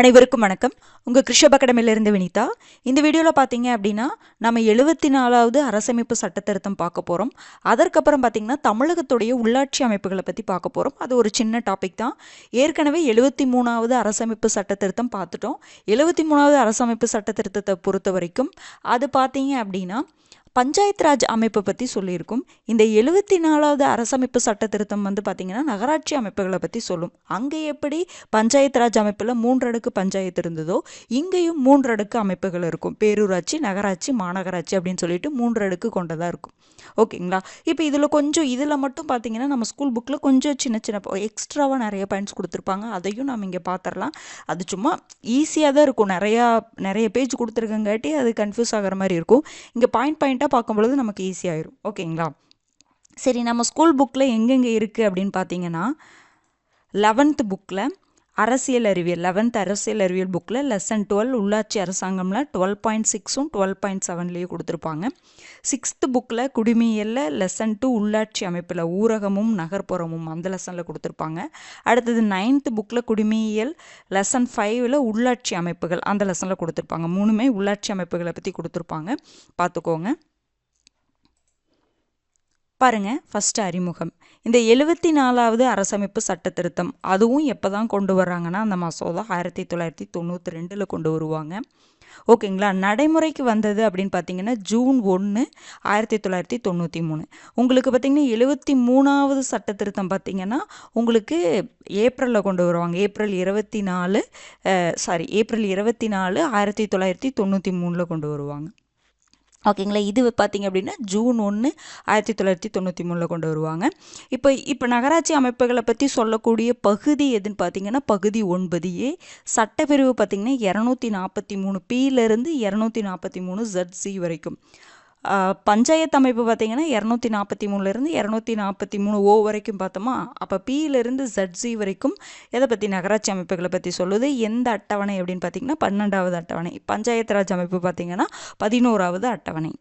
அனைவருக்கும் வணக்கம். உங்கள் கிருஷப் அகாடமியிலிருந்து வினிதா. இந்த வீடியோவில் பார்த்தீங்க அப்படின்னா நம்ம 74வது அரசமைப்பு சட்டத்திருத்தம் பார்க்க போகிறோம். அதற்கப்புறம் பார்த்தீங்கன்னா தமிழகத்துடைய உள்ளாட்சி அமைப்புகளை பற்றி பார்க்க போகிறோம். அது ஒரு சின்ன டாபிக் தான். ஏற்கனவே 73வது அரசமைப்பு சட்டத்திருத்தம் பார்த்துட்டோம். 73வது அரசமைப்பு சட்டத்திருத்தத்தை பொறுத்த வரைக்கும் அது பார்த்தீங்க அப்படின்னா பஞ்சாயத்து ராஜ் அமைப்பை பற்றி சொல்லியிருக்கும். இந்த 74வது அரசமைப்பு சட்ட திருத்தம் பார்த்திங்கன்னா நகராட்சி அமைப்புகளை பற்றி சொல்லும். அங்கே எப்படி பஞ்சாயத்து ராஜ் அமைப்பில் 3 அடுக்கு பஞ்சாயத்து இருந்ததோ இங்கேயும் 3 அடுக்கு அமைப்புகள் இருக்கும். பேரூராட்சி, நகராட்சி, மாநகராட்சி அப்படின்னு சொல்லிட்டு 3 அடுக்கு கொண்டதாக இருக்கும். ஓகேங்களா? இப்போ இதில் மட்டும் பார்த்தீங்கன்னா நம்ம ஸ்கூல் புக்கில் கொஞ்சம் சின்ன சின்ன எக்ஸ்ட்ராவாக நிறைய பாயிண்ட்ஸ் கொடுத்துருப்பாங்க. அதையும் நம்ம இங்கே பார்த்துடலாம். அது சும்மா ஈஸியாக தான் இருக்கும். நிறைய பேஜ் கொடுத்துருக்கங்காட்டி அது கன்ஃபியூஸ் ஆகிற மாதிரி இருக்கும். இங்கே பாயிண்ட் பார்க்கும் பொழுது நமக்கு ஈஸியாயிரும். ஓகேங்களா? சரி, நம்ம ஸ்கூல் புக்கில் எங்கெங்கே இருக்குது அப்படின்னு பார்த்தீங்கன்னா 11th புக்கில் அரசியல் அறிவியல் 11th அரசியல் அறிவியல் புக்கில் லெசன் 12 உள்ளாட்சி அரசாங்கம்ல 12.6ம் 12.7லேயும் கொடுத்துருப்பாங்க. 6th புக்கில் குடிமையியலில் லெசன் 2 உள்ளாட்சி அமைப்பில் ஊரகமும் நகர்ப்புறமும் அந்த லெசனில் கொடுத்துருப்பாங்க. அடுத்தது 9th புக்கில் குடிமையியல் லெசன் 5ல் உள்ளாட்சி அமைப்புகள் அந்த லெசனில் கொடுத்துருப்பாங்க. 3மே உள்ளாட்சி அமைப்புகளை பற்றி கொடுத்துருப்பாங்க. பார்த்துக்கோங்க. பாருங்க, ஃபர்ஸ்ட் அறிமுகம். இந்த 74வது அரசமைப்பு சட்ட திருத்தம் அதுவும் எப்போ தான் கொண்டு வர்றாங்கன்னா அந்த மசோதா 1992 கொண்டு வருவாங்க. ஓகேங்களா? நடைமுறைக்கு வந்தது அப்படின்னு பார்த்தீங்கன்னா ஜூன் 1, 1993. உங்களுக்கு பார்த்தீங்கன்னா 73வது சட்ட திருத்தம் பார்த்தீங்கன்னா உங்களுக்கு ஏப்ரலில் கொண்டு வருவாங்க. ஏப்ரல் 24, 1993 கொண்டு வருவாங்க. ஓகேங்களா? இது பார்த்தீங்க அப்படின்னா ஜூன் 1, 1993 கொண்டு வருவாங்க. இப்போ நகராட்சி அமைப்புகளை பற்றி சொல்லக்கூடிய பகுதி எதுன்னு பார்த்தீங்கன்னா பகுதி 9A. சட்டப்பிரிவு பார்த்தீங்கன்னா 243 Pலேருந்து 243 ZC வரைக்கும். பஞ்சாயத்து அமைப்பு பார்த்தீங்கன்னா 243லேருந்து 243 O வரைக்கும் பார்த்தோமா. அப்போ Pலேருந்து ZC வரைக்கும் எதை பற்றி நகராட்சி அமைப்புகளை பற்றி சொல்லுது. எந்த அட்டவணை அப்படின்னு பார்த்தீங்கன்னா 12வது அட்டவணை. பஞ்சாயத்து ராஜ் அமைப்பு பார்த்தீங்கன்னா 11வது அட்டவணை.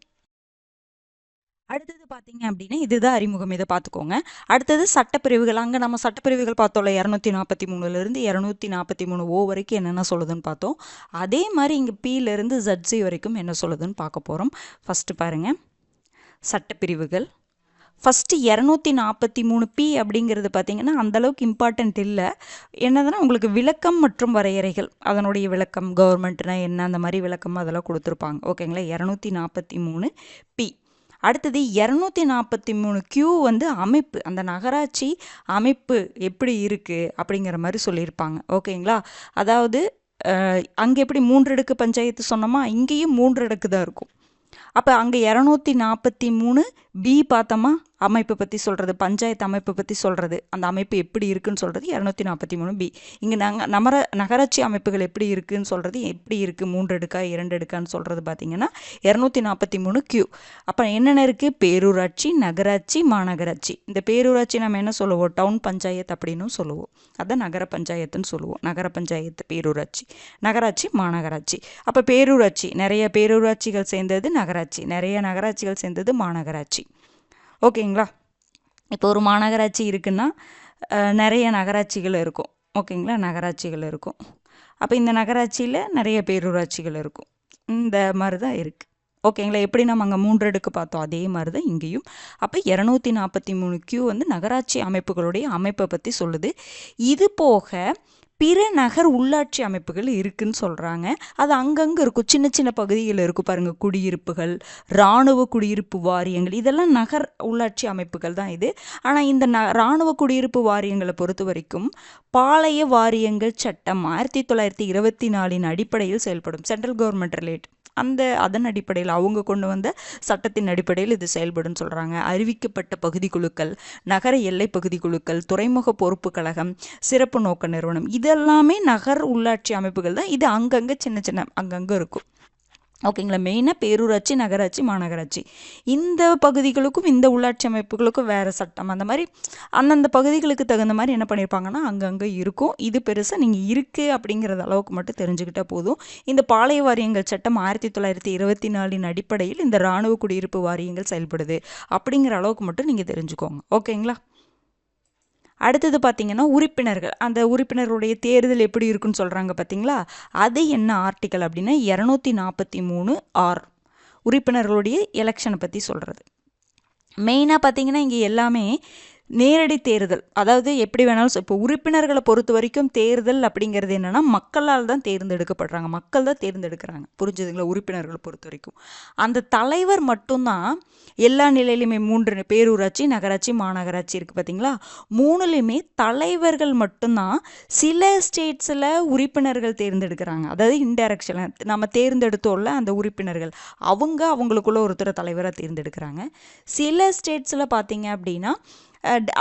அடுத்தது பார்த்தீங்க அப்படின்னா இதுதான் அறிமுகம். இதை பார்த்துக்கோங்க. அடுத்தது சட்டப்பிரிவுகள். அங்கே நம்ம சட்டப்பிரிவுகள் பார்த்தோம்ல 243லேருந்து 243 O வரைக்கும் என்னென்ன சொல்லுதுன்னு பார்த்தோம். அதே மாதிரி இங்கே Pலேருந்து ZC வரைக்கும் என்ன சொல்லுதுன்னு பார்க்க போகிறோம். ஃபஸ்ட்டு பாருங்கள், சட்டப்பிரிவுகள். ஃபஸ்ட்டு 243 P அப்படிங்கிறது பார்த்தீங்கன்னா அந்தளவுக்கு இம்பார்ட்டண்ட் இல்லை. என்னதுன்னா உங்களுக்கு விளக்கம் மற்றும் வரையறைகள், அதனுடைய விளக்கம், கவர்மெண்ட்னா என்ன, அந்த மாதிரி விளக்கம் அதெல்லாம் கொடுத்துருப்பாங்க. ஓகேங்களா? 243 P. அடுத்தது 243 Q அமைப்பு, அந்த நகராட்சி அமைப்பு எப்படி இருக்குது அப்படிங்கிற மாதிரி சொல்லியிருப்பாங்க. ஓகேங்களா? அதாவது அங்கே எப்படி 3 அடுக்கு பஞ்சாயத்து சொன்னோமா, இங்கேயும் 3 அடுக்கு தான் இருக்கும். அப்போ அங்கே 243 B பார்த்தோமா, அமைப்பை பற்றி சொல்கிறது, பஞ்சாயத்து அமைப்பை பற்றி சொல்கிறது, அந்த அமைப்பு எப்படி இருக்குன்னு சொல்கிறது 243 B. இங்கே நகராட்சி அமைப்புகள் எப்படி இருக்குன்னு சொல்கிறது, எப்படி இருக்குது 3 அடுக்கா 2 அடுக்கான்னு சொல்கிறது பார்த்தீங்கன்னா 243 Q. அப்போ என்னென்ன இருக்குது? பேரூராட்சி, நகராட்சி, மாநகராட்சி. இந்த பேரூராட்சி நம்ம என்ன சொல்லுவோம்? டவுன் பஞ்சாயத்து அப்படின்னு சொல்லுவோம். அதான் நகர பஞ்சாயத்துன்னு சொல்லுவோம். நகர பஞ்சாயத்து, பேரூராட்சி. நகராட்சி, மாநகராட்சி. அப்போ பேரூராட்சி, நிறைய பேரூராட்சிகள் சேர்ந்தது நகராட்சி, நிறைய நகராட்சிகள் சேர்ந்தது மாநகராட்சி. ஓகேங்களா? இப்போ ஒரு மாநகராட்சி இருக்குன்னா நிறைய நகராட்சிகள் இருக்கும். ஓகேங்களா? நகராட்சிகள் இருக்கும். அப்போ இந்த நகராட்சியில் நிறைய பேரூராட்சிகள் இருக்கும். இந்த மாதிரி தான் இருக்குது. ஓகேங்களா? எப்படி நம்ம அங்கே 3 அடுக்கு பார்த்தோம் அதே மாதிரி தான் இங்கேயும். அப்போ 243 Q நகராட்சி அமைப்புகளுடைய அமைப்பை பற்றி சொல்லுது. இது போக பிற நகர் உள்ளாட்சி அமைப்புகள் இருக்குன்னு சொல்கிறாங்க. அது அங்கங்கே இருக்கும், சின்ன சின்ன பகுதியில் இருக்கும். பாருங்கள், குடியிருப்புகள், இராணுவ குடியிருப்பு வாரியங்கள், இதெல்லாம் நகர் உள்ளாட்சி அமைப்புகள் தான் இது. ஆனால் இந்த இராணுவ குடியிருப்பு வாரியங்களை பொறுத்த வரைக்கும் பாளைய வாரியங்கள் சட்டம் 1924 அடிப்படையில் செயல்படும். சென்ட்ரல் கவர்மெண்ட் ரிலேட் அதன் அடிப்படையில் அவங்க கொண்டு வந்த சட்டத்தின் அடிப்படையில் இது செயல்படும் சொல்கிறாங்க. அறிவிக்கப்பட்ட பகுதி குழுக்கள், நகர எல்லை பகுதி குழுக்கள், துறைமுக பொறுப்பு கழகம், சிறப்பு நோக்க நிறுவனம், இதெல்லாமே நகர் உள்ளாட்சி அமைப்புகள் தான். இது அங்கங்கே சின்ன சின்ன அங்கங்கே இருக்கும். ஓகேங்களா? மெயினாக பேரூராட்சி, நகராட்சி, மாநகராட்சி, இந்த பகுதிகளுக்கும் இந்த உள்ளாட்சி அமைப்புகளுக்கும் வேறு சட்டம், அந்த மாதிரி அந்தந்த பகுதிகளுக்கு தகுந்த மாதிரி என்ன பண்ணியிருப்பாங்கன்னா அங்கங்கே இருக்கும். இது பெருசாக நீங்கள் இருக்குது அப்படிங்கிறது அளவுக்கு மட்டும் தெரிஞ்சுக்கிட்டால் போதும். இந்த பாளைய வாரியங்கள் சட்டம் 1924 அடிப்படையில் இந்த இராணுவ குடியிருப்பு வாரியங்கள் செயல்படுது அப்படிங்கிற அளவுக்கு மட்டும் நீங்கள் தெரிஞ்சுக்கோங்க. ஓகேங்களா? அடுத்தது பார்த்தீங்கன்னா உறுப்பினர்கள், அந்த உறுப்பினர்களுடைய தேர்தல் எப்படி இருக்குன்னு சொல்கிறாங்க பார்த்தீங்களா, அது என்ன ஆர்டிக்கல் அப்படின்னா 243 உறுப்பினர்களுடைய எலெக்ஷனை பற்றி சொல்கிறது. மெயினாக பார்த்தீங்கன்னா இங்கே எல்லாமே நேரடி தேர்தல், அதாவது எப்படி வேணாலும் இப்போ உறுப்பினர்களை பொறுத்த வரைக்கும் தேர்தல் அப்படிங்கிறது என்னென்னா மக்களால் தான் தேர்ந்தெடுக்கப்படுறாங்க, மக்கள் தான் தேர்ந்தெடுக்கிறாங்க, புரிஞ்சுதுங்களா. உறுப்பினர்களை பொறுத்த வரைக்கும் அந்த தலைவர் மட்டும்தான் எல்லா நிலையிலுமே 3 பேரூராட்சி, நகராட்சி, மாநகராட்சி இருக்குது பார்த்தீங்களா, 3லையுமே தலைவர்கள் மட்டும்தான். சில ஸ்டேட்ஸில் உறுப்பினர்கள் தேர்ந்தெடுக்கிறாங்க, அதாவது இன்டைரக்ஷனில் நம்ம தேர்ந்தெடுத்தோம்ல அந்த உறுப்பினர்கள் அவங்களுக்குள்ள ஒருத்தர் தலைவராக தேர்ந்தெடுக்கிறாங்க. சில ஸ்டேட்ஸில் பார்த்தீங்க அப்படின்னா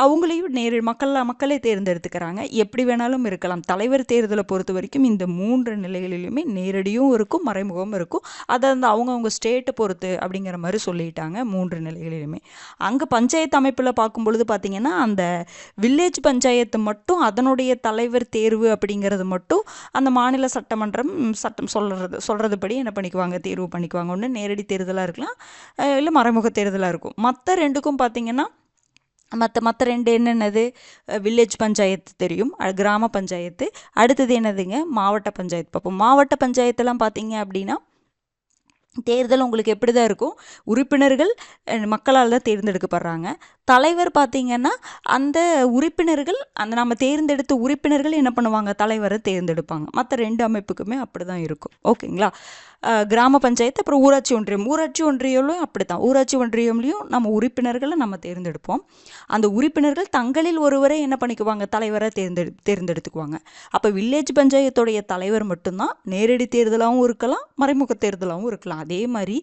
அவங்களையும் மக்களே தேர்ந்தெடுத்துக்கிறாங்க. எப்படி வேணாலும் இருக்கலாம். தலைவர் தேர்தலை பொறுத்த வரைக்கும் இந்த 3 நிலைகளிலுமே நேரடியும் இருக்கும், மறைமுகமும் இருக்கும். அதை அந்த அவங்கவுங்க ஸ்டேட்டை பொறுத்து அப்படிங்கிற மாதிரி சொல்லிட்டாங்க 3 நிலைகளிலுமே. அங்கே பஞ்சாயத்து அமைப்பில் பார்க்கும்பொழுது பார்த்திங்கன்னா அந்த வில்லேஜ் பஞ்சாயத்து மட்டும் அதனுடைய தலைவர் தேர்வு அப்படிங்கிறது மட்டும் அந்த மாநில சட்டம் சொல்கிறதுபடி என்ன பண்ணிக்குவாங்க, தேர்வு பண்ணிக்குவாங்க. ஒன்று நேரடி தேர்தலாக இருக்கலாம், இல்லை மறைமுக தேர்தலாக இருக்கும். மற்ற ரெண்டுக்கும் பார்த்திங்கன்னா மற்ற 2 என்னென்னது, வில்லேஜ் பஞ்சாயத்து தெரியும், கிராம பஞ்சாயத்து, அடுத்தது என்னதுங்க மாவட்ட பஞ்சாயத்து பார்ப்போம். மாவட்ட பஞ்சாயத்தெல்லாம் பார்த்தீங்க அப்படின்னா தேர்தல் உங்களுக்கு எப்படி தான் இருக்கும், உறுப்பினர்கள் மக்களால் தான் தேர்ந்தெடுக்கப்படுறாங்க. தலைவர் பார்த்திங்கன்னா அந்த உறுப்பினர்கள், அந்த நம்ம தேர்ந்தெடுத்த உறுப்பினர்கள் என்ன பண்ணுவாங்க, தலைவரை தேர்ந்தெடுப்பாங்க. மற்ற 2 அமைப்புக்குமே அப்படி தான் இருக்கும். ஓகேங்களா. கிராம பஞ்சாயத்து அப்புறம் ஊராட்சி ஒன்றியம்லையும் அப்படி தான். ஊராட்சி ஒன்றியம்லையும் நம்ம உறுப்பினர்களை நம்ம தேர்ந்தெடுப்போம். அந்த உறுப்பினர்கள் தங்களில் ஒருவரை என்ன பண்ணிக்குவாங்க, தலைவரை தேர்ந்தெடுத்துக்குவாங்க. அப்போ வில்லேஜ் பஞ்சாயத்துடைய தலைவர் மட்டும்தான் நேரடி தேர்தலாகவும் இருக்கலாம், மறைமுக தேர்தலாகவும் இருக்கலாம். அதே மாதிரி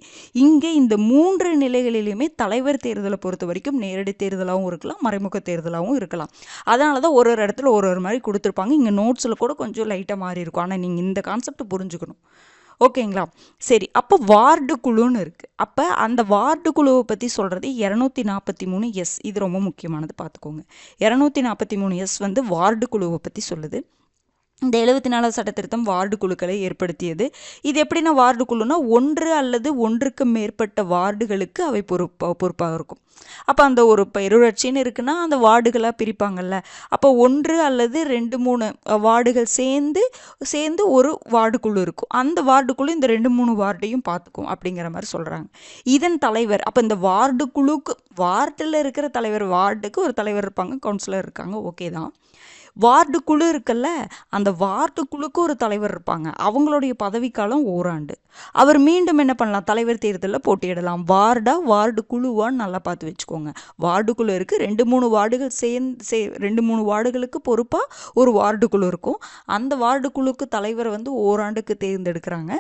இங்கே இந்த 3 நிலைகளிலுமே தலைவர் தேர்தலை பொறுத்த வரைக்கும் நேரடி தேர்தலாகவும் இருக்கலாம், மறைமுக தேர்தலாகவும் இருக்கலாம். அதனால தான் ஒரு இடத்துல ஒரு மாதிரி கொடுத்துருப்பாங்க. இங்கே நோட்ஸில் கூட கொஞ்சம் லைட்டாக மாறி இருக்கும். ஆனால் நீங்கள் இந்த கான்செப்ட் புரிஞ்சுக்கணும். ஓகேங்களா. சரி, அப்போ வார்டு குழுன்னு இருக்குது. அப்போ அந்த வார்டு குழுவை பற்றி சொல்கிறது 243 இது ரொம்ப முக்கியமானது, பார்த்துக்கோங்க. 243 வந்து வார்டு குழுவை பற்றி சொல்லுது. இந்த 74 சட்ட திருத்தம் வார்டு குழுக்களை ஏற்படுத்தியது. இது எப்படின்னா வார்டு குழுனா 1 அல்லது 1க்கு மேற்பட்ட வார்டுகளுக்கு அவை பொறுப்பாக இருக்கும். அப்போ அந்த ஒரு பேரூராட்சின்னு இருக்குன்னா அந்த வார்டுகளாக பிரிப்பாங்கல்ல, அப்போ 1 அல்லது 2, 3 வார்டுகள் சேர்ந்து ஒரு வார்டு குழு இருக்கும். அந்த வார்டு குழு இந்த 2, 3 வார்டையும் பார்த்துக்கும் அப்படிங்கிற மாதிரி சொல்கிறாங்க. இதன் தலைவர், அப்போ இந்த வார்டு குழுக்கு வார்டில் இருக்கிற தலைவர், வார்டுக்கு ஒரு தலைவர் இருப்பாங்க, கவுன்சிலர் இருக்காங்க, ஓகே தான். வார்டு குழு இருக்குல்ல, அந்த வார்டு குழுக்கு ஒரு தலைவர் இருப்பாங்க, அவங்களுடைய பதவிக்காலம் ஓராண்டு. அவர் மீண்டும் என்ன பண்ணலாம், தலைவர் தேர்தலில் போட்டியிடலாம். வார்டு குழுவான்னு நல்லா பார்த்து வச்சுக்கோங்க. வார்டு குழு இருக்குது, 2-3 வார்டுகள் 2-3 வார்டுகளுக்கு பொறுப்பாக ஒரு வார்டு குழு இருக்கும். அந்த வார்டு குழுக்கு தலைவர் வந்து ஓராண்டுக்கு தேர்ந்தெடுக்கிறாங்க.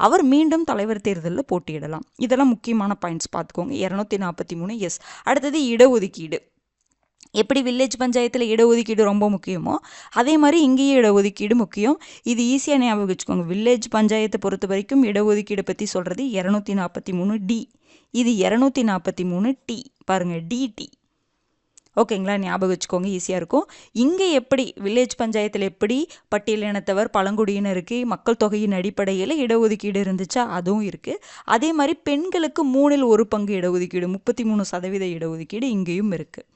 அவர் மீண்டும் தலைவர் தேர்தலில் போட்டியிடலாம். இதெல்லாம் முக்கியமான பாயிண்ட்ஸ் பார்த்துக்கோங்க. 243 அடுத்தது இடஒதுக்கீடு. எப்படி வில்லேஜ் பஞ்சாயத்தில் இடஒதுக்கீடு ரொம்ப முக்கியமோ அதே மாதிரி இங்கேயும் இடஒதுக்கீடு முக்கியம். இது ஈஸியாக ஞாபகம் வச்சுக்கோங்க. வில்லேஜ் பஞ்சாயத்தை பொறுத்த வரைக்கும் இடஒதுக்கீடு பற்றி சொல்கிறது 243D. இது 243T. பாருங்கள், டிடி. ஓகேங்களா, ஞாபகம் வச்சுக்கோங்க, ஈஸியாக இருக்கும். இங்கே எப்படி வில்லேஜ் பஞ்சாயத்தில் எப்படி பட்டியலினத்தவர், பழங்குடியினருக்கு மக்கள் தொகையின் அடிப்படையில் இடஒதுக்கீடு இருந்துச்சா, அதுவும் இருக்குது. அதே மாதிரி பெண்களுக்கு 3ல் 1 பங்கு இடஒதுக்கீடு, 33% இடஒதுக்கீடு இங்கேயும் இருக்குது.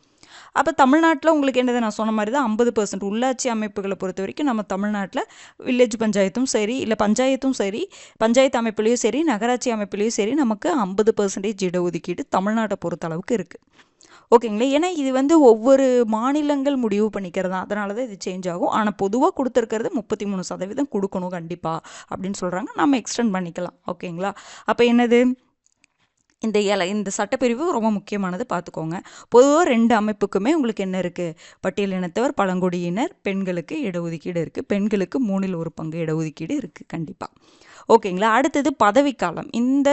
அப்போ தமிழ்நாட்டில் உங்களுக்கு என்னது, நான் சொன்ன மாதிரி தான் 50% உள்ளாட்சி அமைப்புகளை பொறுத்த வரைக்கும் நம்ம தமிழ்நாட்டில் வில்லேஜ் பஞ்சாயத்தும் சரி, இல்லை பஞ்சாயத்தும் சரி, பஞ்சாயத்து அமைப்புலேயும் சரி, நகராட்சி அமைப்புலேயும் சரி, நமக்கு 50% இடஒதுக்கீடு தமிழ்நாட்டை பொறுத்த அளவுக்கு இருக்குது. ஓகேங்களா. ஏன்னா இது வந்து ஒவ்வொரு மாநிலங்கள் முடிவு பண்ணிக்கிறதா, அதனால தான் இது சேஞ்ச் ஆகும். ஆனால் பொதுவாக கொடுத்துருக்கிறது 33% கொடுக்கணும் கண்டிப்பாக அப்படின்னு சொல்கிறாங்க. நம்ம எக்ஸ்டெண்ட் பண்ணிக்கலாம். ஓகேங்களா. அப்போ என்னது, இந்த சட்டப்பிரிவு ரொம்ப முக்கியமானது, பார்த்துக்கோங்க. பொதுவாக 2 அமைப்புக்குமே உங்களுக்கு என்ன இருக்குது, பட்டியலினத்தவர், பழங்குடியினர், பெண்களுக்கு இடஒதுக்கீடு இருக்குது. பெண்களுக்கு 3ல் 1 பங்கு இடஒதுக்கீடு இருக்குது கண்டிப்பாக. ஓகேங்களா. அடுத்தது பதவிக்காலம். இந்த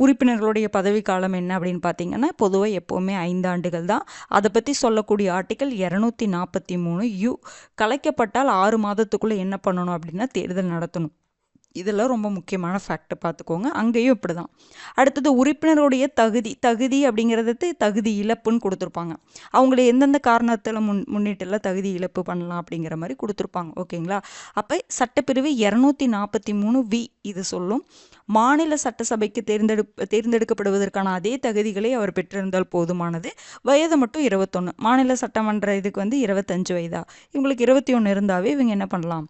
உறுப்பினர்களுடைய பதவிக்காலம் என்ன அப்படின்னு பார்த்தீங்கன்னா பொதுவாக எப்போவுமே 5 ஆண்டுகள் தான். அதை பற்றி சொல்லக்கூடிய ஆர்டிக்கல் 243U. கலைக்கப்பட்டால் 6 மாதத்துக்குள்ளே என்ன பண்ணணும் அப்படின்னா தேர்தல் நடத்தணும். இதெல்லாம் ரொம்ப முக்கியமான ஃபேக்ட் பார்த்துக்கோங்க. அங்கேயும் இப்படி தான். அடுத்தது உறுப்பினருடைய தகுதி அப்படிங்கிறது தகுதி இழப்புன்னு கொடுத்துருப்பாங்க. அவங்கள எந்தெந்த காரணத்தில் முன்னிட்டுலாம் தகுதி இழப்பு பண்ணலாம் அப்படிங்கிற மாதிரி கொடுத்துருப்பாங்க. ஓகேங்களா? அப்போ சட்டப்பிரிவு 243V இது சொல்லும், மாநில சட்டசபைக்கு தேர்ந்தெடுக்கப்படுவதற்கான அதே தகுதிகளை அவர் பெற்றிருந்தால் போதுமானது. வயது மட்டும் 21. மாநில சட்டமன்ற இதுக்கு 25 வயதா, இவங்களுக்கு 21 இருந்தாவே இவங்க என்ன பண்ணலாம்,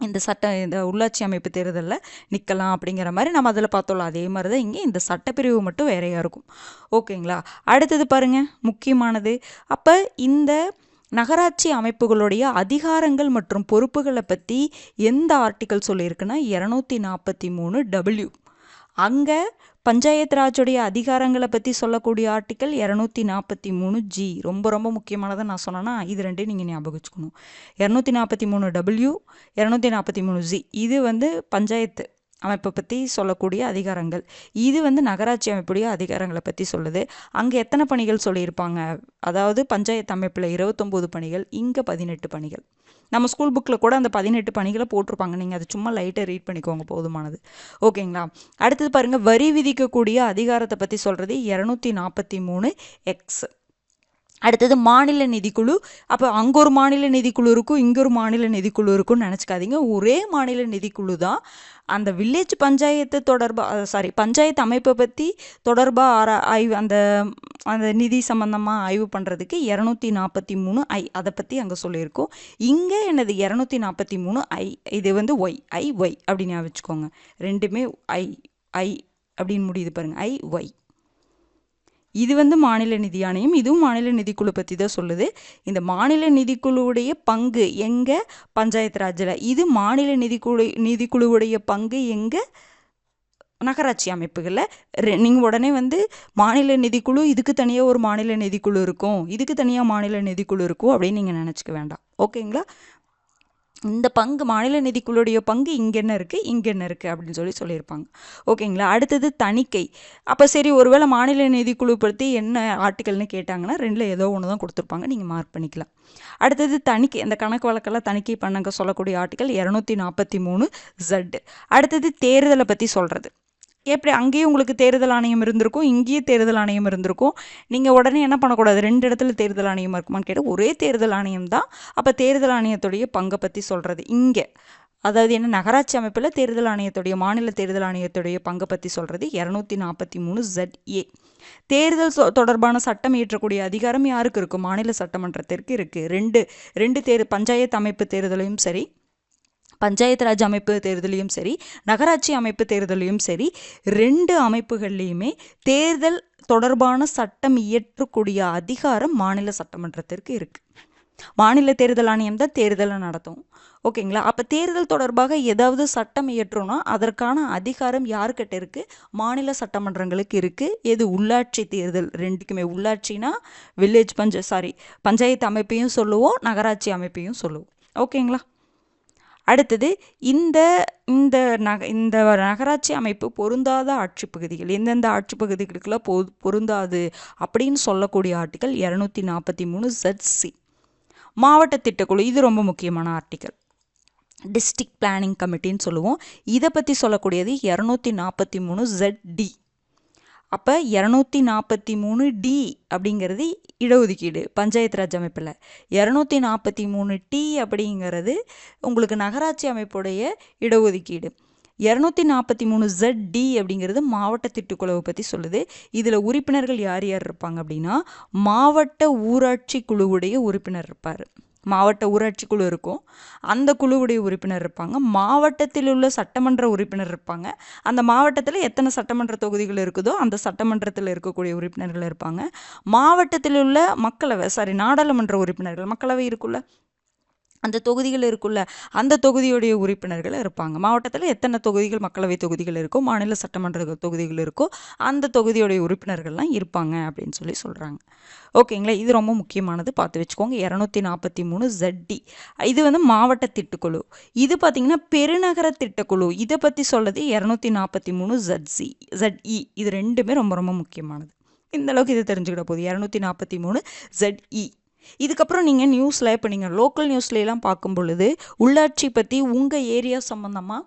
இந்த உள்ளாட்சி அமைப்பு தேர்தலில் நிற்கலாம் அப்படிங்கிற மாதிரி நம்ம அதில் பார்த்தோம்ல. அதே மாதிரி தான் இங்கே இந்த சட்டப்பிரிவு மட்டும் வேறையாக இருக்கும். ஓகேங்களா? அடுத்தது பாருங்கள், முக்கியமானது. அப்போ இந்த நகராட்சி அமைப்புகளுடைய அதிகாரங்கள் மற்றும் பொறுப்புகளை பற்றி எந்த ஆர்டிக்கல் சொல்லியிருக்குன்னா 243W. அங்கே பஞ்சாயத்து ராஜுடைய அதிகாரங்களை பற்றி சொல்லக்கூடிய ஆர்டிக்கல் 243G. ரொம்ப ரொம்ப முக்கியமானதை நான் சொன்னேன்னா இது ரெண்டையும் நீங்கள் ஞாபகம் வச்சுக்கணும். 243W, 243G. இது பஞ்சாயத்து அமைப்பை பற்றி சொல்லக்கூடிய அதிகாரங்கள். இது நகராட்சி அமைப்புடைய அதிகாரங்களை பற்றி சொல்லுது. அங்கே எத்தனை பணிகள் சொல்லியிருப்பாங்க, அதாவது பஞ்சாயத்து அமைப்பில் 29 பணிகள், இங்கே 18 பணிகள். நம்ம ஸ்கூல் புக்கில் கூட அந்த 18 பணிகளை போட்டிருப்பாங்க. நீங்கள் அதை சும்மா லைட்டாக ரீட் பண்ணிக்கோங்க, போதுமானது. ஓகேங்களா? அடுத்தது பாருங்கள், வரி விதிக்கக்கூடிய அதிகாரத்தை பற்றி சொல்கிறது 243X. அடுத்தது மாநில நிதிக்குழு. அப்போ அங்கே ஒரு மாநில நிதிக்குழு இருக்கும், இங்கே ஒரு மாநில நிதிக்குழு இருக்கும்னு நினச்சிக்காதீங்க. ஒரே மாநில நிதிக்குழு தான். அந்த வில்லேஜ் பஞ்சாயத்து பஞ்சாயத்து அமைப்பை பற்றி தொடர்பாக ஆய்வு, அந்த நிதி சம்பந்தமாக ஆய்வு பண்ணுறதுக்கு 243I அதை பற்றி அங்கே சொல்லியிருக்கோம். இங்கே என்னது 243I, இது ஒய் அப்படின்னு வச்சுக்கோங்க. ரெண்டுமே ஐ அப்படின்னு முடியுது பாருங்கள், IY. இது மாநில நிதி ஆணையம், இதுவும் மாநில நிதிக்குழு பற்றி தான் சொல்லுது. இந்த மாநில நிதிக்குழுவுடைய பங்கு எங்கே, பஞ்சாயத்து ராஜில். இது மாநில நிதிக்குழுவுடைய பங்கு எங்கே, நகராட்சி அமைப்புகளில். நீங்கள் உடனே மாநில நிதிக்குழு இதுக்கு தனியாக ஒரு மாநில நிதிக்குழு இருக்கும், இதுக்கு தனியாக மாநில நிதிக்குழு இருக்கும் அப்படின்னு நீங்கள் நினச்சிக்க வேண்டாம். ஓகேங்களா? இந்த பங்கு, மாநில நிதிக்குழுடைய பங்கு இங்கே என்ன இருக்குது அப்படின்னு சொல்லியிருப்பாங்க. ஓகேங்களா? அடுத்தது தணிக்கை. அப்போ சரி, ஒருவேளை மாநில நிதிக்குழு பற்றி என்ன ஆர்டிக்கல்னு கேட்டாங்கன்னா 2ல் ஏதோ ஒன்று தான் கொடுத்துருப்பாங்க, நீங்கள் மார்க் பண்ணிக்கலாம். அடுத்தது தணிக்கை, இந்த கணக்கு வழக்கெல்லாம் தணிக்கை பண்ணங்க சொல்லக்கூடிய ஆர்டிக்கல் 243Z. அடுத்தது தேர்தலை பற்றி சொல்கிறது. எப்படி அங்கேயும் உங்களுக்கு தேர்தல் ஆணையம் இருந்திருக்கும், இங்கேயும் தேர்தல் ஆணையம் இருந்திருக்கும். நீங்கள் உடனே என்ன பண்ணக்கூடாது, 2 இடத்துல தேர்தல் ஆணையம் இருக்குமான்னு கேட்டால் ஒரே தேர்தல் ஆணையம் தான். அப்போ தேர்தல் ஆணையத்துடைய பங்கை பற்றி சொல்கிறது இங்கே. அதாவது என்ன, நகராட்சி அமைப்பில் தேர்தல் ஆணையத்துடைய, மாநில தேர்தல் ஆணையத்துடைய பங்கை பற்றி சொல்கிறது 243ZA. தேர்தல் தொடர்பான சட்டம் இயற்றக்கூடிய அதிகாரம் யாருக்கு இருக்கும், மாநில சட்டமன்றத்திற்கு இருக்குது. ரெண்டு பஞ்சாயத்து அமைப்பு தேர்தலையும் சரி, பஞ்சாயத்து ராஜ் அமைப்பு தேர்தலையும் சரி, நகராட்சி அமைப்பு தேர்தலையும் சரி, 2 அமைப்புகள்லையுமே தேர்தல் தொடர்பான சட்டம் இயற்றக்கூடிய அதிகாரம் மாநில சட்டமன்றத்திற்கு இருக்குது. மாநில தேர்தல் ஆணையம் தான் தேர்தலை நடத்தும். ஓகேங்களா? அப்போ தேர்தல் தொடர்பாக ஏதாவது சட்டம் இயற்றோன்னா அதற்கான அதிகாரம் யாருக்கிட்ட இருக்குது, மாநில சட்டமன்றங்களுக்கு இருக்குது. எது, உள்ளாட்சி தேர்தல். ரெண்டுக்குமே, உள்ளாட்சினா பஞ்சாயத்து அமைப்பையும் சொல்லுவோம், நகராட்சி அமைப்பையும் சொல்லுவோம். ஓகேங்களா? அடுத்தது இந்த நகராட்சி அமைப்பு பொருந்தாத ஆட்சி பகுதிகள், எந்தெந்த ஆட்சி பகுதிகளுக்கெல்லாம் பொருந்தாது அப்படின்னு சொல்லக்கூடிய ஆர்டிக்கல் 243ZC. மாவட்ட திட்டக்குழு, இது ரொம்ப முக்கியமான ஆர்டிக்கல். டிஸ்ட்ரிக்ட் பிளானிங் கமிட்டின்னு சொல்லுவோம். இதை பற்றி சொல்லக்கூடியது 243ZD. அப்போ 243D அப்படிங்கிறது இடஒதுக்கீடு பஞ்சாயத்து ராஜ் அமைப்பில். 243T அப்படிங்கிறது உங்களுக்கு நகராட்சி அமைப்புடைய இடஒதுக்கீடு. 243ZD அப்படிங்கிறது மாவட்ட திட்டக்குழுவை பற்றி சொல்லுது. இதில் உறுப்பினர்கள் யார் யார் இருப்பாங்க அப்படின்னா, மாவட்ட ஊராட்சி குழுவுடைய உறுப்பினர் இருப்பார். மாவட்ட ஊராட்சி குழு இருக்கும், அந்த குழுவுடைய உறுப்பினர் இருப்பாங்க. மாவட்டத்தில் உள்ள சட்டமன்ற உறுப்பினர் இருப்பாங்க. அந்த மாவட்டத்தில் எத்தனை சட்டமன்ற தொகுதிகள் இருக்குதோ அந்த சட்டமன்றத்தில் இருக்கக்கூடிய உறுப்பினர்கள் இருப்பாங்க. மாவட்டத்தில் உள்ள நாடாளுமன்ற உறுப்பினர்கள், மக்களவை இருக்குல்ல, அந்த தொகுதிகள் இருக்குல்ல, அந்த தொகுதியுடைய உறுப்பினர்கள் இருப்பாங்க. மாவட்டத்தில் எத்தனை தொகுதிகள், மக்களவை தொகுதிகள் இருக்கோ, மாநில சட்டமன்ற தொகுதிகள் இருக்கோ, அந்த தொகுதியுடைய உறுப்பினர்கள்லாம் இருப்பாங்க அப்படின்னு சொல்கிறாங்க. ஓகேங்களா? இது ரொம்ப முக்கியமானது, பார்த்து வச்சுக்கோங்க. 243ZD இது மாவட்ட திட்டக்குழு. இது பார்த்திங்கன்னா பெருநகர திட்டக்குழு, இதை பற்றி சொல்லுது 243ZE. இது ரெண்டுமே ரொம்ப ரொம்ப முக்கியமானது. இந்த அளவுக்கு இது தெரிஞ்சுக்கிட போகுது, 243ZE. இதுக்கப்புறம் நீங்கள் நியூஸில், இப்போ நீங்கள் லோக்கல் நியூஸ்லாம் பார்க்கும் பொழுது உள்ளாட்சி பற்றி உங்கள் ஏரியா சம்மந்தமாக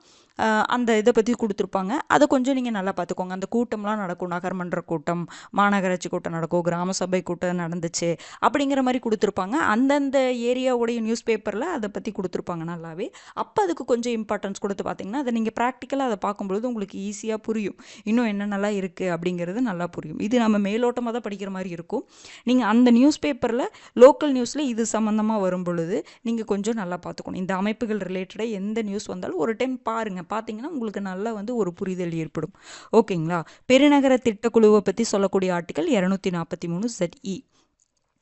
அந்த இதை பற்றி கொடுத்துருப்பாங்க. அதை கொஞ்சம் நீங்கள் நல்லா பார்த்துக்கோங்க. அந்த கூட்டம்லாம் நடக்கும், நகர்மன்ற கூட்டம், மாநகராட்சி கூட்டம் நடக்கும், கிராம சபை கூட்டம் நடந்துச்சு அப்படிங்கிற மாதிரி கொடுத்துருப்பாங்க. அந்தந்த ஏரியாவுடைய நியூஸ் பேப்பரில் அதை பற்றி கொடுத்துருப்பாங்க நல்லாவே. அப்போ அதுக்கு கொஞ்சம் இம்பார்ட்டன்ஸ் கொடுத்து பார்த்தீங்கன்னா அதை நீங்கள் ப்ராக்டிக்கலாக அதை பார்க்கும்பொழுது உங்களுக்கு ஈஸியாக புரியும், இன்னும் என்னென்னலாம் இருக்குது அப்படிங்கிறது நல்லா புரியும். இது நம்ம மேலோட்டமாக தான் படிக்கிற மாதிரி இருக்கும். நீங்கள் அந்த நியூஸ் பேப்பரில் லோக்கல் நியூஸில் இது சம்மந்தமாக வரும் பொழுது நீங்கள் கொஞ்சம் நல்லா பார்த்துக்கணும். இந்த அமைப்புகள் ரிலேட்டடாக எந்த நியூஸ் வந்தாலும் ஒரு டைம் பாருங்கள். பார்த்தீங்கன்னா உங்களுக்கு நல்லா ஒரு புரிதல் ஏற்படும். ஓகேங்களா? பெருநகர திட்டக்குழுவை பற்றி சொல்லக்கூடிய ஆர்டிக்கல் 243 ZE.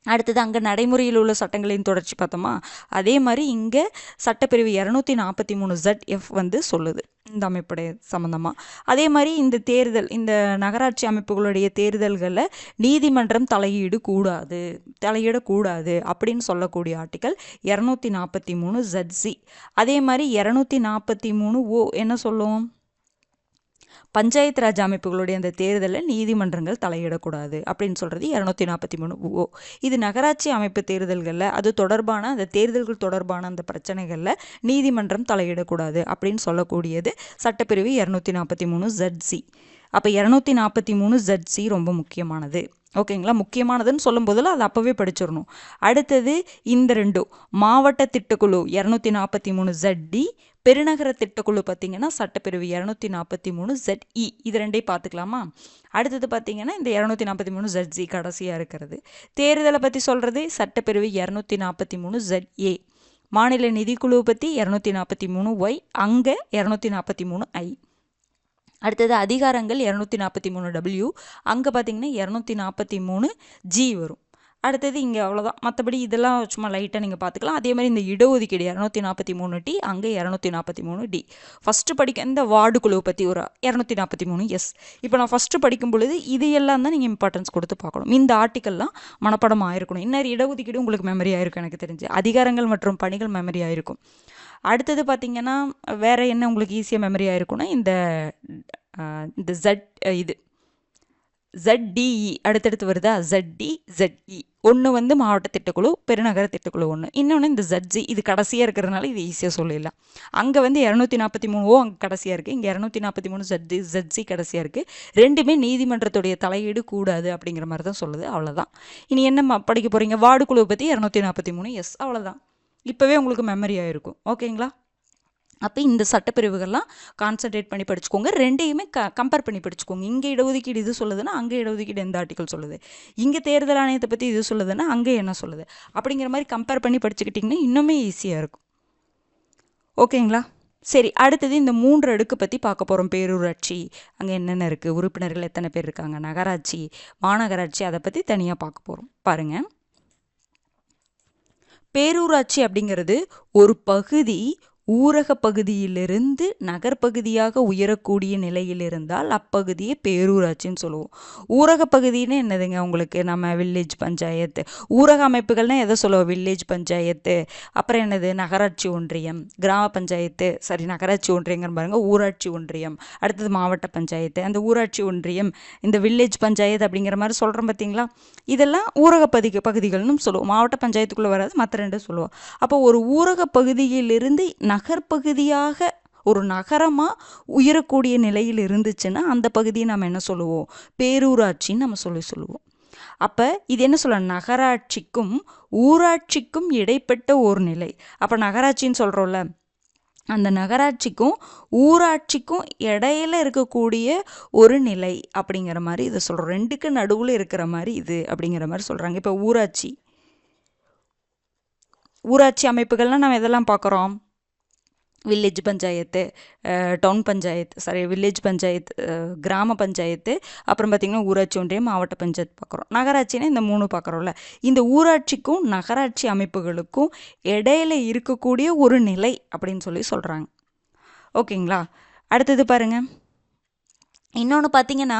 அடுத்தது அங்கே நடைமுறையில் உள்ள சட்டங்களின் தொடர்ச்சி பார்த்தோமா, அதே மாதிரி இங்கே சட்டப்பிரிவு 243 ZF சொல்லுது இந்த அமைப்புடைய சம்மந்தமாக. அதே மாதிரி இந்த தேர்தல், இந்த நகராட்சி அமைப்புகளுடைய தேர்தல்களில் நீதிமன்றம் தலையிடக்கூடாது அப்படின்னு சொல்லக்கூடிய ஆர்டிக்கல் 243 ZC. அதே மாதிரி 243 என்ன சொல்லும், பஞ்சாயத்து ராஜ் அமைப்புகளுடைய அந்த தேர்தலில் நீதிமன்றங்கள் தலையிடக்கூடாது அப்படின்னு சொல்கிறது 243 இது நகராட்சி அமைப்பு தேர்தல்களில் அது தொடர்பான அந்த தேர்தல்கள் தொடர்பான அந்த பிரச்சனைகளில் நீதிமன்றம் தலையிடக்கூடாது அப்படின்னு சொல்லக்கூடியது சட்டப்பிரிவு 243 ZC. அப்போ 243 ZC ரொம்ப முக்கியமானது. ஓகேங்களா? முக்கியமானதுன்னு சொல்லும் போதில் அது அப்போவே படிச்சிடணும். அடுத்தது இந்த ரெண்டும் மாவட்ட திட்டக்குழு 243 ZD, பெருநகர திட்டக்குழு பார்த்தீங்கன்னா சட்டப்பிரிவு 243 ZE. இது ரெண்டையும் பார்த்துக்கலாமா? அடுத்தது பார்த்தீங்கன்னா இந்த 243 ZC கடைசியாக இருக்கிறது. தேர்தலை பற்றி சொல்கிறது சட்டப்பிரிவு 243 ZA. மாநில நிதிக்குழு பற்றி 243Y, அங்கே 243I. அடுத்தது அதிகாரங்கள் 243W, அங்கே பார்த்தீங்கன்னா 243G வரும். அடுத்தது இங்கே அவ்வளோதான். மற்றபடி இதெல்லாம் சும்மா லைட்டாக நீங்கள் பார்த்துக்கலாம். அதே மாதிரி இந்த இடஒதுக்கீடு 243T, அங்கே 243D. ஃபஸ்ட்டு படிக்க இந்த வார்டு குழுவை பற்றி ஒரு 243S. இப்போ நான் ஃபஸ்ட்டு படிக்கும் பொழுது இது எல்லாம் தான் நீங்கள் இம்பார்ட்டன்ஸ் கொடுத்து பார்க்கணும். இந்த ஆர்டிக்கல்லாம் மனப்படம் ஆயிருக்கணும். இன்னொரு இடஒதுக்கீடு உங்களுக்கு மெமரி ஆயிருக்கும் எனக்கு தெரிஞ்சு. அதிகாரங்கள் மற்றும் பணிகள் மெமரி ஆயிருக்கும். அடுத்தது பார்த்தீங்கன்னா வேறு என்ன உங்களுக்கு ஈஸியாக மெமரி ஆயிருக்குன்னா இந்த ZDE அடுத்தடுத்து வருதா, ZD ZE. ஒன்று மாவட்ட திட்டக்குழு, பெருநகர திட்டக்குழு ஒன்று. இன்னொன்று இந்த ZG, இது கடைசியாக இருக்கிறதுனால இது ஈஸியாக சொல்லிடலாம். அங்கே 243 அங்கே கடைசியாக இருக்குது, இங்கே 243 ZG கடைசியாக இருக்குது. ரெண்டுமே நீதிமன்றத்துடைய தலையீடு கூடாது அப்படிங்கிற மாதிரி தான் சொல்லுது. அவ்வளோதான். இனி என்ன படிக்க போகிறீங்க, வார்டு குழுவை பற்றி 243S. அவ்வளோதான். இப்போவே உங்களுக்கு மெமரி ஆகிருக்கும். ஓகேங்களா? அப்போ இந்த சட்டப்பிரிவுகள்லாம் கான்சன்ட்ரேட் பண்ணி படிச்சுக்கோங்க. ரெண்டையுமே கம்பேர் பண்ணி படிச்சுக்கோங்க. இங்கே இடஒதுக்கீடு இது சொல்லுதுன்னா அங்கே இடஒதுக்கீடு எந்த ஆர்டிக்கல் சொல்லுது, இங்கே தேர்தல் ஆணையத்தை பற்றி இது சொல்லுதுன்னா அங்கே என்ன சொல்லுது, அப்படிங்கிற மாதிரி கம்பேர் பண்ணி படிச்சுக்கிட்டிங்கன்னா இன்னுமே ஈஸியாக இருக்கும். ஓகேங்களா? சரி, அடுத்தது இந்த 3 அடுக்கு பற்றி பார்க்க போகிறோம். பேரூராட்சி அங்கே என்னென்ன இருக்குது, உறுப்பினர்கள் எத்தனை பேர் இருக்காங்க, நகராட்சி, மாநகராட்சி, அதை பற்றி தனியாக பார்க்க போகிறோம். பாருங்கள், பேரூராட்சி அப்படிங்கிறது ஒரு பகுதி ஊரக பகுதியிலிருந்து நகர்பகுதியாக உயரக்கூடிய நிலையில் இருந்தால் அப்பகுதியை பேரூராட்சின்னு சொல்லுவோம். ஊரக பகுதின்னு என்னதுங்க, உங்களுக்கு நம்ம வில்லேஜ் பஞ்சாயத்து, ஊரக அமைப்புகள்னால் எதை சொல்லுவோம், வில்லேஜ் பஞ்சாயத்து, அப்புறம் என்னது நகராட்சி ஒன்றியம், கிராம பஞ்சாயத்து, நகராட்சி ஒன்றியங்கிற பாருங்க, ஊராட்சி ஒன்றியம், அடுத்தது மாவட்ட பஞ்சாயத்து, அந்த ஊராட்சி ஒன்றியம், இந்த வில்லேஜ் பஞ்சாயத்து அப்படிங்கிற மாதிரி சொல்கிறோம் பார்த்தீங்களா. இதெல்லாம் ஊரக பகுதிகள்னு சொல்லுவோம். மாவட்ட பஞ்சாயத்துக்குள்ளே வராது, மற்ற ரெண்டு சொல்லுவோம். அப்போ ஒரு ஊரக பகுதியிலிருந்து நகர்பகுதியாக ஒரு நகரமாக உயரக்கூடிய நிலையில் இருந்துச்சுன்னா அந்த பகுதியை நம்ம என்ன சொல்லுவோம், பேரூராட்சின்னு நம்ம சொல்லுவோம். அப்போ இது என்ன சொல்ல, நகராட்சிக்கும் ஊராட்சிக்கும் இடைப்பட்ட ஒரு நிலை. அப்போ நகராட்சின்னு சொல்கிறோம்ல, அந்த நகராட்சிக்கும் ஊராட்சிக்கும் இடையில இருக்கக்கூடிய ஒரு நிலை அப்படிங்கிற மாதிரி இதை சொல்கிறோம். ரெண்டுக்கு நடுவில் இருக்கிற மாதிரி இது அப்படிங்கிற மாதிரி சொல்கிறாங்க. இப்போ ஊராட்சி அமைப்புகள்லாம் நம்ம எதெல்லாம் பார்க்குறோம், village panchayat, town panchayat, village panchayat, கிராம பஞ்சாயத்து, அப்புறம் பார்த்திங்கன்னா ஊராட்சி ஒன்றியம், மாவட்ட பஞ்சாயத்து பார்க்குறோம். நகராட்சினா இந்த 3 பார்க்குறோம்ல. இந்த ஊராட்சிக்கும் நகராட்சி அமைப்புகளுக்கும் இடையில இருக்கக்கூடிய ஒரு நிலை அப்படின்னு சொல்கிறாங்க. ஓகேங்களா? அடுத்தது பாருங்கள், இன்னொன்று பார்த்தீங்கன்னா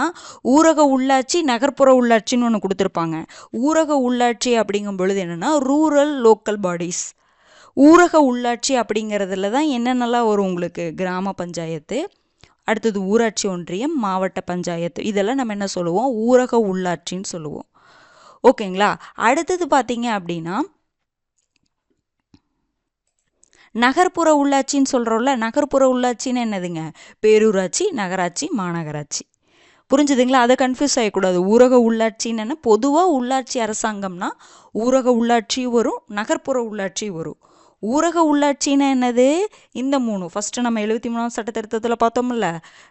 ஊரக உள்ளாட்சி, நகர்ப்புற உள்ளாட்சின்னு ஒன்று கொடுத்துருப்பாங்க. ஊரக உள்ளாட்சி அப்படிங்கும் பொழுது என்னென்னா ரூரல் லோக்கல் பாடிஸ். ஊரக உள்ளாட்சி அப்படிங்கிறதுல தான் என்னென்னலாம் வரும் உங்களுக்கு, கிராம பஞ்சாயத்து, அடுத்தது ஊராட்சி ஒன்றியம், மாவட்ட பஞ்சாயத்து, இதெல்லாம் நம்ம என்ன சொல்லுவோம், ஊரக உள்ளாட்சின்னு சொல்லுவோம். ஓகேங்களா? அடுத்தது பார்த்தீங்க அப்படின்னா நகர்ப்புற உள்ளாட்சின்னு சொல்கிறோம்ல, நகர்ப்புற உள்ளாட்சின்னு என்னதுங்க? பேரூராட்சி, நகராட்சி, மாநகராட்சி. புரிஞ்சுதுங்களா? அதை கன்ஃபியூஸ் ஆகக்கூடாது. ஊரக உள்ளாட்சின்னு பொதுவாக உள்ளாட்சி அரசாங்கம்னா ஊரக உள்ளாட்சியும் வரும், நகர்ப்புற உள்ளாட்சியும் வரும். ஊரக உள்ளாட்சின்னா என்னது? இந்த 3 ஃபஸ்ட்டு நம்ம 73ஆம் சட்ட திருத்தத்தில் பார்த்தோம்ல,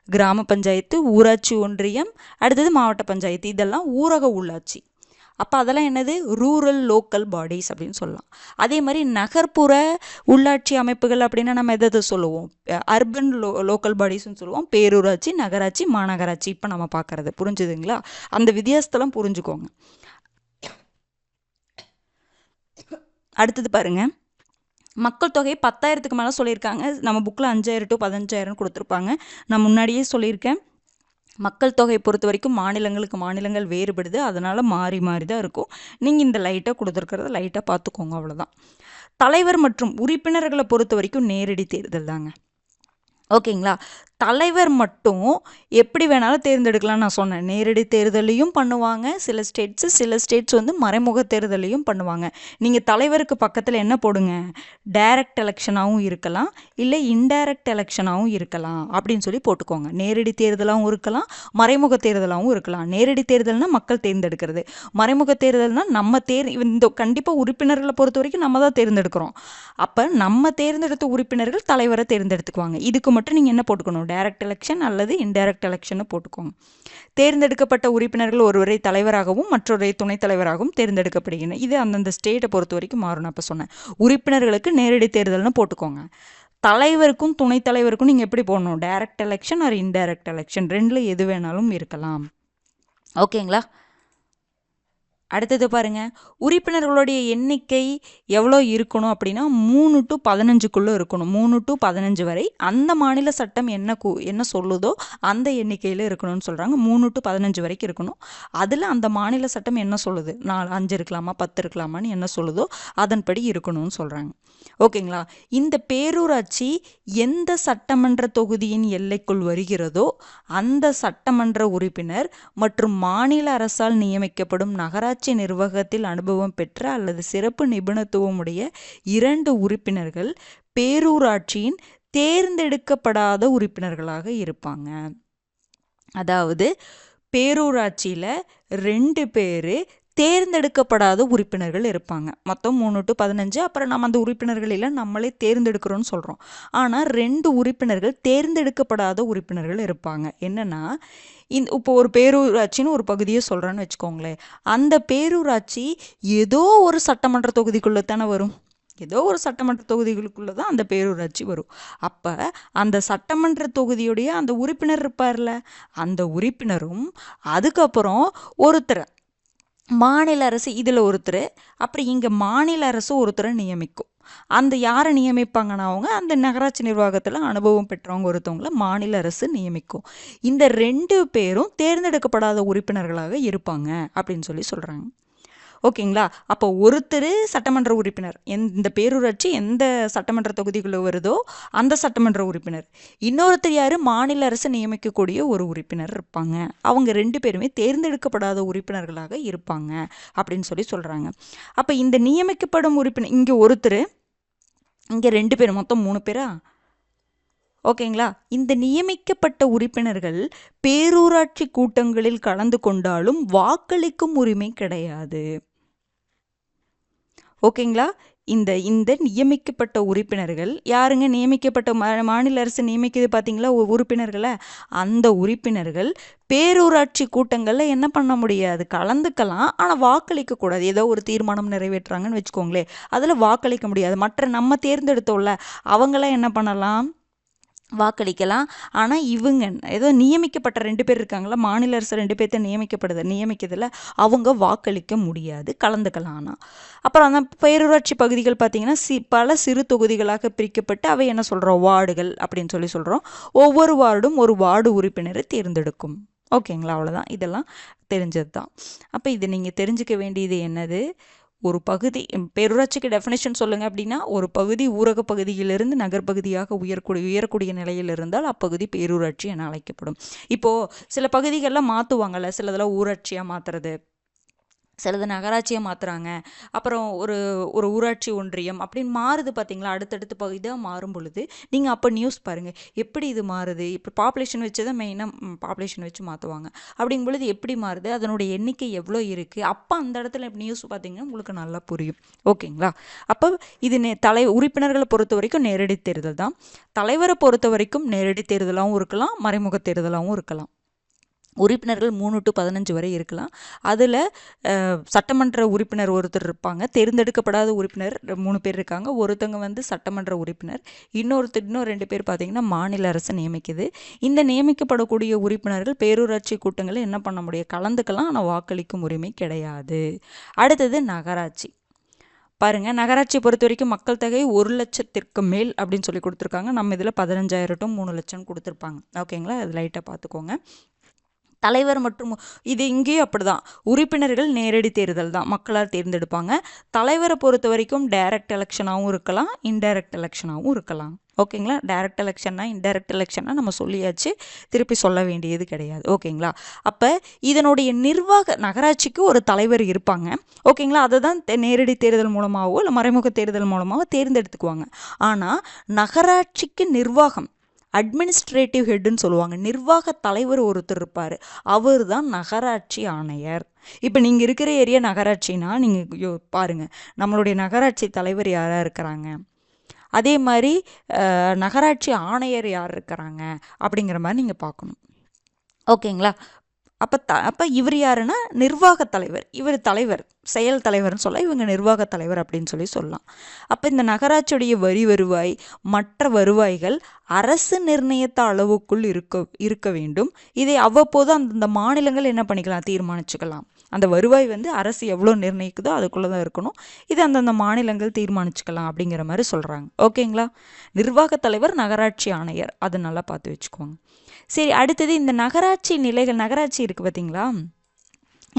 கிராம பஞ்சாயத்து, ஊராட்சி ஒன்றியம், அடுத்தது மாவட்ட பஞ்சாயத்து, இதெல்லாம் ஊரக உள்ளாட்சி. அப்போ அதெல்லாம் என்னது? ரூரல் லோக்கல் பாடிஸ் அப்படின்னு சொல்லலாம். அதே மாதிரி நகர்ப்புற உள்ளாட்சி அமைப்புகள் அப்படின்னா நம்ம எதை சொல்லுவோம்? அர்பன் லோக்கல் பாடிஸ்ன்னு சொல்லுவோம். பேரூராட்சி, நகராட்சி, மாநகராட்சி இப்போ நம்ம பார்க்குறது. புரிஞ்சுதுங்களா? அந்த வித்தியாசத்தெல்லாம் புரிஞ்சுக்கோங்க. அடுத்தது பாருங்க, மக்கள் தொகை 10,000க்கு மேலே சொல்லியிருக்காங்க. நம்ம புக்கில் 5,000 to 15,000 கொடுத்துருப்பாங்க. நான் முன்னாடியே சொல்லியிருக்கேன், மக்கள் தொகை பொறுத்த வரைக்கும் மாநிலங்களுக்கு மாநிலங்கள் வேறுபடுது, அதனால் மாறி மாறி தான் இருக்கும். நீங்கள் இந்த லைட்டாக கொடுத்துருக்கிறத லைட்டாக பார்த்துக்கோங்க, அவ்வளோதான். தலைவர் மற்றும் உறுப்பினர்களை பொறுத்த வரைக்கும் நேரடி தேர்தல் தாங்க. ஓகேங்களா? தலைவர் மட்டும் எப்படி வேணாலும் தேர்ந்தெடுக்கலாம். நான் சொன்னேன், நேரடி தேர்தலையும் பண்ணுவாங்க சில ஸ்டேட்ஸ் வந்து மறைமுக தேர்தலையும் பண்ணுவாங்க. நீங்கள் தலைவருக்கு பக்கத்தில் என்ன போடுங்க? டைரக்ட் எலெக்ஷனாகவும் இருக்கலாம், இல்லை இன்டைரக்ட் எலெக்ஷனாகவும் இருக்கலாம் அப்படின்னு சொல்லி போட்டுக்கோங்க. நேரடி தேர்தலாகவும் இருக்கலாம், மறைமுக தேர்தலாகவும் இருக்கலாம். நேரடி தேர்தல்னால் மக்கள் தேர்ந்தெடுக்கிறது, மறைமுக தேர்தல்னால் நம்ம இந்த கண்டிப்பாக உறுப்பினர்களை பொறுத்த வரைக்கும் நம்ம தான் தேர்ந்தெடுக்கிறோம். அப்போ நம்ம தேர்ந்தெடுத்த உறுப்பினர்கள் தலைவரை தேர்ந்தெடுத்துக்குவாங்க. இதுக்கு மட்டும் நீங்கள் என்ன போட்டுக்கணும்? டைரக்ட் எலெக்ஷன் அல்லது இன்டைரக்ட் எலெக்ஷன் போட்டுக்கோங்க. தேர்ந்தெடுக்கப்பட்ட உறுப்பினர்கள் ஒருவரை தலைவராகவும் மற்றொரு துணைத் தலைவராகவும் தேர்ந்தெடுக்கப்படுகின்றன. இது அந்தந்த ஸ்டேட்டை பொறுத்த வரைக்கும் மாறும். அப்போ சொன்னேன், உறுப்பினர்களுக்கு நேரடி தேர்தல்னு போட்டுக்கோங்க. தலைவருக்கும் துணைத் தலைவருக்கும் நீங்கள் எப்படி போடணும்? Direct election R indirect election, ரெண்டில் எது வேணாலும் இருக்கலாம். ஓகேங்களா? அடுத்தது பாருங்க, உறுப்பினர்களுடைய எண்ணிக்கை எவ்வளோ இருக்கணும் அப்படின்னா 3 to 15க்குள்ளே இருக்கணும். 3 to 15 வரை அந்த மாநில சட்டம் என்ன சொல்லுதோ அந்த எண்ணிக்கையில் இருக்கணும்னு சொல்கிறாங்க. 3 to 15 வரைக்கும் இருக்கணும். அதில் அந்த மாநில சட்டம் என்ன சொல்லுது, 5 இருக்கலாமா 10 இருக்கலாமான்னு என்ன சொல்லுதோ அதன்படி இருக்கணும்னு சொல்கிறாங்க. ஓகேங்களா? இந்த பேரூராட்சி எந்த சட்டமன்ற தொகுதியின் எல்லைக்குள் வருகிறதோ அந்த சட்டமன்ற உறுப்பினர் மற்றும் மாநில அரசால் நியமிக்கப்படும் நகராட்சி நிர்வாகத்தில் அனுபவம் பெற்ற அல்லது சிறப்பு நிபுணத்துவமுடைய 2 உறுப்பினர்கள் பேரூராட்சியின் தேர்ந்தெடுக்கப்படாத உறுப்பினர்களாக இருப்பாங்க. அதாவது பேரூராட்சியில் 2 பேர் தேர்ந்தெடுக்கப்படாத உறுப்பினர்கள் இருப்பாங்க. மொத்தம் 3 to 15. அப்புறம் நம்ம அந்த உறுப்பினர்களெல்லாம் நம்மளே தேர்ந்தெடுக்கிறோன்னு சொல்கிறோம். ஆனால் 2 உறுப்பினர்கள் தேர்ந்தெடுக்கப்படாத உறுப்பினர்கள் இருப்பாங்க. என்னென்னா, இப்போ ஒரு பேரூராட்சின்னு ஒரு பகுதியை சொல்கிறேன்னு வச்சுக்கோங்களேன். அந்த பேரூராட்சி ஏதோ ஒரு சட்டமன்ற தொகுதிக்குள்ளே தானே வரும். ஏதோ ஒரு சட்டமன்ற தொகுதிகளுக்குள்ளே தான் அந்த பேரூராட்சி வரும். அப்போ அந்த சட்டமன்ற தொகுதியுடைய அந்த உறுப்பினர் இருப்பார்ல, அந்த உறுப்பினரும் அதுக்கப்புறம் ஒருத்தர் மாநில அரசு இதில் ஒருத்தர், அப்புறம் இங்கே மாநில அரசு ஒருத்தரை நியமிக்கும். அந்த யாரை நியமிப்பாங்கன்னா அவங்க அந்த நகராட்சி நிர்வாகத்தில் அனுபவம் பெற்றவங்க ஒருத்தவங்களை மாநில அரசு நியமிக்கும். இந்த 2 பேரும் தேர்ந்தெடுக்கப்படாத உறுப்பினர்களாக இருப்பாங்க அப்படின்னு சொல்லி சொல்கிறாங்க. ஓகேங்களா? அப்போ ஒருத்தர் சட்டமன்ற உறுப்பினர், இந்த பேரூராட்சி எந்த சட்டமன்ற தொகுதிக்குள்ளே வருதோ அந்த சட்டமன்ற உறுப்பினர். இன்னொருத்தர் யார்? மாநில அரசு நியமிக்கக்கூடிய ஒரு உறுப்பினர் இருப்பாங்க. அவங்க 2 பேருமே தேர்ந்தெடுக்கப்படாத உறுப்பினர்களாக இருப்பாங்க அப்படின்னு சொல்லி சொல்கிறாங்க. அப்போ இந்த நியமிக்கப்படும் உறுப்பினர் இங்கே ஒருத்தர், இங்கே 2 பேர், மொத்தம் 3 பேரா? ஓகேங்களா? இந்த நியமிக்கப்பட்ட உறுப்பினர்கள் பேரூராட்சி கூட்டங்களில் கலந்து கொண்டாலும் வாக்களிக்கும் உரிமை கிடையாது. ஓகேங்களா? இந்த நியமிக்கப்பட்ட உறுப்பினர்கள் யாருங்க? நியமிக்கப்பட்ட மாநில அரசு நியமிக்குது பார்த்தீங்களா உறுப்பினர்களை, அந்த உறுப்பினர்கள் பேரூராட்சி கூட்டங்களில் என்ன பண்ண முடியாது? கலந்துக்கலாம், ஆனால் வாக்களிக்கக்கூடாது. ஏதோ ஒரு தீர்மானம் நிறைவேற்றுறாங்கன்னு வச்சுக்கோங்களேன், அதில் வாக்களிக்க முடியாது. மற்ற நம்ம தேர்ந்தெடுத்தோம்ல அவங்களாம் என்ன பண்ணலாம்? வாக்களிக்கலாம். ஆனால் இவங்க ஏதோ நியமிக்கப்பட்ட 2 பேர் இருக்காங்களா, மாநில அரசு 2 பேர்த்த நியமிக்கிறதுல அவங்க வாக்களிக்க முடியாது, கலந்துக்கலாம். ஆனால் அப்புறம் அந்த பேரூராட்சி பகுதிகள் பார்த்திங்கன்னா பல சிறு தொகுதிகளாக பிரிக்கப்பட்டு அவை என்ன சொல்கிறோம்? வார்டுகள் அப்படின்னு சொல்லி சொல்கிறோம். ஒவ்வொரு வார்டும் ஒரு வார்டு உறுப்பினரை தேர்ந்தெடுக்கும். ஓகேங்களா? அவ்வளோதான். இதெல்லாம் தெரிஞ்சது தான். அப்போ இது நீங்கள் தெரிஞ்சுக்க வேண்டியது என்னது? ஒரு பேரூராட்சிக்கு டெஃபினேஷன் சொல்லுங்கள் அப்படின்னா, ஒரு பகுதி ஊரக பகுதியிலிருந்து நகர்பகுதியாக உயரக்கூடிய நிலையில் இருந்தால் அப்பகுதி பேரூராட்சி என அழைக்கப்படும். இப்போது சில பகுதிகளில் மாற்றுவாங்கள்ல, சிலதெல்லாம் ஊராட்சியாக மாற்றுறது, சிலது நகராட்சியை மாற்றுறாங்க, அப்புறம் ஒரு ஒரு ஊராட்சி ஒன்றியம் அப்படின்னு மாறுது பார்த்தீங்களா. அடுத்தடுத்து இதாக மாறும் பொழுது நீங்கள் அப்போ நியூஸ் பாருங்கள், எப்படி இது மாறுது. இப்போ பாப்புலேஷன் வச்சு தான் மெயினாக பாப்புலேஷன் வச்சு மாற்றுவாங்க. அப்படிங்கும் பொழுது எப்படி மாறுது, அதனுடைய எண்ணிக்கை எவ்வளோ இருக்குது, அப்போ அந்த இடத்துல நியூஸ் பார்த்தீங்கன்னா உங்களுக்கு நல்லா புரியும். ஓகேங்களா. அப்போ இது உறுப்பினர்களை பொறுத்த வரைக்கும் நேரடி தேர்தல் தான். தலைவரை பொறுத்த வரைக்கும் நேரடி தேர்தலாகவும் இருக்கலாம், மறைமுக தேர்தலாகவும் இருக்கலாம். உறுப்பினர்கள் 3 to 15 வரை இருக்கலாம். அதில் சட்டமன்ற உறுப்பினர் ஒருத்தர் இருப்பாங்க, தேர்ந்தெடுக்கப்படாத உறுப்பினர் 3 பேர் இருக்காங்க. ஒருத்தங்க சட்டமன்ற உறுப்பினர், இன்னும் 2 பேர் பார்த்திங்கன்னா மாநில அரசு நியமிக்குது. இந்த நியமிக்கப்படக்கூடிய உறுப்பினர்கள் பேரூராட்சி கூட்டங்களை என்ன பண்ண முடியும், கலந்துக்கலாம், ஆனால் வாக்களிக்கும் உரிமை கிடையாது. அடுத்தது நகராட்சி. பாருங்கள், நகராட்சியை பொறுத்த வரைக்கும் மக்கள் தொகை 1 லட்சத்திற்கு மேல் அப்படின்னு சொல்லி கொடுத்துருக்காங்க. நம்ம இதில் 15,000 to 3 லட்சம் கொடுத்துருப்பாங்க. ஓகேங்களா, அது லைட்டாக பார்த்துக்கோங்க. தலைவர் மற்றும் இது இங்கேயும் அப்படிதான், உறுப்பினர்கள் நேரடி தேர்தல் தான், மக்களால் தேர்ந்தெடுப்பாங்க. தலைவரை பொறுத்த வரைக்கும் டைரக்ட் எலெக்ஷனாகவும் இருக்கலாம், இன்டைரக்ட் எலெக்ஷனாகவும் இருக்கலாம். ஓகேங்களா. டைரக்ட் எலெக்ஷன்னா இன்டைரக்ட் எலெக்ஷன்னா நம்ம சொல்லியாச்சு, திருப்பி சொல்ல வேண்டியது கிடையாது. ஓகேங்களா. அப்போ இதனுடைய நகராட்சிக்கு ஒரு தலைவர் இருப்பாங்க. ஓகேங்களா. அதை தான் நேரடி தேர்தல் மூலமாகவோ இல்லை மறைமுக தேர்தல் மூலமாகவோ தேர்ந்தெடுத்துக்குவாங்க. ஆனால் நகராட்சிக்கு நிர்வாகம், அட்மினிஸ்ட்ரேட்டிவ் ஹெட்டுன்னு சொல்லுவாங்க, நிர்வாக தலைவர் ஒருத்தர் இருப்பார், அவர் தான் நகராட்சி ஆணையர். இப்போ நீங்கள் இருக்கிற ஏரியா நகராட்சினா நீங்கள் பாருங்கள், நம்மளுடைய நகராட்சி தலைவர் யாராக இருக்கிறாங்க, அதே மாதிரி நகராட்சி ஆணையர் யார் இருக்கிறாங்க அப்படிங்கிற மாதிரி நீங்கள் பார்க்கணும். ஓகேங்களா. அப்போ இவர் யாருன்னா நிர்வாக தலைவர், இவர் தலைவர், செயல் தலைவர்னு சொல்ல, இவங்க நிர்வாக தலைவர் அப்படின்னு சொல்லலாம். அப்போ இந்த நகராட்சியுடைய வரி வருவாய் மற்ற வருவாய்கள் அரசு நிர்ணயித்த அளவுக்குள் இருக்க வேண்டும். இதை அவ்வப்போது அந்த மாநிலங்கள் என்ன பண்ணிக்கலாம், தீர்மானிச்சுக்கலாம். அந்த வருவாய் அரசு எவ்வளோ நிர்ணயிக்குதோ அதுக்குள்ளே தான் இருக்கணும். இது அந்தந்த மாநிலங்கள் தீர்மானிச்சுக்கலாம் அப்படிங்கிற மாதிரி சொல்கிறாங்க. ஓகேங்களா. நிர்வாக தலைவர், நகராட்சி ஆணையர், அது நல்லா பார்த்து வச்சுக்கோங்க. சரி, அடுத்தது இந்த நகராட்சி நிலைகள். நகராட்சி இருக்குது பார்த்தீங்களா,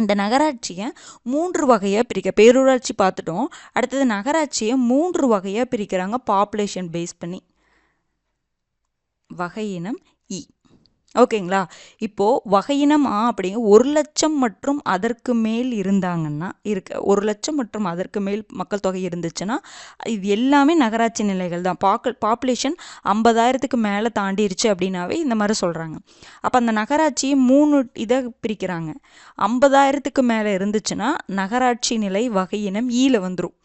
இந்த நகராட்சியை 3 வகையாக பேரூராட்சி பார்த்துட்டோம். அடுத்தது நகராட்சியை 3 வகையாக பிரிக்கிறாங்க, பாப்புலேஷன் பேஸ் பண்ணி. வகையினம் இ. ஓகேங்களா. இப்போது வகையினம் ஆ அப்படிங்க 1 லட்சம் மற்றும் அதற்கு மேல் இருந்தாங்கன்னா 1 லட்சம் மற்றும் அதற்கு மேல் மக்கள் தொகை இருந்துச்சுன்னா இது எல்லாமே நகராட்சி நிலைகள் தான். பாப்புலேஷன் 50,000க்கு மேலே தாண்டிருச்சு அப்படின்னாவே இந்த மாதிரி சொல்கிறாங்க. அப்போ அந்த நகராட்சியை 3 இதை பிரிக்கிறாங்க. 50,000க்கு மேலே இருந்துச்சுன்னா நகராட்சி நிலை வகையினம் ஈல வந்துடும்.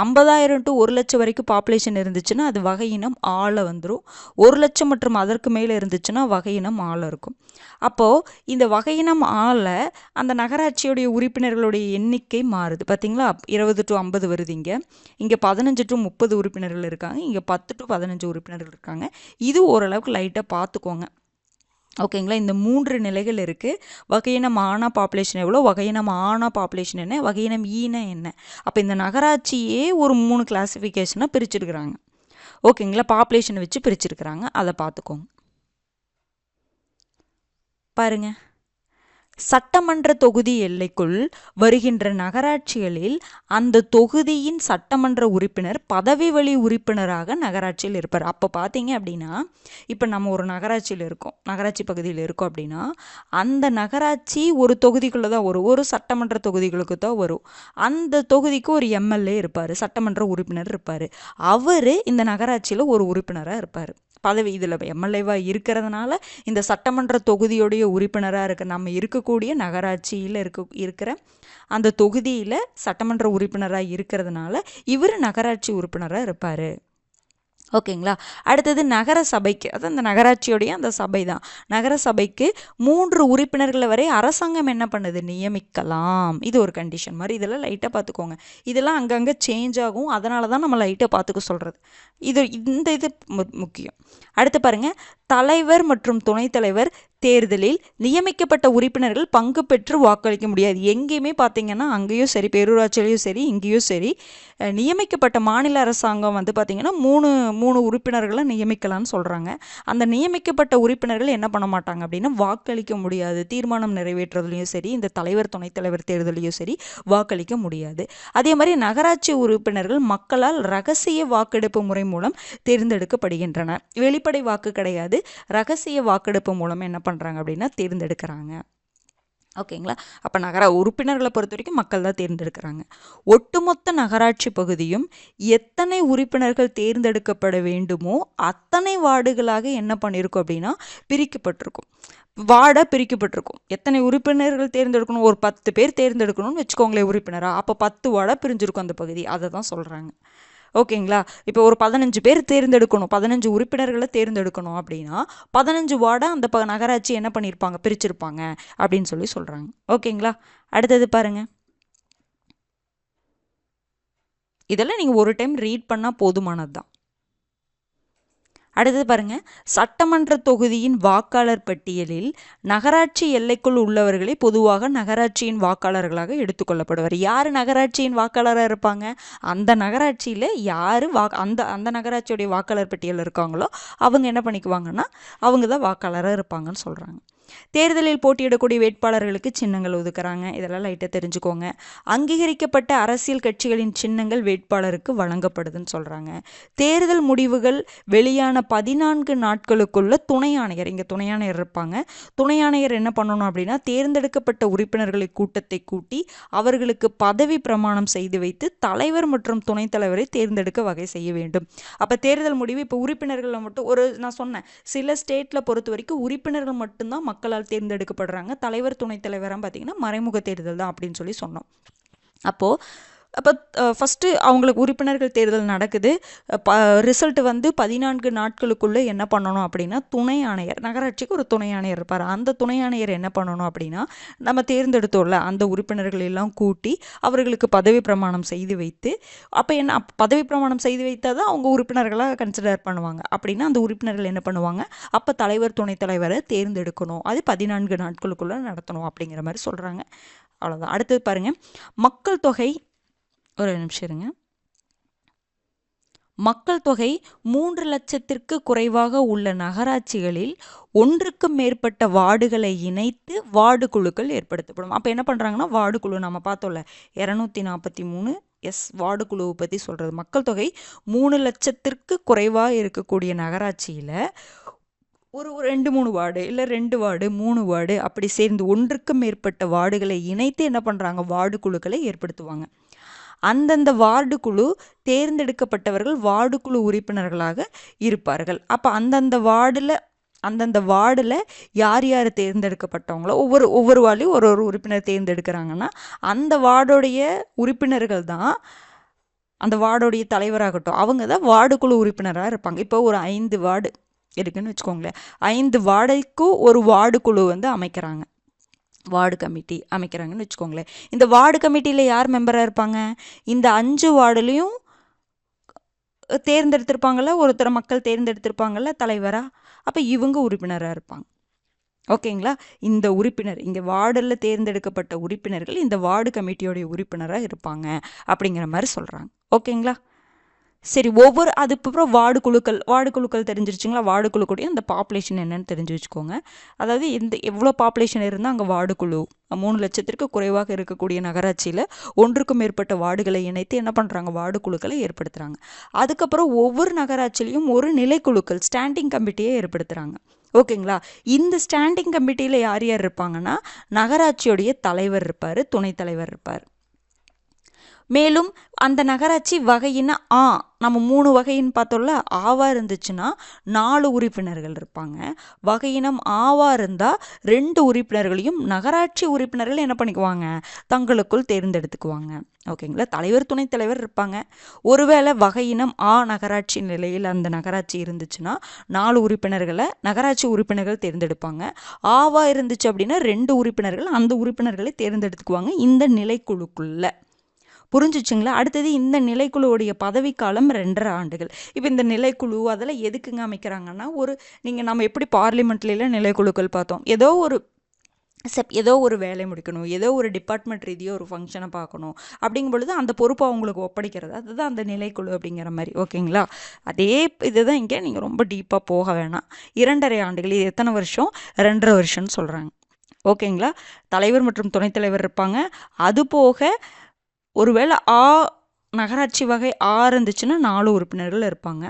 50,000 to 1 லட்சம் வரைக்கும் பாப்புலேஷன் இருந்துச்சுன்னா அது வகையினம் ஆள வந்துடும். 1 லட்சம் மற்றும் அதற்கு மேலே இருந்துச்சுன்னா வகையினம் ஆள இருக்கும். அப்போது இந்த வகையினம் ஆள அந்த நகராட்சியுடைய உறுப்பினர்களுடைய எண்ணிக்கை மாறுது பார்த்தீங்களா. 20 to 50 வருது, இங்கே 15 to 30 உறுப்பினர்கள் இருக்காங்க, இங்கே 10 to 15 உறுப்பினர்கள் இருக்காங்க. இது ஓரளவுக்கு லைட்டாக பார்த்துக்கோங்க. ஓகேங்களா. இந்த 3 நிலைகள் இருக்குது. வகையினம் ஆனா பாப்புலேஷன் எவ்வளோ, வகையினம் ஆனா பாப்புலேஷன் என்ன, வகையினம் ஈனா என்ன. அப்போ இந்த நகராட்சியே ஒரு 3 கிளாஸிஃபிகேஷனாக பிரிச்சிருக்கிறாங்க. ஓகேங்களா. பாப்புலேஷனை வச்சு பிரிச்சிருக்கிறாங்க, அதை பார்த்துக்கோங்க. பாருங்க, சட்டமன்ற தொகுதி எல்லைக்குள் வருகின்ற நகராட்சிகளில் அந்த தொகுதியின் சட்டமன்ற உறுப்பினர் பதவி வழி உறுப்பினராக நகராட்சியில் இருப்பார். அப்போ பார்த்தீங்க அப்படின்னா, இப்போ நம்ம ஒரு நகராட்சியில் இருக்கோம், நகராட்சி பகுதியில் இருக்கோம் அப்படின்னா அந்த நகராட்சி ஒரு தொகுதிக்குள்ளே தான் வரும், ஒரு சட்டமன்ற தொகுதிகளுக்கு தான் வரும். அந்த தொகுதிக்கு ஒரு எம்எல்ஏ இருப்பார், சட்டமன்ற உறுப்பினர் இருப்பார். அவர் இந்த நகராட்சியில் ஒரு உறுப்பினராக இருப்பார். பதவி இதில் எம்எல்ஏவாக இருக்கிறதுனால இந்த சட்டமன்ற தொகுதியுடைய உறுப்பினராக நம்ம இருக்கக்கூடிய நகராட்சியில் இருக்கிற அந்த தொகுதியில் சட்டமன்ற உறுப்பினராக இருக்கிறதுனால இவர் நகராட்சி உறுப்பினராக இருப்பார். ஓகேங்களா. அடுத்தது நகர சபைக்கு, அது அந்த நகராட்சியோடைய அந்த சபை தான். நகர சபைக்கு 3 உறுப்பினர்களை வரை அரசாங்கம் என்ன பண்ணுது, நியமிக்கலாம். இது ஒரு கண்டிஷன் மாதிரி, இதெல்லாம் லைட்டாக பார்த்துக்கோங்க. இதெல்லாம் அங்கங்கே சேஞ்ச் ஆகும், அதனால தான் நம்ம லைட்டாக பார்த்துக்க சொல்கிறது. இது முக்கியம். அடுத்து பாருங்கள், தலைவர் மற்றும் துணைத் தலைவர் தேர்தலில் நியமிக்கப்பட்ட உறுப்பினர்கள் பங்கு பெற்று வாக்களிக்க முடியாது. எங்கேயுமே பார்த்தீங்கன்னா, அங்கேயும் சரி, பேரூராட்சியிலையும் சரி, இங்கேயும் சரி, நியமிக்கப்பட்ட மாநில அரசாங்கம் பார்த்தீங்கன்னா 3 உறுப்பினர்களை நியமிக்கலாம்னு சொல்கிறாங்க. அந்த நியமிக்கப்பட்ட உறுப்பினர்கள் என்ன பண்ண மாட்டாங்க அப்படின்னா வாக்களிக்க முடியாது. தீர்மானம் நிறைவேற்றுறதுலையும் சரி, இந்த தலைவர் துணைத் தலைவர் தேர்தலையும் சரி வாக்களிக்க முடியாது. அதே மாதிரி நகராட்சி உறுப்பினர்கள் மக்களால் ரகசிய வாக்கெடுப்பு முறை மூலம் தேர்ந்தெடுக்கப்படுகின்றனர். வெளிப்படை வாக்கு கிடையாது, ரகசிய வாக்கெடுப்பு மூலம் என்ன பண்ணுறாங்க அப்படின்னா தேர்ந்தெடுக்கிறாங்க. ஓகேங்களா? அப்போ உறுப்பினர்களை பொறுத்த வரைக்கும் மக்கள் தான் தேர்ந்தெடுக்கிறாங்க. ஒட்டுமொத்த நகராட்சி பகுதியும் எத்தனை உறுப்பினர்கள் தேர்ந்தெடுக்கப்பட வேண்டுமோ அத்தனை வார்டுகளாக என்ன பண்ணியிருக்கும் அப்படின்னா பிரிக்கப்பட்டிருக்கும். வார்டாக பிரிக்கப்பட்டிருக்கும். எத்தனை உறுப்பினர்கள் தேர்ந்தெடுக்கணும்? ஒரு 10 பேர் தேர்ந்தெடுக்கணும்னு வச்சுக்கோங்களேன் உறுப்பினராக. அப்போ 10 வார்டாக பிரிஞ்சிருக்கும் அந்த பகுதி. அதை தான் சொல்கிறாங்க. ஓகேங்களா? இப்போ ஒரு 15 பேர் தேர்ந்தெடுக்கணும், 15 உறுப்பினர்களை தேர்ந்தெடுக்கணும் அப்படின்னா 15 வார்டாக அந்த நகராட்சி என்ன பண்ணியிருப்பாங்க, பிரிச்சிருப்பாங்க அப்படின்னு சொல்கிறாங்க. ஓகேங்களா? அடுத்தது பாருங்க. இதெல்லாம் நீங்கள் ஒரு டைம் ரீட் பண்ணால் போதுமானது தான். அடுத்தது பாருங்க, சட்டமன்ற தொகுதியின் வாக்காளர் பட்டியலில் நகராட்சி எல்லைக்குள் உள்ளவர்களை பொதுவாக நகராட்சியின் வாக்காளர்களாக எடுத்துக்கொள்ளப்படுவார். யார் நகராட்சியின் வாக்காளராக இருப்பாங்க? அந்த நகராட்சியில் யார் அந்த நகராட்சியுடைய வாக்காளர் பட்டியலில் இருக்காங்களோ அவங்க என்ன பண்ணிக்குவாங்கன்னா அவங்க தான் வாக்காளராக இருப்பாங்கன்னு சொல்கிறாங்க. தேர்தலில் போட்டியிடக்கூடிய வேட்பாளர்களுக்கு சின்னங்கள் ஒதுக்குறாங்க. இதெல்லாம் லைட்டாக தெரிஞ்சுக்கோங்க. அங்கீகரிக்கப்பட்ட அரசியல் கட்சிகளின் சின்னங்கள் வேட்பாளருக்கு வழங்கப்படுதுன்னு சொல்கிறாங்க. தேர்தல் முடிவுகள் வெளியான 14 நாட்களுக்குள்ள துணை ஆணையர், இங்கே துணை ஆணையர் இருப்பாங்க. துணை ஆணையர் என்ன பண்ணணும் அப்படின்னா தேர்ந்தெடுக்கப்பட்ட உறுப்பினர்களை கூட்டத்தை கூட்டி அவர்களுக்கு பதவி பிரமாணம் செய்து வைத்து தலைவர் மற்றும் துணைத் தலைவரை தேர்ந்தெடுக்க வகை செய்ய வேண்டும். அப்போ தேர்தல் முடிவு இப்போ உறுப்பினர்களை மட்டும் நான் சொன்னேன் சில ஸ்டேட்டில் பொறுத்த வரைக்கும் உறுப்பினர்கள் மட்டும்தான் மக்களால் தேர்ந்தெடுக்கப்படுறாங்க. தலைவர் துணைத் தலைவராக பார்த்தீங்கன்னா மறைமுக தேர்தல் தான் அப்படின்னு சொன்னோம். அப்போ ஃபஸ்ட்டு அவங்களுக்கு உறுப்பினர்கள் தேர்தல் நடக்குது. ரிசல்ட் 14 நாட்களுக்குள்ளே என்ன பண்ணணும் அப்படின்னா துணை ஆணையர், நகராட்சிக்கு ஒரு துணை ஆணையர் இருப்பார். அந்த துணை ஆணையர் என்ன பண்ணணும் அப்படின்னா நம்ம தேர்ந்தெடுத்தோம்ல அந்த உறுப்பினர்கள் எல்லாம் கூட்டி அவர்களுக்கு பதவி பிரமாணம் செய்து வைத்து, அப்போ என்ன பதவி பிரமாணம் செய்து வைத்தால் தான் அவங்க உறுப்பினர்களாக கன்சிடர் பண்ணுவாங்க. அப்படின்னா அந்த உறுப்பினர்கள் என்ன பண்ணுவாங்க, அப்போ தலைவர் துணைத் தலைவரை தேர்ந்தெடுக்கணும். அது 14 நாட்களுக்குள்ளே நடத்தணும் அப்படிங்கிற மாதிரி சொல்கிறாங்க. அவ்வளோதான். அடுத்தது பாருங்கள், மக்கள் தொகை ஒரு நிமிஷம் இருங்க. மக்கள் தொகை 3 லட்சத்திற்கு குறைவாக உள்ள நகராட்சிகளில் ஒன்றுக்கும் மேற்பட்ட வார்டுகளை இணைத்து வார்டு குழுக்கள் ஏற்படுத்தப்படும். அப்போ என்ன பண்ணுறாங்கன்னா வார்டு குழு நம்ம பார்த்தோம்ல 243 வார்டு குழுவை பற்றி சொல்கிறது. மக்கள் தொகை 3 லட்சத்திற்கு குறைவாக இருக்கக்கூடிய நகராட்சியில் ஒரு 2-3 வார்டு இல்லை 2 வார்டு 3 வார்டு அப்படி சேர்ந்து ஒன்றுக்கும் மேற்பட்ட வார்டுகளை இணைத்து என்ன பண்ணுறாங்க வார்டு குழுக்களை ஏற்படுத்துவாங்க. அந்தந்த வார்டு குழு தேர்ந்தெடுக்கப்பட்டவர்கள் வார்டு குழு உறுப்பினர்களாக இருப்பார்கள். அப்போ அந்தந்த வார்டில் யார் யார் தேர்ந்தெடுக்கப்பட்டவங்களோ ஒவ்வொரு வார்டையும் ஒரு உறுப்பினர் தேர்ந்தெடுக்கிறாங்கன்னா அந்த வார்டுடைய உறுப்பினர்கள் தான் அந்த வார்டுடைய தலைவராகட்டும் அவங்க தான் வார்டு குழு உறுப்பினராக இருப்பாங்க. இப்போ ஒரு 5 வார்டு இருக்குன்னு வச்சுக்கோங்களேன். 5 வார்டுக்கும் ஒரு வார்டு குழு அமைக்கிறாங்க, வார்டு கமிட்டி அமைக்கிறாங்கன்னு வச்சுக்கோங்களேன். இந்த வார்டு கமிட்டியில் யார் மெம்பராக இருப்பாங்க? இந்த 5 வார்டுலையும் தேர்ந்தெடுத்திருப்பாங்கள்ல, ஒருத்தர் மக்கள் தேர்ந்தெடுத்திருப்பாங்கள்ல தலைவராக. அப்போ இவங்க உறுப்பினராக இருப்பாங்க. ஓகேங்களா? இந்த உறுப்பினர் இங்கே வார்டில் தேர்ந்தெடுக்கப்பட்ட உறுப்பினர்கள் இந்த வார்டு கமிட்டியோடைய உறுப்பினராக இருப்பாங்க அப்படிங்கிற மாதிரி சொல்கிறாங்க. ஓகேங்களா? சரி, அதுக்கப்புறம் வார்டு குழுக்கள் தெரிஞ்சிருச்சுங்களா? வார்டு குழுக்கூடிய அந்த பாப்புலேஷன் என்னன்னு தெரிஞ்சு வச்சுக்கோங்க. அதாவது எவ்வளோ பாப்புலேஷன் இருந்தால் அங்கே வார்டு குழு 3 லட்சத்திற்கு குறைவாக இருக்கக்கூடிய நகராட்சியில் ஒன்றுக்கும் மேற்பட்ட வார்டுகளை இணைத்து என்ன பண்ணுறாங்க வார்டு குழுக்களை ஏற்படுத்துகிறாங்க. அதுக்கப்புறம் ஒவ்வொரு நகராட்சியிலையும் ஒரு நிலைக்குழுக்கள் ஸ்டாண்டிங் கமிட்டியை ஏற்படுத்துகிறாங்க. ஓகேங்களா? இந்த ஸ்டாண்டிங் கமிட்டியில் யார் யார் இருப்பாங்கன்னா நகராட்சியோடைய தலைவர் இருப்பார், துணைத் தலைவர் இருப்பார். மேலும் அந்த நகராட்சி வகையின நம்ம 3 வகைன்னு பார்த்தோம்ல. ஆவா இருந்துச்சுன்னா 4 உறுப்பினர்கள் இருப்பாங்க. வகையினம் ஆவா இருந்தால் 2 உறுப்பினர்களையும் நகராட்சி உறுப்பினர்கள் என்ன பண்ணிக்குவாங்க தங்களுக்குள் தேர்ந்தெடுத்துக்குவாங்க. ஓகேங்களா? தலைவர் துணைத் தலைவர் இருப்பாங்க. ஒருவேளை வகையினம் நகராட்சி நிலையில் அந்த நகராட்சி இருந்துச்சுன்னா 4 உறுப்பினர்களை நகராட்சி உறுப்பினர்கள் தேர்ந்தெடுப்பாங்க. ஆவா இருந்துச்சு அப்படின்னா 2 உறுப்பினர்கள் அந்த உறுப்பினர்களை தேர்ந்தெடுத்துக்குவாங்க இந்த நிலைக்குழுக்குள்ள. புரிஞ்சிச்சுங்களா? அடுத்தது இந்த நிலைக்குழுவுடைய பதவிக்காலம் 2.5 ஆண்டுகள். இப்போ இந்த நிலைக்குழு அதெல்லாம் எதுக்குங்க அமைக்கிறாங்கன்னா நம்ம எப்படி பார்லிமெண்ட்ல நிலைக்குழுக்கள் பார்த்தோம், ஏதோ ஒரு வேலை முடிக்கணும், ஏதோ ஒரு டிபார்ட்மெண்ட் ரீதியாக ஒரு ஃபங்க்ஷனை பார்க்கணும் அப்படிங்கும் பொழுது அந்த பொறுப்பை அவங்களுக்கு ஒப்படைக்கிறது, அதுதான் அந்த நிலைக்குழு அப்படிங்கிற மாதிரி. ஓகேங்களா? அதே இதுதான் இங்கே நீங்கள் ரொம்ப டீப்பாக போக வேணாம். 2.5 ஆண்டுகள். இது எத்தனை வருஷம்? 2.5 வருஷம்னு சொல்கிறாங்க. ஓகேங்களா? தலைவர் மற்றும் துணைத் தலைவர் இருப்பாங்க. அதுபோக ஒருவேளை நகராட்சி வகை இருந்துச்சுன்னா 4 உறுப்பினர்கள் இருப்பாங்க.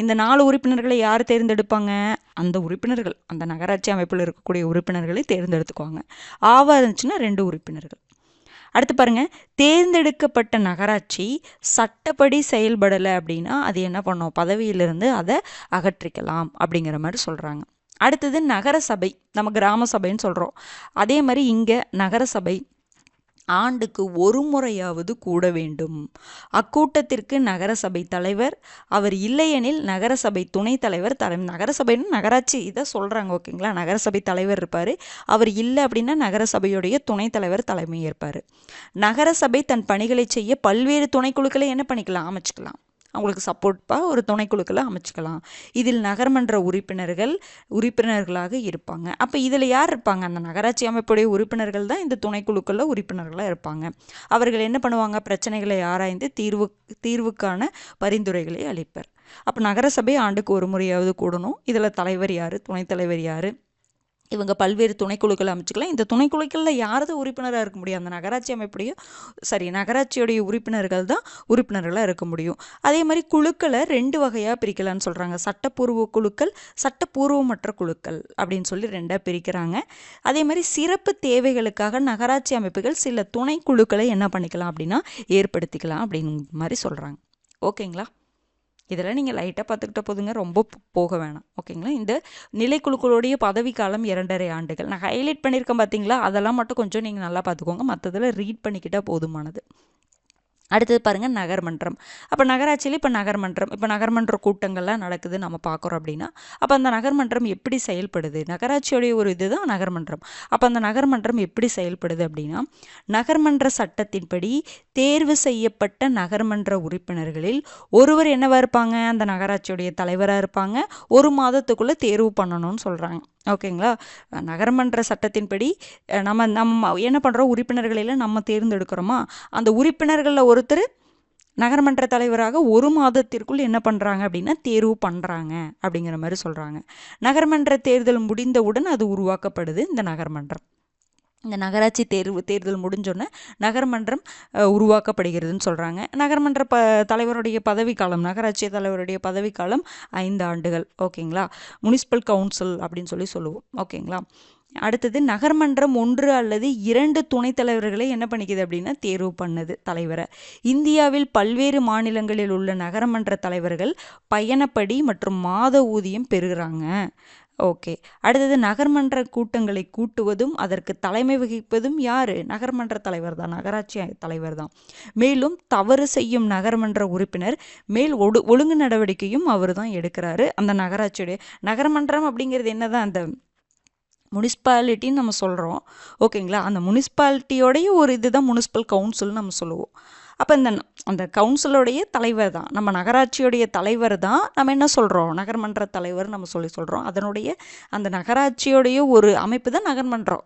இந்த 4 உறுப்பினர்களை யார் தேர்ந்தெடுப்பாங்க? அந்த உறுப்பினர்கள், அந்த நகராட்சி அமைப்பில் இருக்கக்கூடிய உறுப்பினர்களை தேர்ந்தெடுத்துக்குவாங்க. ஆவா இருந்துச்சுன்னா 2 உறுப்பினர்கள். அடுத்து பாருங்க, தேர்ந்தெடுக்கப்பட்ட நகராட்சி சட்டப்படி செயல்படலை அப்படின்னா அது என்ன பண்ணும்? பதவியிலிருந்து அதை அகற்றிக்கலாம் அப்படிங்கிற மாதிரி சொல்கிறாங்க. அடுத்தது நகரசபை, நம்ம கிராம சபைன்னு சொல்கிறோம். அதே மாதிரி இங்கே நகரசபை ஆண்டுக்கு ஒரு முறையாவது கூட வேண்டும். அக்கூட்டத்திற்கு நகரசபை தலைவர், அவர் இல்லையெனில் நகரசபை துணைத் தலைவர் நகரசபைன்னு நகராட்சி இதை சொல்கிறாங்க, ஓகேங்களா? நகரசபை தலைவர் இருப்பார். அவர் இல்லை அப்படின்னா நகரசபையுடைய துணைத் தலைவர் தலைமை ஏற்பார். நகரசபை தன் பணிகளை செய்ய பல்வேறு துணைக்குழுக்களை என்ன பண்ணிக்கலாம்? அமைச்சுக்கலாம். அவங்களுக்கு சப்போர்ட்டாக ஒரு துணைக்குழுக்களை அமைச்சுக்கலாம். இதில் நகர்மன்ற உறுப்பினர்களாக இருப்பாங்க. அப்போ இதில் யார் இருப்பாங்க? அந்த நகராட்சி அமைப்புடைய உறுப்பினர்கள் தான் இந்த துணைக்குழுக்களில் உறுப்பினர்களாக இருப்பாங்க. அவர்கள் என்ன பண்ணுவாங்க? பிரச்சனைகளை ஆராய்ந்து தீர்வுக்கான பரிந்துரைகளை அளிப்பர். அப்போ நகரசபை ஆண்டுக்கு ஒரு முறையாவது கூடணும். இதில் தலைவர் யார், துணைத் தலைவர் யார், இவங்க பல்வேறு துணைக்குழுக்களை அமைச்சுக்கலாம். இந்த துணைக்குழுக்களில் யாரது உறுப்பினராக இருக்க முடியும்? அந்த நகராட்சி அமைப்புடைய நகராட்சியுடைய உறுப்பினர்கள் தான் உறுப்பினர்களாக இருக்க முடியும். அதே மாதிரி குழுக்களை 2 வகையாக பிரிக்கலான்னு சொல்கிறாங்க. சட்டப்பூர்வ குழுக்கள், சட்டப்பூர்வமற்ற குழுக்கள் அப்படின்னு சொல்லி 2ஆக பிரிக்கிறாங்க. அதே மாதிரி சிறப்பு தேவைகளுக்காக நகராட்சி அமைப்புகள் சில துணைக்குழுக்களை என்ன பண்ணிக்கலாம் அப்படின்னா ஏற்படுத்திக்கலாம் அப்படின்னு மாதிரி சொல்கிறாங்க. ஓகேங்களா? இதெல்லாம் நீங்கள் லைட்டாக பார்த்துக்கிட்ட போதுங்க, ரொம்ப போக வேணாம், ஓகேங்களா? இந்த நிலைக்குழுக்களுடைய பதவிக்காலம் 2.5 ஆண்டுகள் நான் ஹைலைட் பண்ணியிருக்கேன் பார்த்தீங்களா? அதெல்லாம் மட்டும் கொஞ்சம் நீங்கள் நல்லா பார்த்துக்கோங்க, மற்றதில் ரீட் பண்ணிக்கிட்டால் போதுமானது. அடுத்தது பாருங்கள், நகர்மன்றம். அப்போ நகராட்சியில் இப்போ நகர்மன்ற கூட்டங்கள்லாம் நடக்குது நம்ம பார்க்குறோம் அப்படின்னா, அப்போ அந்த நகர்மன்றம் எப்படி செயல்படுது? நகராட்சியோடைய ஒரு இதுதான் நகர்மன்றம். அப்போ அந்த நகர்மன்றம் எப்படி செயல்படுது அப்படின்னா, நகர்மன்ற சட்டத்தின்படி தேர்வு செய்யப்பட்ட நகர்மன்ற உறுப்பினர்களில் ஒருவர் என்னவா இருப்பாங்க? அந்த நகராட்சியுடைய தலைவராக இருப்பாங்க. 1 மாதத்துக்குள்ளே தேர்வு பண்ணணும்னு சொல்கிறாங்க, ஓகேங்களா? நகர்மன்ற சட்டத்தின்படி நம்ம என்ன பண்ணுறோம்? உறுப்பினர்களெல்லாம் நம்ம தேர்ந்தெடுக்கிறோமா? அந்த உறுப்பினர்களில் ஒருத்தர் நகர்மன்ற தலைவராக 1 மாதத்திற்குள் என்ன பண்ணுறாங்க அப்படின்னா தேர்வு பண்ணுறாங்க அப்படிங்கிற மாதிரி சொல்கிறாங்க. நகர்மன்ற தேர்தல் முடிந்தவுடன் அது உருவாக்கப்படுது இந்த நகர்மன்றம். இந்த நகராட்சி தேர்தல் முடிஞ்சோன்னே நகர்மன்றம் உருவாக்கப்படுகிறதுன்னு சொல்கிறாங்க. நகர்மன்ற தலைவருடைய பதவிக்காலம், நகராட்சி தலைவருடைய பதவிக்காலம் 5 ஆண்டுகள், ஓகேங்களா? முனிசிபல் கவுன்சில் அப்படின்னு சொல்லுவோம், ஓகேங்களா? அடுத்தது நகர்மன்றம் 1 அல்லது 2 துணைத் தலைவர்களை என்ன பண்ணிக்குது அப்படின்னா தேர்வு பண்ணுது தலைவரை. இந்தியாவில் பல்வேறு மாநிலங்களில் உள்ள நகரமன்ற தலைவர்கள் பயணப்படி மற்றும் மாத ஊதியம் பெறுகிறாங்க. ஓகே. அடுத்தது நகர்மன்ற கூட்டங்களை கூட்டுவதும் அதற்கு தலைமை வகிப்பதும் யார்? நகர்மன்ற தலைவர் தான், நகராட்சி தலைவர் தான். மேலும் தவறு செய்யும் நகர்மன்ற உறுப்பினர் மேல் ஒழுங்கு நடவடிக்கையும் அவர் தான் எடுக்கிறாரு. அந்த நகராட்சியுடைய நகர்மன்றம் அப்படிங்கிறது என்னதான்? அந்த முனிசிபாலிட்டின்னு நம்ம சொல்கிறோம், ஓகேங்களா? அந்த முனிசிபாலிட்டியோடைய ஒரு இதுதான் முனிசிபல் கவுன்சில்னு நம்ம சொல்லுவோம். அப்போ அந்த கவுன்சிலுடைய தலைவர் தான், நம்ம நகராட்சியுடைய தலைவர் தான் நம்ம என்ன சொல்கிறோம்? நகர்மன்ற தலைவர் நம்ம சொல்கிறோம். அதனுடைய அந்த நகராட்சியோடைய ஒரு அமைப்பு தான் நகர்மன்றம்.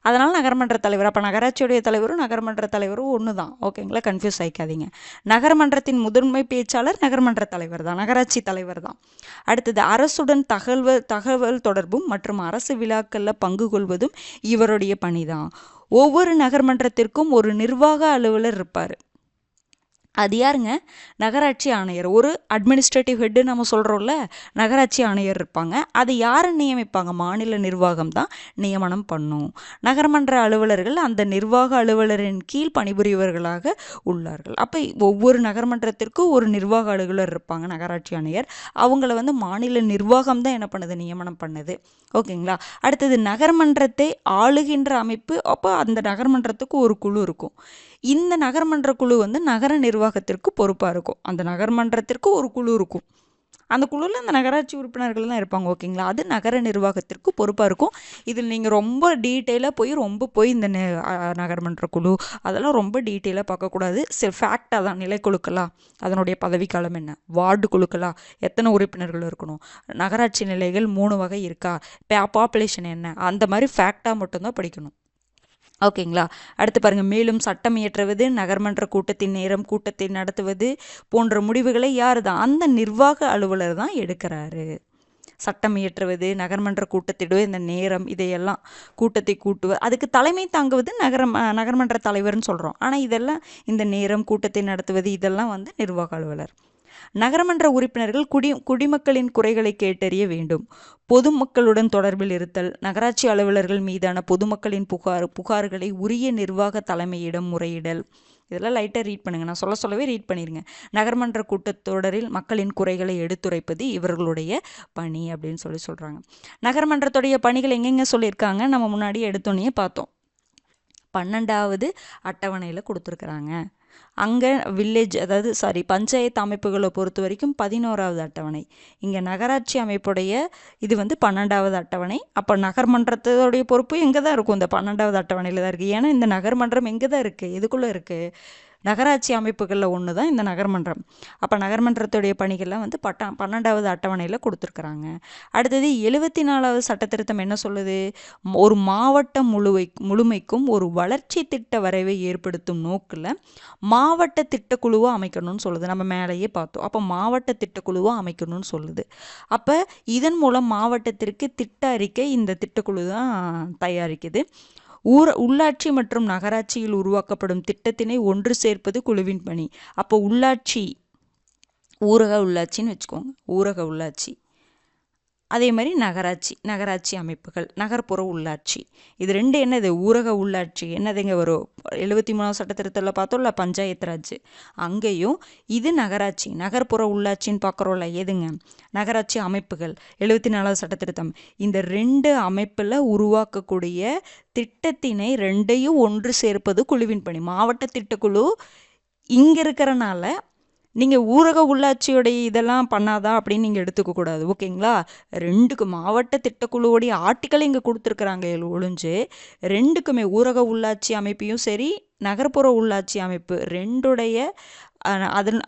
அதனால் நகர்மன்ற தலைவர். அப்போ நகராட்சியுடைய தலைவரும் நகர்மன்ற தலைவரும் ஒன்று தான், ஓகேங்களா? கன்ஃபியூஸ் ஆகிக்காதீங்க. நகர்மன்றத்தின் முதன்மை பேச்சாளர் நகர்மன்ற தலைவர் தான், நகராட்சி தலைவர் தான். அடுத்தது அரசுடன் தகவல் தொடர்பும் மற்றும் அரசு விழாக்களில் பங்கு கொள்வதும் இவருடைய பணி தான். ஒவ்வொரு நகர்மன்றத்திற்கும் ஒரு நிர்வாக அலுவலர் இருப்பார். அது யாருங்க? நகராட்சி ஆணையர். ஒரு அட்மினிஸ்ட்ரேட்டிவ் ஹெட்டு நம்ம சொல்கிறோம்ல, நகராட்சி ஆணையர் இருப்பாங்க. அது யாரை நியமிப்பாங்க? மாநில நிர்வாகம் தான் நியமனம் பண்ணும். நகர்மன்ற அலுவலர்கள் அந்த நிர்வாக அலுவலரின் கீழ் பணிபுரியவர்களாக உள்ளார்கள். அப்போ ஒவ்வொரு நகர்மன்றத்திற்கும் ஒரு நிர்வாக அலுவலர் இருப்பாங்க, நகராட்சி ஆணையர். அவங்கள மாநில நிர்வாகம் தான் என்ன பண்ணுது? நியமனம் பண்ணுது, ஓகேங்களா? அடுத்தது நகர்மன்றத்தை ஆளுகின்ற அமைப்பு. அப்போ அந்த நகர்மன்றத்துக்கு ஒரு குழு இருக்கும். இந்த நகர்மன்ற குழு நகர நிர்வாகத்திற்கு பொறுப்பாக இருக்கும். அந்த நகர்மன்றத்திற்கு ஒரு குழு இருக்கும். அந்த குழுவில் அந்த நகராட்சி உறுப்பினர்கள் தான் இருப்பாங்க, ஓகேங்களா? அது நகர நிர்வாகத்திற்கு பொறுப்பாக இருக்கும். இதில் நீங்கள் ரொம்ப டீட்டெயிலாக போய் இந்த நகர்மன்ற குழு அதெல்லாம் ரொம்ப டீட்டெயிலாக பார்க்கக்கூடாது. ஃபேக்டாக தான், நிலைக்குழுக்களா, அதனுடைய பதவிக்காலம் என்ன, வார்டு குழுக்களா, எத்தனை உறுப்பினர்கள் இருக்கணும், நகராட்சி நிலைகள் 3 வகை இருக்கா, பாப்புலேஷன் என்ன, அந்த மாதிரி ஃபேக்டாக மட்டும்தான் படிக்கணும், ஓகேங்களா? அடுத்து பாருங்கள், மேலும் சட்டம் இயற்றுவது, நகர்மன்ற கூட்டத்தின் நேரம், கூட்டத்தை நடத்துவது போன்ற முடிவுகளை யார் தான்? அந்த நிர்வாக அலுவலர் தான் எடுக்கிறாரு. சட்டம் இயற்றுவது, நகர்மன்ற கூட்டத்திடுவது, இந்த நேரம், இதையெல்லாம் கூட்டத்தை கூட்டுவது, அதுக்கு தலைமை தாங்குவது நகர்மன்ற தலைவர்னு சொல்கிறோம். ஆனால் இதெல்லாம் இந்த நேரம், கூட்டத்தை நடத்துவது, இதெல்லாம் நிர்வாக அலுவலர். நகரமன்ற உறுப்பினர்கள் குடிமக்களின் குறைகளை கேட்டறிய வேண்டும். பொதுமக்களுடன் தொடர்பில் இருத்தல், நகராட்சி அலுவலர்கள் மீதான பொதுமக்களின் புகார்களை உரிய நிர்வாக தலைமையிடம் முறையிடல். இதெல்லாம் லைட்டாக ரீட் பண்ணுங்கள், நான் சொல்லவே ரீட் பண்ணிடுங்க. நகர்மன்ற கூட்டத்தொடரில் மக்களின் குறைகளை எடுத்துரைப்பது இவர்களுடைய பணி அப்படின்னு சொல்கிறாங்க. நகர்மன்றத்துடைய பணிகள் எங்கெங்க சொல்லியிருக்காங்க, நம்ம முன்னாடி எடுத்தோன்னே பார்த்தோம். 12வது அட்டவணையில் கொடுத்துருக்குறாங்க. அங்கே பஞ்சாயத்து அமைப்புகளை பொறுத்த வரைக்கும் 11வது அட்டவணை. இங்கே நகராட்சி அமைப்புடைய இது 12வது அட்டவணை. அப்போ நகர்மன்றத்தோடைய பொறுப்பு எங்கே தான் இருக்கும், இந்த 12வது அட்டவணையில் தான் இருக்குது. ஏன்னா இந்த நகர்மன்றம் எங்கே தான் இருக்குது, எதுக்குள்ளே இருக்குது, நகராட்சி அமைப்புகளில் ஒன்று தான் இந்த நகர்மன்றம். அப்போ நகர்மன்றத்துடைய பணிகள்லாம் 12வது அட்டவணையில் கொடுத்துருக்குறாங்க. அடுத்தது 74வது சட்டத்திருத்தம் என்ன சொல்லுது, ஒரு மாவட்டம் முழுமைக்கும் ஒரு வளர்ச்சி திட்ட வரைவை ஏற்படுத்தும் நோக்கில் மாவட்ட திட்டக்குழுவை அமைக்கணும்னு சொல்லுது. நம்ம மேலேயே பார்த்தோம். அப்போ மாவட்ட திட்டக்குழுவை அமைக்கணும்னு சொல்லுது. அப்போ இதன் மூலம் மாவட்டத்திற்கு திட்ட அறிக்கை இந்த திட்டக்குழு தான் தயாரிக்குது. உள்ளாட்சி மற்றும் நகராட்சியில் உருவாக்கப்படும் திட்டத்தினை ஒன்று சேர்ப்பது குழுவின் பணி. அப்போ உள்ளாட்சி, ஊரக உள்ளாட்சின்னு வச்சுக்கோங்க, ஊரக உள்ளாட்சி. அதே மாதிரி நகராட்சி அமைப்புகள், நகர்ப்புற உள்ளாட்சி. இது ரெண்டு என்னது, ஊரக உள்ளாட்சி என்னதுங்க வரும், 73வது சட்டத்திருத்தத்தில் பார்த்தோம்ல பஞ்சாயத்து ராஜ், அங்கேயும் இது நகராட்சி, நகர்ப்புற உள்ளாட்சின்னு பார்க்குறோம்ல எதுங்க, நகராட்சி அமைப்புகள் 74வது சட்டத்திருத்தம். இந்த ரெண்டு அமைப்பில் உருவாக்கக்கூடிய திட்டத்தினை ரெண்டையும் ஒன்று சேர்ப்பது குழுவின் பணி. மாவட்ட திட்டக்குழு இங்கே இருக்கிறனால நீங்கள் ஊரக உள்ளாட்சியோடைய இதெல்லாம் பண்ணாதா அப்படின்னு நீங்கள் எடுத்துக்கக்கூடாது. ஓகேங்களா, ரெண்டுக்கு மாவட்ட திட்டக்குழுவோடைய ஆர்டிக்கல் இங்கே கொடுத்துருக்குறாங்க ஒழிஞ்சு, ரெண்டுக்குமே ஊரக உள்ளாட்சி அமைப்பையும் சரி நகர்ப்புற உள்ளாட்சி அமைப்பு ரெண்டுடைய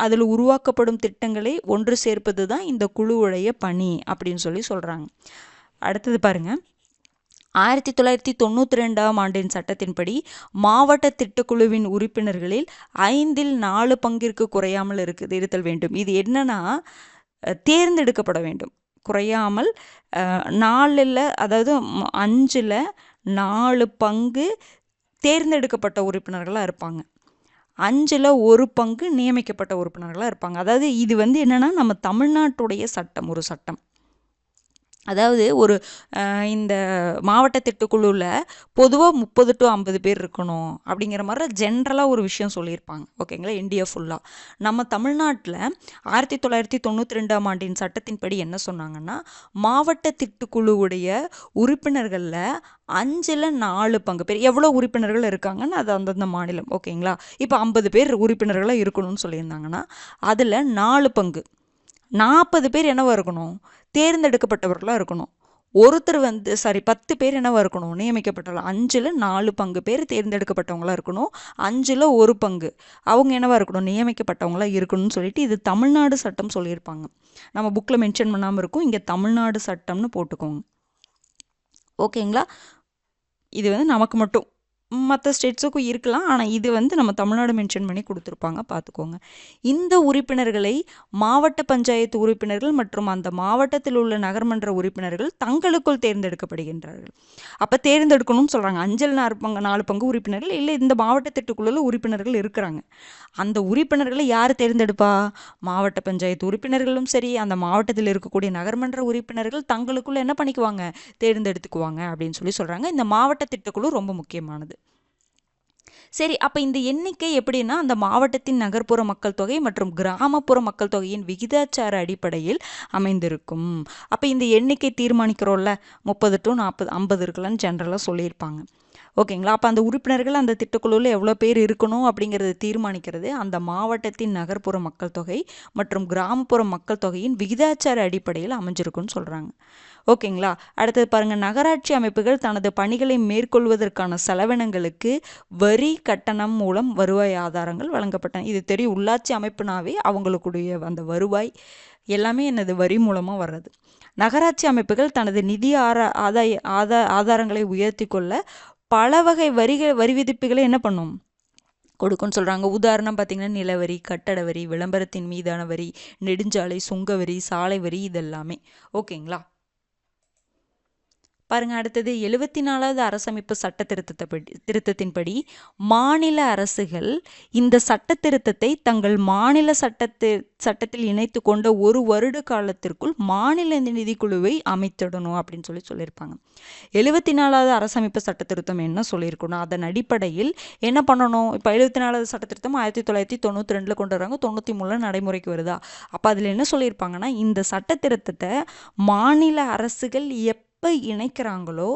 அதில் உருவாக்கப்படும் திட்டங்களை ஒன்று சேர்ப்பது தான் இந்த குழுவுடைய பணி அப்படின்னு சொல்கிறாங்க. அடுத்தது பாருங்கள், 1992ஆம் ஆண்டின் சட்டத்தின்படி மாவட்ட திட்டக்குழுவின் உறுப்பினர்களில் 5/4 பங்கிற்கு குறையாமல் இருத்தல் வேண்டும். இது என்னன்னா தேர்ந்தெடுக்கப்பட வேண்டும், குறையாமல் 4 அதாவது 5/4 பங்கு தேர்ந்தெடுக்கப்பட்ட உறுப்பினர்களாக இருப்பாங்க, 1/5 பங்கு நியமிக்கப்பட்ட உறுப்பினர்களாக இருப்பாங்க. அதாவது இது என்னன்னா நம்ம தமிழ்நாட்டுடைய சட்டம், ஒரு சட்டம். அதாவது ஒரு இந்த மாவட்ட திட்டக்குழுவில் பொதுவாக 30 to 50 பேர் இருக்கணும் அப்படிங்கிற மாதிரி ஜென்ரலாக ஒரு விஷயம் சொல்லியிருப்பாங்க. ஓகேங்களா, இந்தியா ஃபுல்லாக. நம்ம தமிழ்நாட்டில் 1992ஆம் ஆண்டின் சட்டத்தின்படி என்ன சொன்னாங்கன்னா, மாவட்ட திட்டக்குழுவுடைய உறுப்பினர்களில் 5/4 பங்கு பேர், எவ்வளோ உறுப்பினர்கள் இருக்காங்கன்னு அது அந்தந்த மாநிலம். ஓகேங்களா, இப்போ 50 பேர் உறுப்பினர்களாக இருக்கணும்னு சொல்லியிருந்தாங்கன்னா அதில் 4 பங்கு 40 பேர் என்னவா இருக்கணும், தேர்ந்தெடுக்கப்பட்டவர்களாக இருக்கணும். ஒருத்தர் 10 பேர் என்னவா இருக்கணும், நியமிக்கப்பட்டவர்கள். 5/4 பங்கு பேர் தேர்ந்தெடுக்கப்பட்டவங்களா இருக்கணும், 1/5 பங்கு அவங்க என்னவா இருக்கணும், நியமிக்கப்பட்டவங்களா இருக்கணும்னு சொல்லிட்டு இது தமிழ்நாடு சட்டம் சொல்லியிருப்பாங்க. நம்ம புக்கில் மென்ஷன் பண்ணாமல் இருக்கும், இங்கே தமிழ்நாடு சட்டம்னு போட்டுக்கோங்க. ஓகேங்களா, இது நமக்கு மட்டும், மற்ற ஸ்டேட்ஸுக்கும் இருக்கலாம், ஆனால் இது நம்ம தமிழ்நாடு மென்ஷன் பண்ணி கொடுத்துருப்பாங்க, பார்த்துக்கோங்க. இந்த உறுப்பினர்களை மாவட்ட பஞ்சாயத்து உறுப்பினர்கள் மற்றும் அந்த மாவட்டத்தில் உள்ள நகர்மன்ற உறுப்பினர்கள் தங்களுக்குள் தேர்ந்தெடுக்கப்படுகின்றார்கள். அப்போ தேர்ந்தெடுக்கணும்னு சொல்கிறாங்க. 5/4 பங்கு உறுப்பினர்கள் இல்லை, இந்த மாவட்ட திட்டக்குழுவில் உறுப்பினர்கள் இருக்கிறாங்க. அந்த உறுப்பினர்களை யார் தேர்ந்தெடுப்பா, மாவட்ட பஞ்சாயத்து உறுப்பினர்களும் சரி அந்த மாவட்டத்தில் இருக்கக்கூடிய நகர்மன்ற உறுப்பினர்கள் தங்களுக்குள்ள என்ன பண்ணிக்குவாங்க, தேர்ந்தெடுத்துக்குவாங்க அப்படின்னு சொல்கிறாங்க. இந்த மாவட்ட திட்டக்குழு ரொம்ப முக்கியமானது. சரி, அப்போ இந்த எண்ணிக்கை எப்படின்னா அந்த மாவட்டத்தின் நகர்ப்புற மக்கள் தொகை மற்றும் கிராமப்புற மக்கள் தொகையின் விகிதாச்சார அடிப்படையில் அமைந்திருக்கும். அப்போ இந்த எண்ணிக்கை தீர்மானிக்கிறோம்ல, 30 to 40 50 இருக்கலாம்னு ஜென்ரலாக சொல்லியிருப்பாங்க. ஓகேங்களா, அப்போ அந்த உறுப்பினர்கள் அந்த திட்டக்குழுவில் எவ்வளோ பேர் இருக்கணும் அப்படிங்கிறது தீர்மானிக்கிறது அந்த மாவட்டத்தின் நகர்ப்புற மக்கள் தொகை மற்றும் கிராமப்புற மக்கள் தொகையின் விகிதாச்சார அடிப்படையில் அமைஞ்சிருக்குன்னு சொல்கிறாங்க. ஓகேங்களா, அடுத்தது பாருங்கள், நகராட்சி அமைப்புகள் தனது பணிகளை மேற்கொள்வதற்கான செலவினங்களுக்கு வரி கட்டணம் மூலம் வருவாய் ஆதாரங்கள் வழங்கப்பட்டன. இது தெரியும், உள்ளாட்சி அமைப்புனாவே அவங்களுக்குடைய அந்த வருவாய் எல்லாமே என்னது, வரி மூலமாக வர்றது. நகராட்சி அமைப்புகள் தனது நிதி ஆதாரங்களை உயர்த்தி கொள்ள பல வகை வரி விதிப்புகளை என்ன பண்ணும், கொடுக்குன்னு சொல்கிறாங்க. உதாரணம் பார்த்திங்கன்னா நிலவரி, கட்டட வரி, விளம்பரத்தின் மீதான வரி, நெடுஞ்சாலை சுங்க வரி, சாலை வரி, இதெல்லாமே. ஓகேங்களா, பாருங்க, அடுத்தது 74வது அரசமைப்பு சட்ட திருத்தத்தின்படி மாநில அரசுகள் இந்த சட்ட திருத்தத்தை தங்கள் மாநில சட்டத்தில் இணைத்து கொண்ட 1 வருட காலத்திற்குள் மாநில நிதிக்குழுவை அமைத்திடணும் அப்படின்னு சொல்லியிருப்பாங்க. 74வது அரசமைப்பு சட்ட திருத்தம் என்ன சொல்லியிருக்கணும், அதன் அடிப்படையில் என்ன பண்ணணும்? இப்போ 74வது சட்ட திருத்தம் 1992 கொண்டு வராங்க, 93 நடைமுறைக்கு வருதா? அப்போ அதில் என்ன சொல்லியிருப்பாங்கன்னா, இந்த சட்ட திருத்தத்தை மாநில அரசுகள் எப்போ இணைக்கிறாங்களோ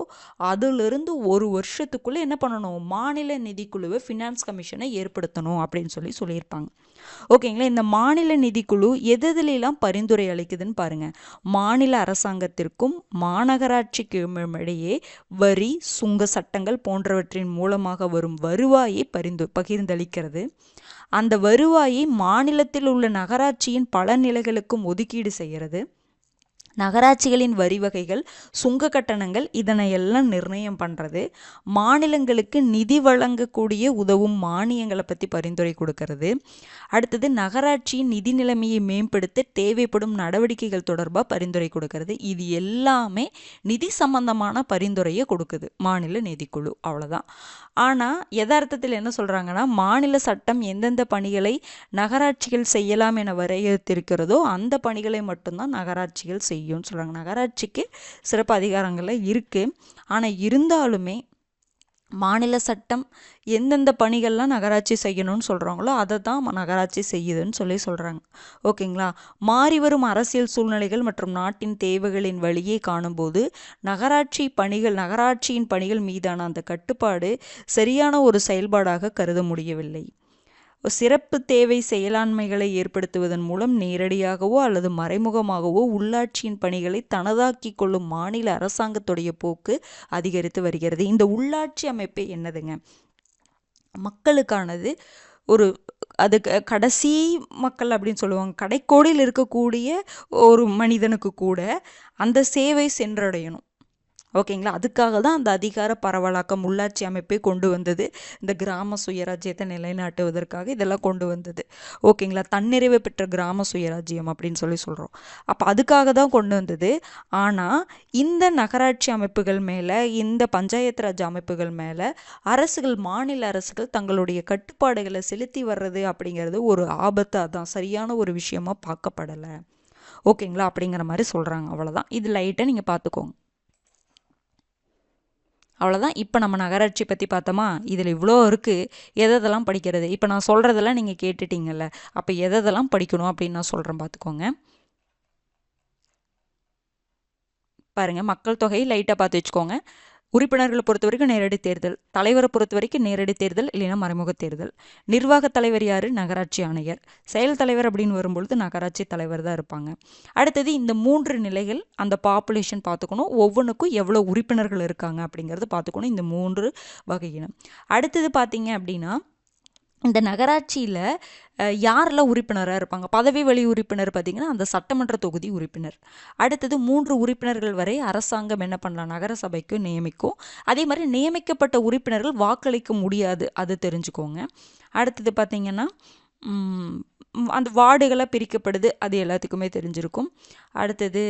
அதிலிருந்து 1 வருஷத்துக்குள்ளே என்ன பண்ணணும்? மாநில நிதிக்குழுவை ஃபினான்ஸ் கமிஷனை ஏற்படுத்தணும் அப்படின்னு சொல்லியிருப்பாங்க. ஓகேங்களா? இந்த மாநில நிதிக்குழு எதுலாம் பரிந்துரை அளிக்குதுன்னு பாருங்க. மாநில அரசாங்கத்திற்கும் மாநகராட்சிக்கும் இடையே வரி, சுங்க சட்டங்கள் போன்றவற்றின் மூலமாக வரும் வருவாயை பகிர்ந்தளிக்கிறது. அந்த வருவாயை மாநிலத்தில் உள்ள நகராட்சியின் பல நிலைகளுக்கும் ஒதுக்கீடு செய்கிறது. நகராட்சிகளின் வரி வகைகள், சுங்க கட்டணங்கள் இதனையெல்லாம் நிர்ணயம் பண்ணுறது. மாநிலங்களுக்கு நிதி வழங்கக்கூடிய உதவும் மானியங்களை பற்றி பரிந்துரை கொடுக்கறது. அடுத்தது நகராட்சியின் நிதி நிலைமையை மேம்படுத்த தேவைப்படும் நடவடிக்கைகள் தொடர்பாக பரிந்துரை கொடுக்கறது. இது எல்லாமே நிதி சம்பந்தமான பரிந்துரையை கொடுக்குது மாநில நிதிக்குழு. அவ்வளோதான். ஆனால் யதார்த்தத்தில் என்ன சொல்கிறாங்கன்னா, மாநில சட்டம் எந்தெந்த பணிகளை நகராட்சிகள் செய்யலாம் என வரையறுத்திருக்கிறதோ அந்த பணிகளை மட்டும்தான் நகராட்சிகள் செய்யும்னு சொல்கிறாங்க. நகராட்சிக்கு சிறப்பு அதிகாரங்கள்லாம் இருக்குது. ஆனால் இருந்தாலுமே மாநில சட்டம் எந்தெந்த பணிகள்லாம் நகராட்சி செய்யணும்னு சொல்கிறாங்களோ அதை தான் நகராட்சி செய்யுதுன்னு சொல்கிறாங்க. ஓகேங்களா? மாறி வரும் அரசியல் சூழ்நிலைகள் மற்றும் நாட்டின் தேவைகளின் வழியே காணும்போது நகராட்சியின் பணிகள் மீதான அந்த கட்டுப்பாடு சரியான ஒரு செயல்பாடாக கருத முடியவில்லை. சிறப்பு தேவை செயலாண்மைகளை ஏற்படுத்துவதன் மூலம் நேரடியாகவோ அல்லது மறைமுகமாகவோ உள்ளாட்சியின் பணிகளை தனதாக்கி கொள்ளும் மாநில அரசாங்கத்துடைய போக்கு அதிகரித்து வருகிறது. இந்த உள்ளாட்சி அமைப்பு என்னதுங்க? மக்களுக்கானது. அது கடைசி மக்கள் அப்படின்னு சொல்லுவாங்க. கடைக்கோடியில் இருக்கக்கூடிய ஒரு மனிதனுக்கு கூட அந்த சேவை சென்றடையணும். ஓகேங்களா? அதுக்காக தான் அந்த அதிகார பரவலாக்கம் உள்ளாட்சி அமைப்பை கொண்டு வந்தது. இந்த கிராம சுயராஜ்யத்தை நிலைநாட்டுவதற்காக இதெல்லாம் கொண்டு வந்தது. ஓகேங்களா? தன்னிறைவு பெற்ற கிராம சுயராஜ்யம் அப்படின்னு சொல்கிறோம். அப்போ அதுக்காக தான் கொண்டு வந்தது. ஆனால் இந்த நகராட்சி அமைப்புகள் மேலே, இந்த பஞ்சாயத்து ராஜ் அமைப்புகள் மேலே மாநில அரசுகள் தங்களுடைய கட்டுப்பாடுகளை செலுத்தி வர்றது அப்படிங்கிறது ஒரு ஆபத்தாக தான், சரியான ஒரு விஷயமா பார்க்கப்படலை. ஓகேங்களா? அப்படிங்கிற மாதிரி சொல்கிறாங்க. அவ்வளோதான். இது லைட்டாக நீங்கள் பார்த்துக்கோங்க. அவ்வளோதான். இப்போ நம்ம நகராட்சி பற்றி பார்த்தோமா? இதில் இவ்வளோ இருக்குது. எதெல்லாம் படிக்கிறது? இப்போ நான் சொல்கிறதெல்லாம் நீங்கள் கேட்டுட்டீங்கல்ல, அப்போ எதெல்லாம் படிக்கணும் அப்படின்னு நான் சொல்கிறேன், பார்த்துக்கோங்க. பாருங்கள், மக்கள் தொகை லைட்டாக பார்த்து வச்சுக்கோங்க. உறுப்பினர்களை பொறுத்த வரைக்கும் நேரடி தேர்தல், தலைவரை பொறுத்த வரைக்கும் நேரடி தேர்தல் இல்லைன்னா மறைமுக தேர்தல். நிர்வாக தலைவர் யார்? நகராட்சி ஆணையர். செயல் தலைவர் அப்படின்னு வரும்பொழுது நகராட்சி தலைவர் தான் இருப்பாங்க. அடுத்தது இந்த 3 நிலைகள், அந்த பாப்புலேஷன் பார்த்துக்கணும். ஒவ்வொன்றுக்கும் எவ்வளோ உறுப்பினர்கள் இருக்காங்க அப்படிங்கிறது பார்த்துக்கணும். இந்த 3 வகையினம். அடுத்தது பார்த்தீங்க அப்படின்னா, இந்த நகராட்சியில் யாரெல்லாம் உறுப்பினராக இருப்பாங்க? பதவி வழி உறுப்பினர் பார்த்திங்கன்னா அந்த சட்டமன்ற தொகுதி உறுப்பினர். அடுத்தது 3 உறுப்பினர்கள் வரை அரசாங்கம் என்ன பண்ணலாம்? நகர சபைக்கு நியமிக்கும். அதே மாதிரி நியமிக்கப்பட்ட உறுப்பினர்கள் வாக்களிக்க முடியாது, அது தெரிஞ்சுக்கோங்க. அடுத்தது பார்த்திங்கன்னா அந்த வார்டுகளாக பிரிக்கப்படுது, அது எல்லாத்துக்குமே தெரிஞ்சிருக்கும். அடுத்தது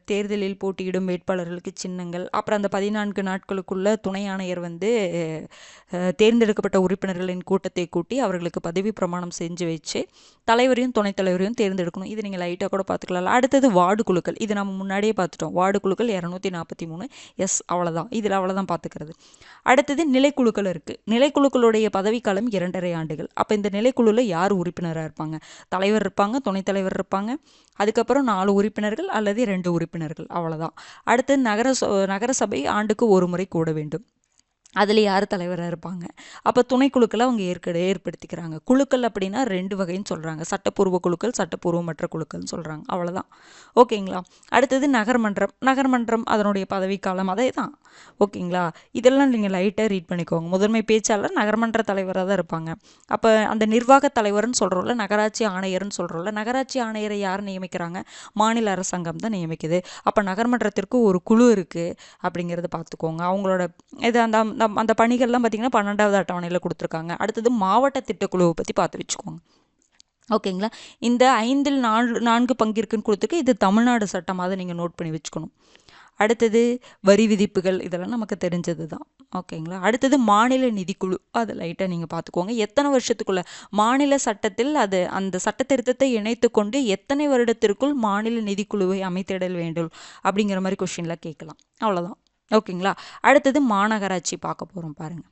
தேர்தலில் போட்டியிடும் வேட்பாளர்களுக்கு சின்னங்கள். அப்புறம் அந்த 14 நாட்களுக்குள்ள துணை ஆணையர் தேர்ந்தெடுக்கப்பட்ட உறுப்பினர்களின் கூட்டத்தை கூட்டி அவர்களுக்கு பதவி பிரமாணம் செஞ்சு வச்சு தலைவரையும் துணைத் தலைவரையும் தேர்ந்தெடுக்கணும். இது நீங்கள் லைட்டாக கூட பார்த்துக்கலாம். அடுத்தது வார்டு குழுக்கள். இது நம்ம முன்னாடியே பார்த்துட்டோம். வார்டு குழுக்கள் 243. எஸ், அவ்வளோதான். இதில் அவ்வளோதான் பார்த்துக்கிறது. அடுத்தது நிலைக்குழுக்கள் இருக்குது. நிலைக்குழுக்களுடைய பதவிக்காலம் 2.5 ஆண்டுகள். அப்போ இந்த நிலைக்குழுவில் யார் உறுப்பினராக இருப்பாங்க? தலைவர் இருப்பாங்க, துணைத் தலைவர் இருப்பாங்க, அதுக்கப்புறம் 4 உறுப்பினர்கள் அல்லது 2 உறுப்பினர்கள், அவ்வளோதான். அடுத்து நகரசபை ஆண்டுக்கு 1 முறை கூட வேண்டும். அதில் யார் தலைவராக இருப்பாங்க? அப்போ துணைக்குழுக்களை அவங்க ஏற்படுத்திக்கிறாங்க. குழுக்கள் அப்படின்னா 2 வகைன்னு சொல்கிறாங்க. சட்டப்பூர்வ குழுக்கள், சட்டப்பூர்வமற்ற குழுக்கள்னு சொல்கிறாங்க. அவ்வளோதான். ஓகேங்களா? அடுத்தது நகர்மன்றம் அதனுடைய பதவிக்காலம் அதே தான். ஓகேங்களா? இதெல்லாம் நீங்கள் லைட்டாக ரீட் பண்ணிக்கோங்க. முதன்மை பேச்சாளர் நகர்மன்ற தலைவராக தான் இருப்பாங்க. அப்போ அந்த நிர்வாக தலைவர்னு சொல்கிறோம்ல, நகராட்சி ஆணையர்னு சொல்கிறோம்ல, நகராட்சி ஆணையரை யார் நியமிக்கிறாங்க? மாநில அரசாங்கம் தான் நியமிக்குது. அப்போ நகர்மன்றத்திற்கு ஒரு குழு இருக்குது அப்படிங்கிறத பார்த்துக்கோங்க. அவங்களோட இது அந்த பணிகள்லாம் பார்த்திங்கன்னா 12வது அட்டவணையில் கொடுத்துருக்காங்க. அடுத்தது மாவட்ட திட்டக்குழுவை பற்றி பார்த்து வச்சுக்கோங்க. ஓகேங்களா? இந்த 5 4 பங்கிற்குன்னு கொடுத்துருக்கு. இது தமிழ்நாடு சட்டம், அதை நீங்கள் நோட் பண்ணி வச்சுக்கணும். அடுத்தது வரி விதிப்புகள், இதெல்லாம் நமக்கு தெரிஞ்சது தான். ஓகேங்களா. அடுத்தது மாநில நிதிக்குழு, அது லைட்டாக நீங்கள் பார்த்துக்கோங்க. எத்தனை வருஷத்துக்குள்ள மாநில சட்டத்தில் அந்த சட்ட திருத்தத்தை இணைத்து கொண்டு எத்தனை வருடத்திற்குள் மாநில நிதிக்குழுவை அமைத்திடல் வேண்டும் அப்படிங்கிற மாதிரி கொஸ்டின்ல கேட்கலாம். அவ்வளோதான். ஓகேங்களா. அடுத்தது மாநகராட்சி பார்க்க போகிறோம் பாருங்கள்.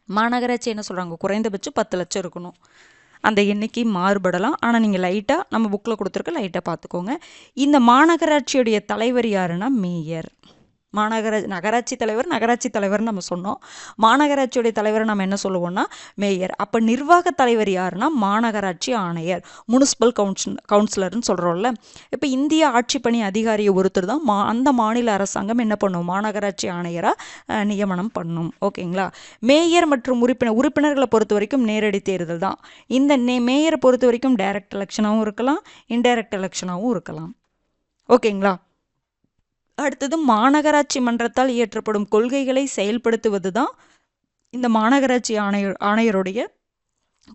மாநகராட்சி என்ன சொல்கிறாங்க, குறைந்தபட்சம் 10 லட்சம் இருக்கணும். அந்த எண்ணிக்கை மாறுபடலாம், ஆனால் நீங்கள் லைட்டாக நம்ம புக்கில் கொடுத்துருக்க லைட்டாக பார்த்துக்கோங்க. இந்த மாநகராட்சியுடைய தலைவர் யாருன்னா மேயர். நகராட்சி தலைவர்னு நம்ம சொன்னோம். மாநகராட்சியுடைய தலைவரை நம்ம என்ன சொல்லுவோம்னா மேயர். அப்போ நிர்வாக தலைவர் யாருன்னா மாநகராட்சி ஆணையர், முனிசிபல் கவுன்சிலர்னு சொல்கிறோம்ல. இப்போ இந்திய ஆட்சி பணி அதிகாரியை ஒருத்தர் தான் அந்த மாநில அரசாங்கம் என்ன பண்ணும், மாநகராட்சி ஆணையராக நியமனம் பண்ணும். ஓகேங்களா. மேயர் மற்றும் உறுப்பினர்களை பொறுத்த வரைக்கும் நேரடி தேர்தல் தான். இந்த மேயரை பொறுத்த வரைக்கும் டைரக்ட் எலெக்ஷனாகவும் இருக்கலாம், இன்டைரக்ட் எலெக்ஷனாகவும் இருக்கலாம். ஓகேங்களா. அடுத்தது மாநகராட்சி மன்றத்தால் இயற்றப்படும் கொள்கைகளை செயல்படுத்துவது தான் இந்த மாநகராட்சி ஆணையருடைய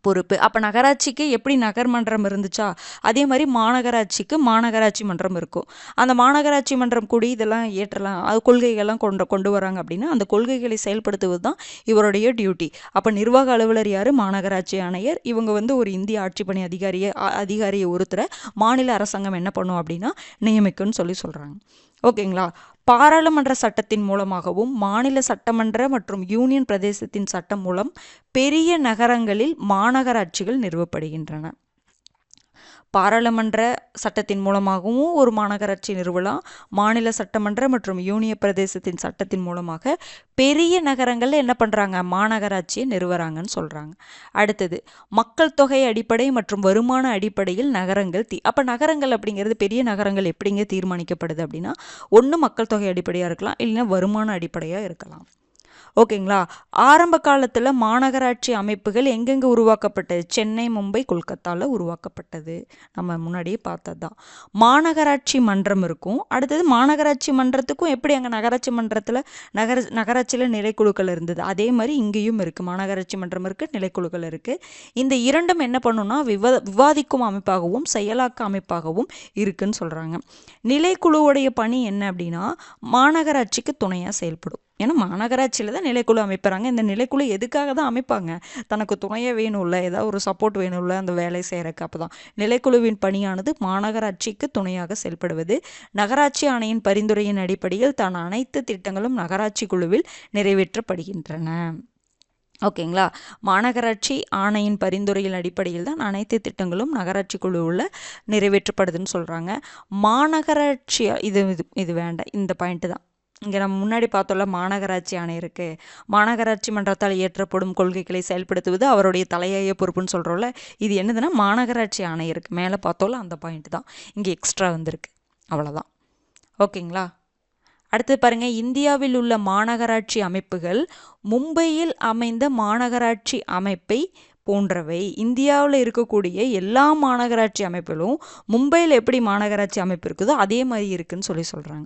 பொறுப்பு. அப்போ நகராட்சிக்கு எப்படி நகர்மன்றம் இருந்துச்சா, அதே மாதிரி மாநகராட்சிக்கு மாநகராட்சி மன்றம் இருக்கும். அந்த மாநகராட்சி மன்றம் கூடி இதெல்லாம் ஏற்றலாம், அது கொள்கைகள்லாம் கொண்டு வராங்க அப்படின்னா அந்த கொள்கைகளை செயல்படுத்துவது தான் இவருடைய டியூட்டி. அப்போ நிர்வாக அலுவலர் யார், மாநகராட்சி ஆணையர். இவங்க ஒரு இந்திய ஆட்சி பணி அதிகாரியை ஒருத்தரை மாநில அரசாங்கம் என்ன பண்ணும் அப்படின்னா நியமிக்கும்னு சொல்கிறாங்க. ஓகேங்களா. பாராளுமன்ற சட்டத்தின் மூலமாகவும் மாநில சட்டமன்ற மற்றும் யூனியன் பிரதேசத்தின் சட்டம் மூலம் பெரிய நகரங்களில் மாநகராட்சிகள் நிறுவப்படுகின்றன. பாராளுமன்ற சட்டத்தின் மூலமாகவும் ஒரு மாநகராட்சி நிறுவலாம். மாநில சட்டமன்ற மற்றும் யூனியன் பிரதேசத்தின் சட்டத்தின் மூலமாக பெரிய நகரங்கள்ல என்ன பண்ணுறாங்க, மாநகராட்சியை நிறுவறாங்கன்னு சொல்கிறாங்க. அடுத்தது மக்கள் தொகை அடிப்படை மற்றும் வருமான அடிப்படையில் நகரங்கள் அப்போ நகரங்கள் அப்படிங்கிறது பெரிய நகரங்கள் எப்படிங்க தீர்மானிக்கப்படுது அப்படின்னா, ஒன்று மக்கள் தொகை அடிப்படையாக இருக்கலாம், இல்லைன்னா வருமான அடிப்படையாக இருக்கலாம். ஓகேங்களா. ஆரம்ப காலத்தில் மாநகராட்சி அமைப்புகள் எங்கெங்கே உருவாக்கப்பட்டது, சென்னை, மும்பை, கொல்கத்தாவில் உருவாக்கப்பட்டது. நம்ம முன்னாடியே பார்த்தது தான். மாநகராட்சி மன்றம் இருக்கும். அடுத்தது மாநகராட்சி மன்றத்துக்கும் எப்படி அங்கே நகராட்சி மன்றத்தில் நகராட்சியில் நிலைக்குழுக்கள் இருந்தது, அதே மாதிரி இங்கேயும் இருக்குது. மாநகராட்சி மன்றம் இருக்குது, நிலைக்குழுக்கள் இருக்குது. இந்த இரண்டும் என்ன பண்ணுன்னா விவாதிக்கும் அமைப்பாகவும் செயலாக்க அமைப்பாகவும் இருக்குன்னு சொல்கிறாங்க. நிலைக்குழுவுடைய பணி என்ன அப்படின்னா மாநகராட்சிக்கு துணையாக செயல்படும். ஏன்னா மாநகராட்சியில் தான் நிலைக்குழு அமைப்பாங்க. இந்த நிலைக்குழு எதுக்காக தான் அமைப்பாங்க, தனக்கு துணையாக வேணும்ல, ஏதாவது ஒரு சப்போர்ட் வேணும்ல அந்த வேலை செய்கிறக்கு. அப்போ தான் நிலைக்குழுவின் பணியானது மாநகராட்சிக்கு துணையாக செயல்படுவது. நகராட்சி ஆணையின் பரிந்துரையின் அடிப்படையில் தான் அனைத்து திட்டங்களும் நகராட்சி குழுவில் நிறைவேற்றப்படுகின்றன. ஓகேங்களா. மாநகராட்சி ஆணையின் பரிந்துரையின் அடிப்படையில் தான் அனைத்து திட்டங்களும் நகராட்சி குழுவில் நிறைவேற்றப்படுதுன்னு சொல்கிறாங்க. மாநகராட்சி இது வேண்டாம், இந்த பாயிண்ட்டு தான். இங்கே நம்ம முன்னாடி பார்த்தோம்ல மாநகராட்சி ஆணையருக்கு மாநகராட்சி மன்றத்தால் இயற்றப்படும் கொள்கைகளை செயல்படுத்துவது அவருடைய தலையாய பொறுப்புன்னு சொல்கிறோம்ல, இது என்னதுன்னா மாநகராட்சி ஆணையருக்கு மேலே பார்த்தோம்ல அந்த பாயிண்ட் தான் இங்கே எக்ஸ்ட்ரா வந்திருக்கு. அவ்வளோதான். ஓகேங்களா. அடுத்து பாருங்கள், இந்தியாவில் உள்ள மாநகராட்சி அமைப்புகள் மும்பையில் அமைந்த மாநகராட்சி அமைப்பை போன்றவை. இந்தியாவில் இருக்கக்கூடிய எல்லா மாநகராட்சி அமைப்புகளும் மும்பையில் எப்படி மாநகராட்சி அமைப்பு இருக்குதோ அதே மாதிரி இருக்குன்னு சொல்கிறாங்க.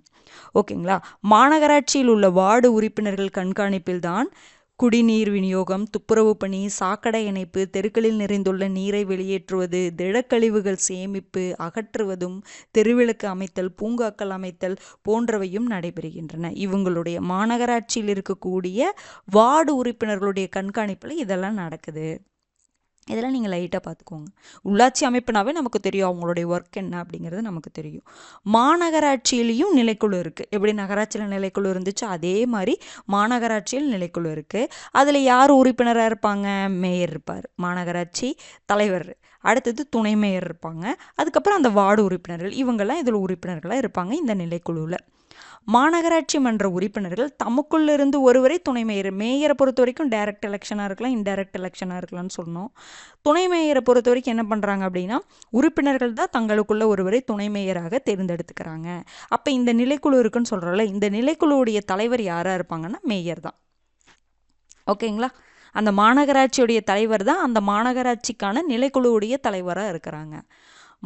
ஓகேங்களா. மாநகராட்சியில் உள்ள வார்டு உறுப்பினர்கள் கண்காணிப்பில் தான் குடிநீர் விநியோகம், துப்புரவு பணி, சாக்கடை இணைப்பு, தெருக்களில் நிறைந்துள்ள நீரை வெளியேற்றுவது, திடக்கழிவுகள் சேமிப்பு, அகற்றுவதும், தெருவிளக்கு அமைத்தல், பூங்காக்கள் அமைத்தல் போன்றவையும் நடைபெறுகின்றன. இவங்களுடைய மாநகராட்சியில் இருக்கக்கூடிய வார்டு உறுப்பினர்களுடைய கண்காணிப்பில் இதெல்லாம் நடக்குது. இதெல்லாம் நீங்கள் லைட்டாக பார்த்துக்கோங்க. உள்ளாட்சி அமைப்புனாவே நமக்கு தெரியும் அவங்களுடைய ஒர்க் என்ன அப்படிங்கிறது நமக்கு தெரியும். மாநகராட்சியிலையும் நிலைக்குழு இருக்குது. எப்படி நகராட்சியில் நிலைக்குழு இருந்துச்சு அதே மாதிரி மாநகராட்சியில் நிலைக்குழு இருக்குது. அதில் யார் உறுப்பினராக இருப்பாங்க, மேயர் இருப்பார், மாநகராட்சி தலைவர், அடுத்தது துணை மேயர் இருப்பாங்க, அதுக்கப்புறம் அந்த வார்டு உறுப்பினர்கள், இவங்கெல்லாம் இதில் உறுப்பினர்களாக இருப்பாங்க இந்த நிலைக்குழுவில். மாநகராட்சி மன்ற உறுப்பினர்கள் தமக்குள்ளிருந்து ஒருவரை துணை மேயர், மேயரை பொறுத்த வரைக்கும் டைரக்ட் எலெக்ஷனாக இருக்கலாம், இன்டைரக்ட் எலெக்ஷனாக இருக்கலாம்னு சொன்னோம். துணை மேயரை பொறுத்த வரைக்கும் என்ன பண்ணுறாங்க அப்படின்னா உறுப்பினர்கள் தான் தங்களுக்குள்ள ஒருவரை துணை மேயராக தேர்ந்தெடுத்துக்கிறாங்க. அப்போ இந்த நிலைக்குழு இருக்குன்னு சொல்கிறோம்ல, இந்த நிலைக்குழுவுடைய தலைவர் யாராக இருப்பாங்கன்னா மேயர் தான். ஓகேங்களா. அந்த மாநகராட்சியுடைய தலைவர் தான் அந்த மாநகராட்சிக்கான நிலைக்குழுவுடைய தலைவராக இருக்கிறாங்க.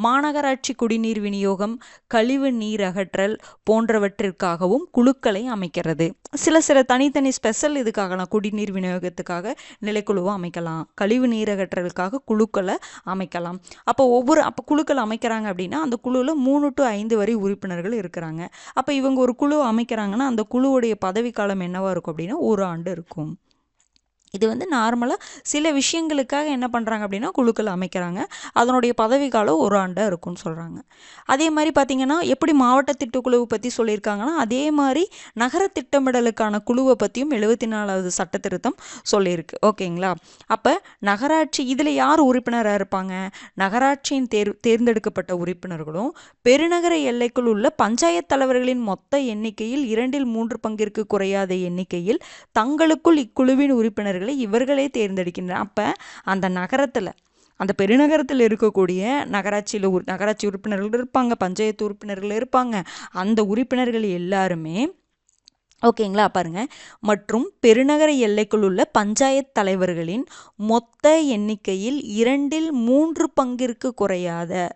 மாநகராட்சி குடிநீர் விநியோகம், கழிவு நீர் அகற்றல் போன்றவற்றிற்காகவும் குழுக்களை அமைக்கிறது. சில தனித்தனி ஸ்பெஷல் இதுக்காகலாம் குடிநீர் விநியோகத்துக்காக நிலைக்குழுவை அமைக்கலாம், கழிவு நீர் அகற்றலுக்காக குழுக்களை அமைக்கலாம். அப்போ குழுக்கள் அமைக்கிறாங்க அப்படின்னா அந்த குழுவில் 3 to 5 வரை உறுப்பினர்கள் இருக்கிறாங்க. அப்போ இவங்க ஒரு குழு அமைக்கிறாங்கன்னா அந்த குழுவுடைய பதவிக்காலம் என்னவா இருக்கும் அப்படின்னா 1 ஆண்டு இருக்கும். இது வந்து நார்மலாக சில விஷயங்களுக்காக என்ன பண்ணுறாங்க அப்படின்னா குழுக்கள் அமைக்கிறாங்க, அதனுடைய பதவி காலம் 1 ஆண்டாக இருக்கும்னு சொல்கிறாங்க. அதே மாதிரி பார்த்திங்கன்னா எப்படி மாவட்ட திட்டக்குழுவை பற்றி சொல்லியிருக்காங்கன்னா அதே மாதிரி நகர திட்டமிடலுக்கான குழுவை பற்றியும் 74வது சட்ட திருத்தம் சொல்லியிருக்கு. ஓகேங்களா? அப்போ நகராட்சி இதில் யார் உறுப்பினராக இருப்பாங்க? நகராட்சியின் தேர்ந்தெடுக்கப்பட்ட உறுப்பினர்களும் பெருநகர எல்லைக்குள் உள்ள பஞ்சாயத்து தலைவர்களின் மொத்த எண்ணிக்கையில் 2/3 பங்கிற்கு குறையாத எண்ணிக்கையில் தங்களுக்குள் இக்குழுவின் உறுப்பினர்கள் இவர்களே தேர்ந்தெடுக்கின்றனர். அப்போ அந்த நகரத்தில் அந்த பெருநகரத்தில் இருக்கக்கூடிய நகராட்சி உறுப்பினர்கள் இருப்பாங்க, பஞ்சாயத்து உறுப்பினர்கள் இருப்பாங்க. அந்த உறுப்பினர்கள் எல்லாருமே ஓகேங்களா பாருங்க, மற்றும் பெருநகர எல்லைக்குள் உள்ள பஞ்சாயத்து தலைவர்களின் மொத்த எண்ணிக்கையில் 2/3 பங்கிற்கு குறையாத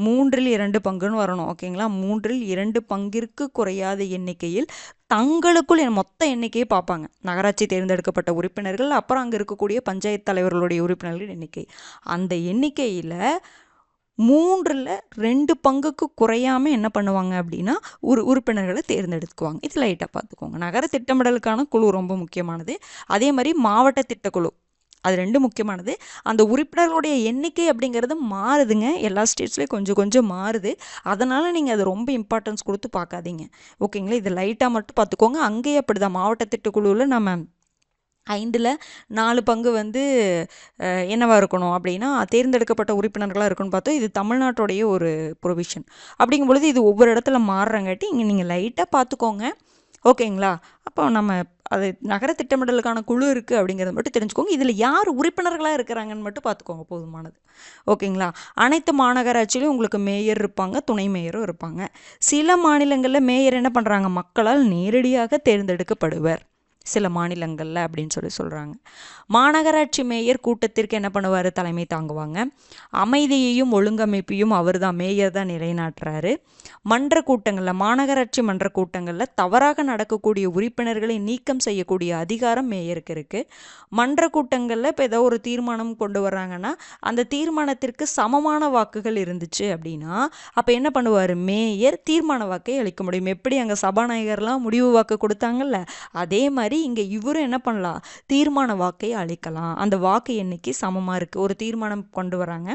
மூன்றில் 2 பங்குன்னு வரணும். ஓகேங்களா? 2 பங்கிற்கு குறையாத எண்ணிக்கையில் தங்களுக்குள் மொத்த எண்ணிக்கையை பார்ப்பாங்க. நகராட்சி தேர்ந்தெடுக்கப்பட்ட உறுப்பினர்கள், அப்புறம் அங்கே இருக்கக்கூடிய பஞ்சாயத்து தலைவர்களுடைய உறுப்பினர்கள் எண்ணிக்கை, அந்த எண்ணிக்கையில் 3/2 பங்குக்கு குறையாமல் என்ன பண்ணுவாங்க அப்படின்னா உறுப்பினர்களை தேர்ந்தெடுக்குவாங்க. இது லைட்டாக பார்த்துக்கோங்க. நகர திட்டமிடலுக்கான குழு ரொம்ப முக்கியமானது. அதே மாதிரி மாவட்ட திட்டக்குழு, அது 2 முக்கியமானது. அந்த உறுப்பினர்களுடைய எண்ணிக்கை அப்படிங்கிறது மாறுதுங்க, எல்லா ஸ்டேட்ஸ்லேயும் கொஞ்சம் கொஞ்சம் மாறுது. அதனால் நீங்கள் அது ரொம்ப இம்பார்ட்டன்ஸ் கொடுத்து பார்க்காதீங்க. ஓகேங்களா? இது லைட்டாக மட்டும் பார்த்துக்கோங்க. அங்கேயே அப்படி தான் மாவட்ட திட்டக்குழுவில் நம்ம 5ல் 4 பங்கு வந்து என்னவா இருக்கணும் அப்படின்னா தேர்ந்தெடுக்கப்பட்ட உறுப்பினர்களாக இருக்குன்னு பார்த்தோம். இது தமிழ்நாட்டுடைய ஒரு ப்ரொவிஷன். அப்படிங்கும் பொழுது இது ஒவ்வொரு இடத்துல மாறுறங்காட்டி இங்கே நீங்கள் லைட்டாக பார்த்துக்கோங்க. ஓகேங்களா? அப்போ நம்ம அது நகர திட்டமிடலுக்கான குழு இருக்குது அப்படிங்கிறத மட்டும் தெரிஞ்சுக்கோங்க. இதில் யார் உறுப்பினர்களாக இருக்கிறாங்கன்னு மட்டும் பார்த்துக்கோங்க, போதுமானது. ஓகேங்களா? அனைத்து மாநகராட்சியிலும் உங்களுக்கு மேயர் இருப்பாங்க, துணை மேயரும் இருப்பாங்க. சில மாநிலங்களில் மேயர் என்ன பண்ணுறாங்க, மக்களால் நேரடியாக தேர்ந்தெடுக்கப்படுவர் சில மாநிலங்களில் அப்படின்னு சொல்கிறாங்க. மாநகராட்சி மேயர் கூட்டத்திற்கு என்ன பண்ணுவார், தலைமை தாங்குவாங்க. அமைதியையும் ஒழுங்கமைப்பையும் அவர் தான், மேயர் தான் நிலைநாட்டுறாரு. மன்ற கூட்டங்களில், மாநகராட்சி மன்ற கூட்டங்களில் தவறாக நடக்கக்கூடிய உறுப்பினர்களை நீக்கம் செய்யக்கூடிய அதிகாரம் மேயருக்கு இருக்குது. மன்ற கூட்டங்களில் இப்போ ஏதோ ஒரு தீர்மானம் கொண்டு வர்றாங்கன்னா அந்த தீர்மானத்திற்கு சமமான வாக்குகள் இருந்துச்சு அப்படின்னா அப்போ என்ன பண்ணுவார், மேயர் தீர்மான வாக்கை அளிக்க முடியும். எப்படி அங்கே சபாநாயகர்லாம் முடிவு வாக்கு கொடுத்தாங்கல்ல, அதே மாதிரி இங்கே இவரும் என்ன பண்ணலாம், தீர்மான வாக்கை அளிக்கலாம். அந்த வாக்கு எண்ணிக்கை சமமாக இருக்குது. ஒரு தீர்மானம் கொண்டு வராங்க,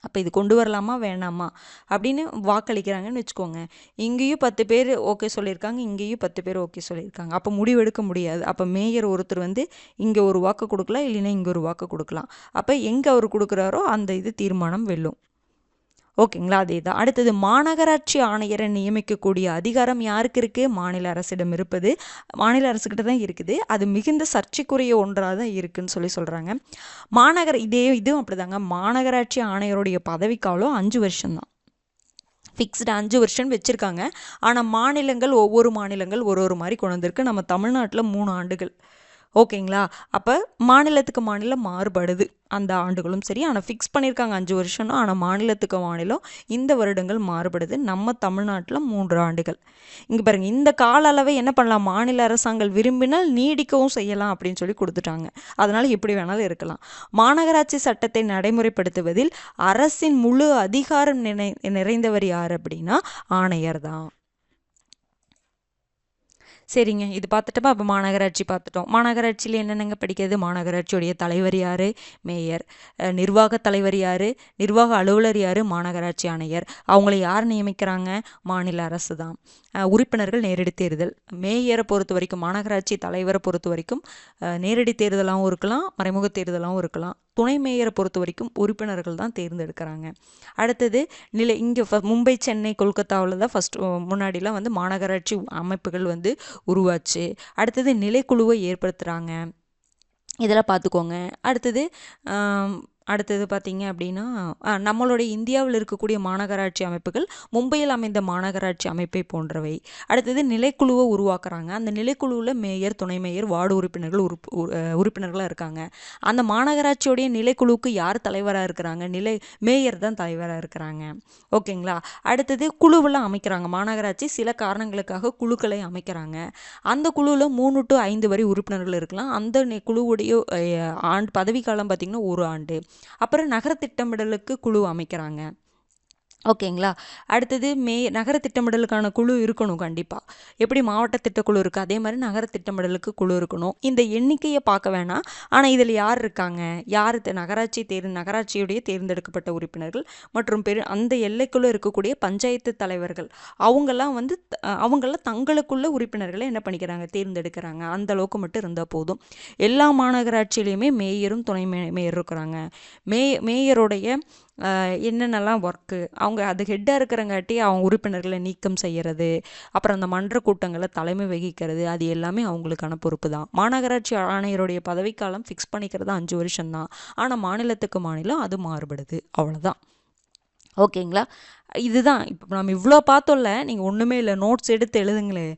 அப்போ இது கொண்டு வரலாமா வேணாமா அப்படின்னு வாக்களிக்கிறாங்கன்னு வச்சுக்கோங்க. இங்கேயும் 10 பேர் ஓகே சொல்லியிருக்காங்க, இங்கேயும் 10 பேர் ஓகே சொல்லியிருக்காங்க. அப்போ முடிவெடுக்க முடியாது. அப்போ மேயர் ஒருத்தர் வந்து இங்கே ஒரு வாக்கு கொடுக்கலாம், இல்லைன்னா இங்கே ஒரு வாக்கு கொடுக்கலாம். அப்போ எங்கே அவர் கொடுக்குறாரோ அந்த இது தீர்மானம் வெல்லும். ஓகேங்களா? அதே தான். அடுத்தது மாநகராட்சி ஆணையரை நியமிக்கக்கூடிய அதிகாரம் யாருக்கு இருக்குது, மாநில அரசிடம் இருப்பது. மாநில அரசுக்கிட்ட தான் இருக்குது. அது மிகுந்த சர்ச்சைக்குரிய ஒன்றாக தான் இருக்குதுன்னு சொல்கிறாங்க. இதுவும் அப்படிதாங்க. மாநகராட்சி ஆணையருடைய பதவிக்காலம் 5 வருஷம்தான். ஃபிக்ஸ்டு 5 வருஷம் வச்சுருக்காங்க. ஆனால் மாநிலங்கள் ஒவ்வொரு மாநிலங்கள் ஒரு மாதிரி கொண்டு வந்திருக்கு. நம்ம தமிழ்நாட்டில் 3 ஆண்டுகள். ஓகேங்களா? அப்போ மாநிலத்துக்கு மாநிலம் மாறுபடுது அந்த ஆண்டுகளும் சரி. ஆனால் ஃபிக்ஸ் பண்ணியிருக்காங்க 5 வருஷம்னா, ஆனால் மாநிலத்துக்கு மாநிலம் இந்த வருடங்கள் மாறுபடுது. நம்ம தமிழ்நாட்டில் 3 ஆண்டுகள். இங்கே பாருங்கள், இந்த கால அளவை என்ன பண்ணலாம், மாநில அரசாங்கம் விரும்பினால் நீடிக்கவும் செய்யலாம் அப்படின்னு சொல்லி கொடுத்துட்டாங்க. அதனால் எப்படி வேணாலும் இருக்கலாம். மாநகராட்சி சட்டத்தை நடைமுறைப்படுத்துவதில் அரசின் முழு அதிகாரம் நிறைந்தவர் யார் அப்படின்னா ஆணையர் தான். சரிங்க, இது பார்த்துட்டப்ப அப்போ மாநகராட்சி பார்த்துட்டோம். மாநகராட்சியில் என்னென்னங்க படிக்கிறது, மாநகராட்சியுடைய தலைவர் யார், மேயர். நிர்வாக தலைவர் யார், நிர்வாக அலுவலர் யார், மாநகராட்சி ஆணையர். அவங்கள யார் நியமிக்கிறாங்க, மாநில அரசு தான். உறுப்பினர்கள் நேரடி தேர்தல். மேயரை பொறுத்த வரைக்கும், மாநகராட்சி தலைவரை பொறுத்த வரைக்கும் நேரடி தேர்தலாகவும் இருக்கலாம், மறைமுக தேர்தலாகவும் இருக்கலாம். துணை மேயரை பொறுத்த வரைக்கும் உறுப்பினர்கள் தான் தேர்ந்தெடுக்கிறாங்க. அடுத்தது இங்கே மும்பை, சென்னை, கொல்கத்தாவில் தான் முன்னாடிலாம் வந்து மாநகராட்சி அமைப்புகள் வந்து உருவாச்சு. அடுத்தது நிலைக்குழுவை ஏற்படுத்துகிறாங்க, இதெல்லாம் பார்த்துக்கோங்க. அடுத்தது அடுத்தது பார்த்தீங்க அப்படின்னா நம்மளுடைய இந்தியாவில் இருக்கக்கூடிய மாநகராட்சி அமைப்புகள் மும்பையில் அமைந்த மாநகராட்சி அமைப்பை போன்றவை. அடுத்தது நிலைக்குழுவை உருவாக்குறாங்க. அந்த நிலைக்குழுவில் மேயர், துணை மேயர், வார்டு உறுப்பினர்கள் உறுப்பினர்களாக இருக்காங்க. அந்த மாநகராட்சியோடைய நிலைக்குழுவுக்கு யார் தலைவராக இருக்கிறாங்க? மேயர் தான் தலைவராக இருக்கிறாங்க. ஓகேங்களா? அடுத்தது குழுவெல்லாம் அமைக்கிறாங்க. மாநகராட்சி சில காரணங்களுக்காக குழுக்களை அமைக்கிறாங்க. அந்த குழுவில் 3 to 5 வரை உறுப்பினர்கள் இருக்கலாம். அந்த குழுவுடைய பதவிக்காலம் பார்த்திங்கன்னா 1 ஆண்டு. அப்புறம் நகர திட்டமிடலுக்கு குழு அமைக்கிறாங்க. ஓகேங்களா? அடுத்தது நகர திட்டமிடலுக்கான குழு இருக்கணும் கண்டிப்பாக. எப்படி மாவட்ட திட்டக்குழு இருக்குது அதே மாதிரி நகர திட்டமிடலுக்கு குழு இருக்கணும். இந்த எண்ணிக்கையை பார்க்க வேணாம். ஆனால் இதில் யார் இருக்காங்க? நகராட்சியுடைய தேர்ந்தெடுக்கப்பட்ட உறுப்பினர்கள் மற்றும் அந்த எல்லைக்குள்ளே இருக்கக்கூடிய பஞ்சாயத்து தலைவர்கள் அவங்கெல்லாம் தங்களுக்குள்ள உறுப்பினர்களை என்ன பண்ணிக்கிறாங்க? தேர்ந்தெடுக்கிறாங்க. அந்த அளவுக்கு மட்டும் இருந்தால் போதும். எல்லா மாநகராட்சியிலையுமே மேயரும் துணை மேயர் இருக்கிறாங்க. மேயருடைய என்னென்னலாம் ஒர்க்கு அவங்க அது ஹெட்டாக இருக்கிறங்காட்டி அவங்க உறுப்பினர்களை நீக்கம் செய்கிறது, அப்புறம் அந்த மன்ற கூட்டங்களை தலைமை வகிக்கிறது, அது எல்லாமே அவங்களுக்கான பொறுப்பு தான். மாநகராட்சி ஆணையருடைய பதவிக்காலம் ஃபிக்ஸ் பண்ணிக்கிறது 5 வருஷம்தான். ஆனால் மாநிலத்துக்கு மாநிலம் அது மாறுபடுது. அவ்வளோதான். ஓகேங்களா? இதுதான் இப்போ நம்ம இவ்வளோ பார்த்தோம்ல. நீங்கள் ஒன்றுமே இல்லை, நோட்ஸ் எடுத்து எழுதுங்களே.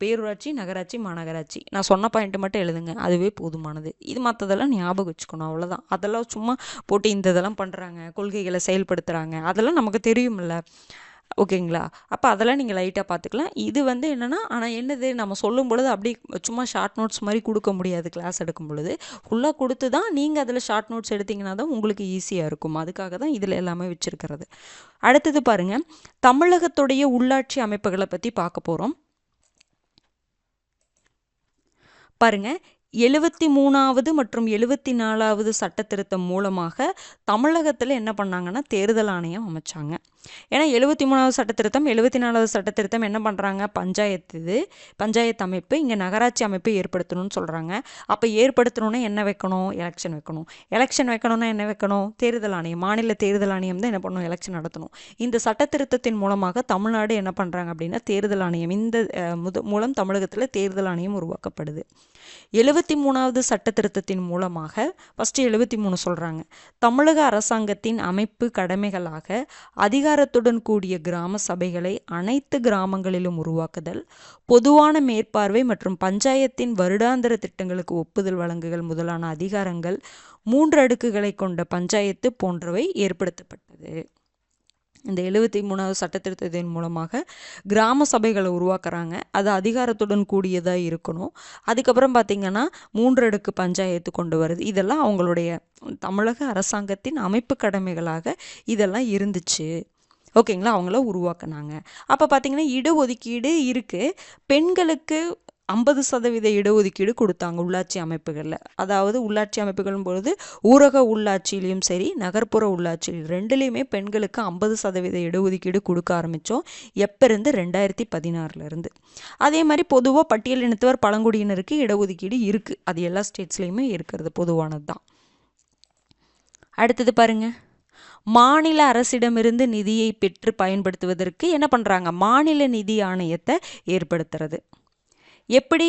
பேரூராட்சி, நகராட்சி, மாநகராட்சி, நான் சொன்ன பாயிண்ட்டு மட்டும் எழுதுங்க, அதுவே போதுமானது. இது மற்றதெல்லாம் ஞாபகம் வச்சுக்கணும், அவ்வளோதான். அதெல்லாம் சும்மா போட்டு இந்த இதெல்லாம் பண்ணுறாங்க, கொள்கைகளை செயல்படுத்துகிறாங்க, அதெல்லாம் நமக்கு தெரியுமில்ல. ஓகேங்களா? அப்போ அதெல்லாம் நீங்கள் லைட்டாக பார்த்துக்கலாம். இது என்னென்னா, ஆனால் என்னது நம்ம சொல்லும் பொழுது அப்படி சும்மா ஷார்ட் நோட்ஸ் மாதிரி கொடுக்க முடியாது. கிளாஸ் எடுக்கும் பொழுது ஃபுல்லாக கொடுத்து தான் நீங்கள் அதில் ஷார்ட் நோட்ஸ் எடுத்திங்கன்னா தான் உங்களுக்கு ஈஸியாக இருக்கும். அதுக்காக தான் இதில் எல்லாமே வச்சுருக்கிறது. அடுத்தது பாருங்கள், தமிழகத்துடைய உள்ளாட்சி அமைப்புகளை பற்றி பார்க்க போகிறோம். பாருங்க, 73வது மற்றும் 74வது சட்ட திருத்தம் மூலமாக தமிழகத்தில் என்ன பண்ணாங்கன்னா தேர்தல் ஆணையம் அமைச்சாங்க. ஏன்னா 73வது சட்ட திருத்தம் 74வது சட்ட திருத்தம் என்ன பண்ணுறாங்க? பஞ்சாயத்து அமைப்பு, இங்கே நகராட்சி அமைப்பு ஏற்படுத்தணும்னு சொல்கிறாங்க. அப்போ ஏற்படுத்தணுன்னா என்ன வைக்கணும்? எலெக்ஷன் வைக்கணும். எலெக்ஷன் வைக்கணும்னா என்ன வைக்கணும்? தேர்தல் ஆணையம், மாநில தேர்தல் ஆணையம் தான் என்ன பண்ணணும்? எலெக்ஷன் நடத்தணும். இந்த சட்ட திருத்தத்தின் மூலமாக தமிழ்நாடு என்ன பண்ணுறாங்க அப்படின்னா தேர்தல் ஆணையம், இந்த மூலம் தமிழகத்தில் தேர்தல் ஆணையம் உருவாக்கப்படுது. 73வது சட்ட திருத்தத்தின் மூலமாக ஃபஸ்ட்டு 73 சொல்கிறாங்க, தமிழக அரசாங்கத்தின் அமைப்பு கடமைகளாக அதிகாரத்துடன் கூடிய கிராம சபைகளை அனைத்து கிராமங்களிலும் உருவாக்குதல், பொதுவான மேற்பார்வை மற்றும் பஞ்சாயத்தின் வருடாந்திர திட்டங்களுக்கு ஒப்புதல் வழங்குதல் முதலான அதிகாரங்கள் 3 அடுக்குகளை கொண்ட பஞ்சாயத்து போன்றவை ஏற்படுத்தப்பட்டது. இந்த 73வது சட்ட திருத்தத்தின் மூலமாக கிராம சபைகளை உருவாக்குறாங்க. அது அதிகாரத்துடன் கூடியதாக இருக்கணும். அதுக்கப்புறம் பார்த்திங்கன்னா 3 அடுக்கு பஞ்சாயத்து கொண்டு வருது. இதெல்லாம் அவங்களுடைய தமிழக அரசாங்கத்தின் அமைப்பு கடமைகளாக இதெல்லாம் இருந்துச்சு. ஓகேங்களா? அவங்கள உருவாக்குனாங்க. அப்போ பார்த்திங்கன்னா இடஒதுக்கீடு இருக்குது. பெண்களுக்கு 50% இடஒதுக்கீடு கொடுத்தாங்க உள்ளாட்சி அமைப்புகளில். அதாவது உள்ளாட்சி அமைப்புகளும் பொழுது ஊரக உள்ளாட்சியிலையும் சரி நகர்ப்புற உள்ளாட்சியில் ரெண்டுலேயுமே பெண்களுக்கு 50% இடஒதுக்கீடு கொடுக்க ஆரம்பித்தோம். எப்போ இருந்து? 2016 அதே மாதிரி பொதுவாக பட்டியலினத்தவர் பழங்குடியினருக்கு இடஒதுக்கீடு இருக்குது. அது எல்லா ஸ்டேட்ஸ்லேயுமே இருக்கிறது, பொதுவானது தான். அடுத்தது பாருங்க, மாநில அரசிடமிருந்து நிதியை பெற்று பயன்படுத்துவதற்கு என்ன பண்ணுறாங்க? மாநில நிதி ஆணையத்தை ஏற்படுத்துறது. எப்படி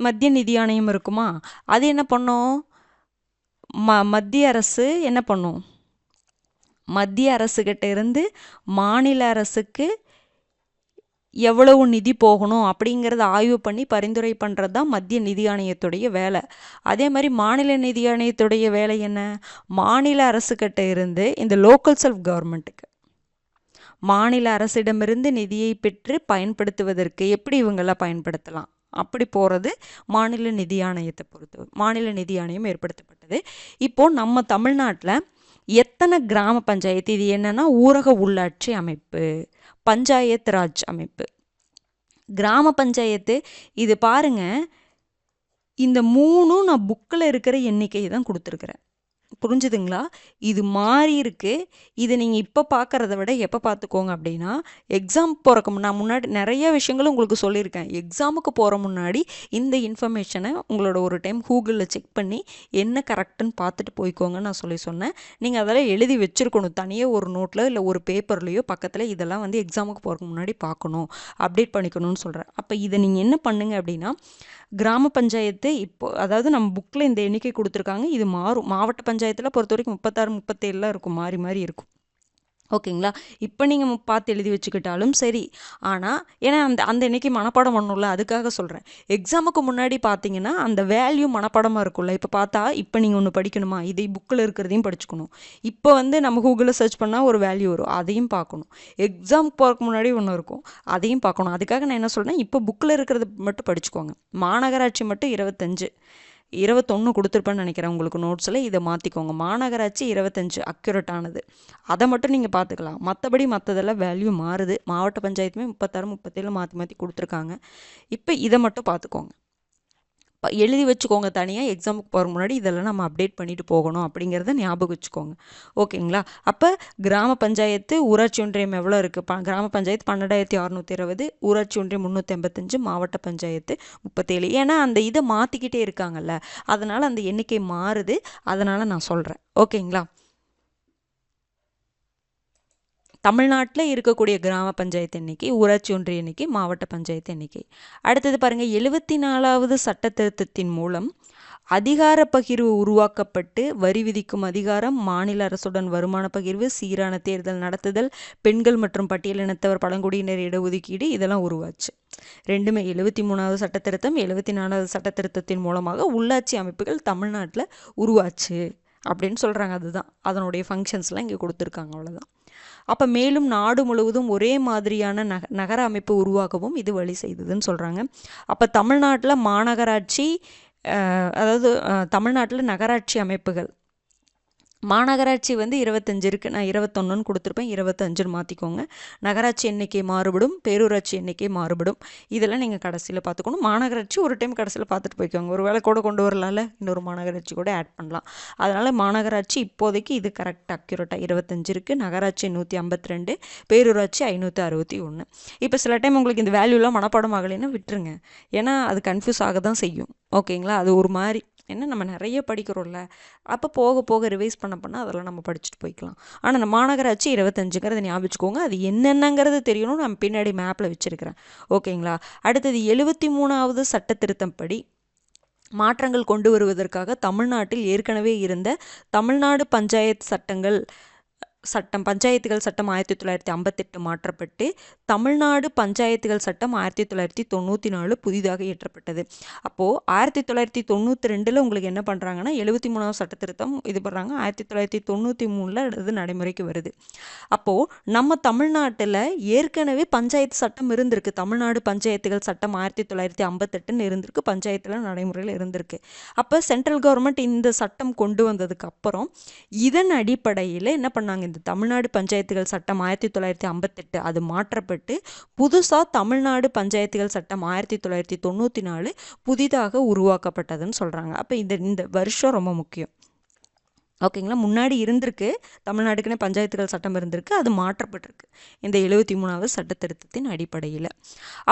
மத்திய நிதி ஆணையம் இருக்குமா? அது என்ன பண்ணும்? மத்திய அரசு என்ன பண்ணும்? மத்திய அரசுகிட்ட இருந்து மாநில அரசுக்கு எவ்வளவு நிதி போகணும் அப்படிங்கிறத ஆய்வு பண்ணி பரிந்துரை பண்ணுறது தான் மத்திய நிதி ஆணையத்துடைய வேலை. அதே மாதிரி மாநில நிதி ஆணையத்துடைய வேலை என்ன? மாநில அரசுகிட்ட இருந்து இந்த லோக்கல் செல்ஃப் கவர்மெண்ட்டுக்கு மாநில அரசிடமிருந்து நிதியை பெற்று பயன்படுத்துவதற்கு எப்படி இவங்கெல்லாம் பயன்படுத்தலாம் அப்படி போகிறது மாநில நிதி ஆணையத்தை பொறுத்து. மாநில நிதி ஆணையம் ஏற்படுத்தப்பட்டது. இப்போது நம்ம தமிழ்நாட்டில் எத்தனை கிராம பஞ்சாயத்து? இது என்னென்னா ஊரக உள்ளாட்சி அமைப்பு, பஞ்சாயத்து ராஜ் அமைப்பு, கிராம பஞ்சாயத்து. இது பாருங்கள், இந்த 3 நான் புக்கில் இருக்கிற எண்ணிக்கையை தான் கொடுத்துருக்குறேன். புரிஞ்சுதுங்களா? இது மாறி இருக்கு. இதை நீங்கள் இப்போ பார்க்குறத விட எப்போ பார்த்துக்கோங்க அப்படின்னா எக்ஸாம் போகிறக்கு நான் முன்னாடி நிறைய விஷயங்களும் உங்களுக்கு சொல்லியிருக்கேன். எக்ஸாமுக்கு போகிற முன்னாடி இந்த இன்ஃபர்மேஷனை உங்களோட ஒரு டைம் கூகுளில் செக் பண்ணி என்ன கரெக்டுன்னு பார்த்துட்டு போய்க்கோங்கன்னு நான் சொன்னேன். நீங்கள் அதெல்லாம் எழுதி வச்சுருக்கணும் தனியாக ஒரு நோட்டில் இல்லை ஒரு பேப்பர்லேயோ பக்கத்தில். இதெல்லாம் எக்ஸாமுக்கு போகிறக்கு முன்னாடி பார்க்கணும், அப்டேட் பண்ணிக்கணும்னு சொல்கிறேன். அப்போ இதை நீங்கள் என்ன பண்ணுங்க அப்படின்னா கிராம பஞ்சாயத்து இப்போ அதாவது நம்ம புக்கில் இந்த எண்ணிக்கை கொடுத்துருக்காங்க. இது மாறும். மாவட்ட பஞ்சாயத்து பஞ்சாயத்தில் பொறுத்த வரைக்கும் 36 37 இருக்கும், மாறி மாறி இருக்கும். ஓகேங்களா? இப்போ நீங்கள் பார்த்து எழுதி வச்சுக்கிட்டாலும் சரி. ஆனால் ஏன்னா அந்த எண்ணிக்கை மனப்பாடம் பண்ணணும்ல, அதுக்காக சொல்கிறேன். எக்ஸாமுக்கு முன்னாடி பார்த்தீங்கன்னா அந்த வேல்யூ மனப்பாடமாக இருக்கும்ல. இப்போ பார்த்தா இப்போ நீங்கள் ஒன்று படிக்கணுமா, இதை புக்கில் இருக்கிறதையும் படிச்சுக்கணும். இப்போ நம்ம கூகுளில் சர்ச் பண்ணால் ஒரு வேல்யூ வரும், அதையும் பார்க்கணும். எக்ஸாமுக்கு போகிறதுக்கு முன்னாடி ஒன்று இருக்கும், அதையும் பார்க்கணும். அதுக்காக நான் என்ன சொல்கிறேன், இப்போ புக்கில் இருக்கிறது மட்டும் படிச்சுக்கோங்க. மாநகராட்சி மட்டும் 21 கொடுத்துருப்பேன்னு நினைக்கிறேன் உங்களுக்கு நோட்ஸில். இதை மாற்றிக்கோங்க. மாநகராட்சி 25 அக்யூரேட்டானது, அதை மட்டும் நீங்கள் பார்த்துக்கலாம். மற்றபடி மற்றதெல்லாம் வேல்யூ மாறுது. மாவட்ட பஞ்சாயத்துமே 36 37 மாற்றி மாற்றி கொடுத்துருக்காங்க. இப்போ இதை மட்டும் பார்த்துக்கோங்க, எழுதி வச்சுக்கோங்க. தனியாக எக்ஸாமுக்கு போகிற முன்னாடி இதெல்லாம் நம்ம அப்டேட் பண்ணிட்டு போகணும் அப்படிங்கிறத ஞாபகம் வச்சுக்கோங்க. ஓகேங்களா? அப்போ கிராம பஞ்சாயத்து ஊராட்சி ஒன்றியம் எவ்வளோ இருக்குது? கிராம பஞ்சாயத்து 12620, ஊராட்சி ஒன்றியம் 385, மாவட்ட பஞ்சாயத்து 37. ஏன்னா அந்த இதை மாற்றிக்கிட்டே இருக்காங்கல்ல, அதனால் அந்த எண்ணிக்கை மாறுது. அதனால் நான் சொல்கிறேன். ஓகேங்களா? தமிழ்நாட்டில் இருக்கக்கூடிய கிராம பஞ்சாயத்து எண்ணிக்கை, ஊராட்சி ஒன்றிய எண்ணிக்கை, மாவட்ட பஞ்சாயத்து எண்ணிக்கை. அடுத்தது பாருங்கள், 74வது சட்ட திருத்தத்தின் மூலம் அதிகார பகிர்வு உருவாக்கப்பட்டு வரி விதிக்கும் அதிகாரம், மாநில அரசுடன் வருமான பகிர்வு, சீரான தேர்தல் நடத்துதல், பெண்கள் மற்றும் பட்டியலினத்தவர் பழங்குடியினர் இடஒதுக்கீடு, இதெல்லாம் உருவாச்சு. ரெண்டுமே 73வது சட்ட திருத்தம், 74வது சட்ட திருத்தத்தின் மூலமாக உள்ளாட்சி அமைப்புகள் தமிழ்நாட்டில் உருவாச்சு அப்படின்னு சொல்கிறாங்க. அதுதான் அதனுடைய ஃபங்க்ஷன்ஸ்லாம் இங்கே கொடுத்துருக்காங்க, அவ்வளோதான். அப்போ மேலும் நாடு முழுவதும் ஒரே மாதிரியான நகர அமைப்பு உருவாக்கவும் இது வழி செய்ததுன்னு சொல்கிறாங்க. அப்போ தமிழ்நாட்டில் மாநகராட்சி, அதாவது தமிழ்நாட்டில் நகராட்சி அமைப்புகள், மாநகராட்சி 25 இருக்குது, நான் 21ன்னு கொடுத்துருப்பேன், 25ன்னு மாற்றிக்கோங்க. நகராட்சி எண்ணிக்கை மாறுபடும், பேரூராட்சி எண்ணிக்கை மாறுபடும். இதெல்லாம் நீங்கள் கடைசியில் பார்த்துக்கணும். மாநகராட்சி ஒரு டைம் கடைசியில் பார்த்துட்டு போய்க்கோங்க. ஒரு வேளை கூட கொண்டு வரலாம்ல, இன்னொரு மாநகராட்சி கூட ஆட் பண்ணலாம். அதனால் மாநகராட்சி இப்போதைக்கு இது கரெக்டாக அக்யூரேட்டாக 25 இருக்குது, நகராட்சி 152, பேரூராட்சி 561. இப்போ சில டைம் உங்களுக்கு இந்த வேல்யூலாம் மனப்பாடம் ஆகலைன்னா விட்டுருங்க, ஏன்னா அது கன்ஃபியூஸ் ஆக தான் செய்யும். ஓகேங்களா? அது ஒரு மாதிரி என்ன, நம்ம நிறைய படிக்கிறோம்ல, அப்போ போக போக ரிவைஸ் பண்ண அதெல்லாம் நம்ம படிச்சுட்டு போய்க்கலாம். ஆனால் நம்ம மாநகராட்சி 25ங்கிறத ஞாபகம் வச்சுக்கோங்க. அது என்னென்னங்கிறது தெரியணும், நம்ம பின்னாடி மேப்பில் வச்சுருக்கிறேன். ஓகேங்களா? அடுத்தது 73வது சட்ட திருத்தம் படி மாற்றங்கள் கொண்டு வருவதற்காக தமிழ்நாட்டில் ஏற்கனவே இருந்த தமிழ்நாடு பஞ்சாயத்துகள் சட்டம் 1958 மாற்றப்பட்டு தமிழ்நாடு பஞ்சாயத்துகள் சட்டம் 1994 புதிதாக இயற்றப்பட்டது. அப்போது 1992 உங்களுக்கு என்ன பண்ணுறாங்கன்னா 73வது சட்ட திருத்தம் இது பண்ணுறாங்க, 1993 இது நடைமுறைக்கு வருது. அப்போது நம்ம தமிழ்நாட்டில் ஏற்கனவே பஞ்சாயத்து சட்டம் இருந்திருக்கு, தமிழ்நாடு பஞ்சாயத்துகள் சட்டம் 1958 இருந்திருக்கு, பஞ்சாயத்தில் நடைமுறையில் இருந்திருக்கு. அப்போ சென்ட்ரல் கவர்மெண்ட் இந்த சட்டம் கொண்டு வந்ததுக்கு அப்புறம் இதன் அடிப்படையில் என்ன பண்ணாங்க, இந்த தமிழ்நாடு பஞ்சாயத்துகள் சட்டம் 1958 அது மாற்றப்பட்டு புதுசாக தமிழ்நாடு பஞ்சாயத்துகள் சட்டம் 1994 புதிதாக உருவாக்கப்பட்டதுன்னு சொல்கிறாங்க. அப்போ இந்த வருஷம் ரொம்ப முக்கியம். ஓகேங்களா? முன்னாடி இருந்திருக்கு, தமிழ்நாடுக்குன்னு பஞ்சாயத்துகள் சட்டம் இருந்திருக்கு, அது மாற்றப்பட்டிருக்கு இந்த 73வது சட்ட திருத்தத்தின் அடிப்படையில்.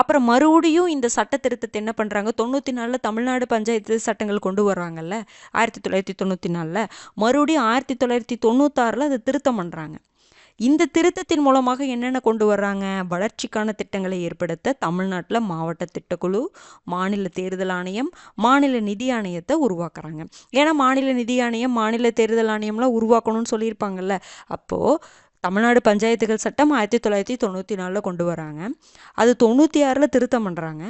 அப்புறம் மறுபடியும் இந்த சட்ட திருத்தத்தை என்ன பண்ணுறாங்க, 94 தமிழ்நாடு பஞ்சாயத்து சட்டங்கள் கொண்டு வர்றாங்கல்ல 1994, மறுபடியும் 1996 அதை திருத்தம் பண்ணுறாங்க. இந்த திருத்தத்தின் மூலமாக என்னென்ன கொண்டு வர்றாங்க, வளர்ச்சிக்கான திட்டங்களை ஏற்படுத்த தமிழ்நாட்டில் மாவட்ட திட்டக்குழு, மாநில தேர்தல் ஆணையம், மாநில நிதி ஆணையத்தை உருவாக்குறாங்க. ஏன்னா மாநில நிதி ஆணையம், மாநில தேர்தல் ஆணையம்லாம் உருவாக்கணும்னு சொல்லியிருப்பாங்கல்ல. அப்போது தமிழ்நாடு பஞ்சாயத்துகள் சட்டம் 1994 கொண்டு வராங்க, அது 96 திருத்தம் பண்ணுறாங்க.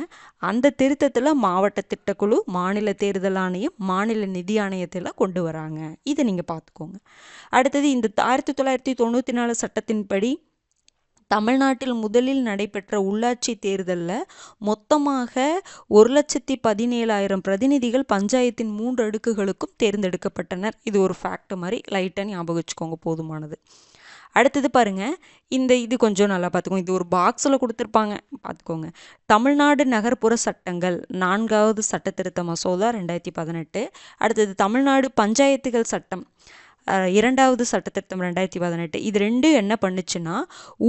அந்த திருத்தத்தில் மாவட்ட திட்டக்குழு, மாநில தேர்தல் ஆணையம், மாநில நிதி ஆணையத்தில் கொண்டு வராங்க. இதை நீங்கள் பார்த்துக்கோங்க. அடுத்தது இந்த 1994 சட்டத்தின்படி தமிழ்நாட்டில் முதலில் நடைபெற்ற உள்ளாட்சி தேர்தலில் மொத்தமாக 1,17,000 பிரதிநிதிகள் பஞ்சாயத்தின் 3 அடுக்குகளுக்கும் தேர்ந்தெடுக்கப்பட்டனர். இது ஒரு ஃபேக்ட் மாதிரி லைட்டாக ஞாபகம் வச்சுக்கோங்க, போதுமானது. அடுத்தது பாருங்கள், இது கொஞ்சம் நல்லா பார்த்துக்கோங்க, இது ஒரு பாக்ஸில் கொடுத்துருப்பாங்க, பார்த்துக்கோங்க. தமிழ்நாடு நகர்ப்புற சட்டங்கள் 4வது சட்ட திருத்த மசோதா 2018. அடுத்தது தமிழ்நாடு பஞ்சாயத்துகள் சட்டம் 2வது சட்ட திருத்தம் 2018. இது ரெண்டும் என்ன பண்ணுச்சுன்னா,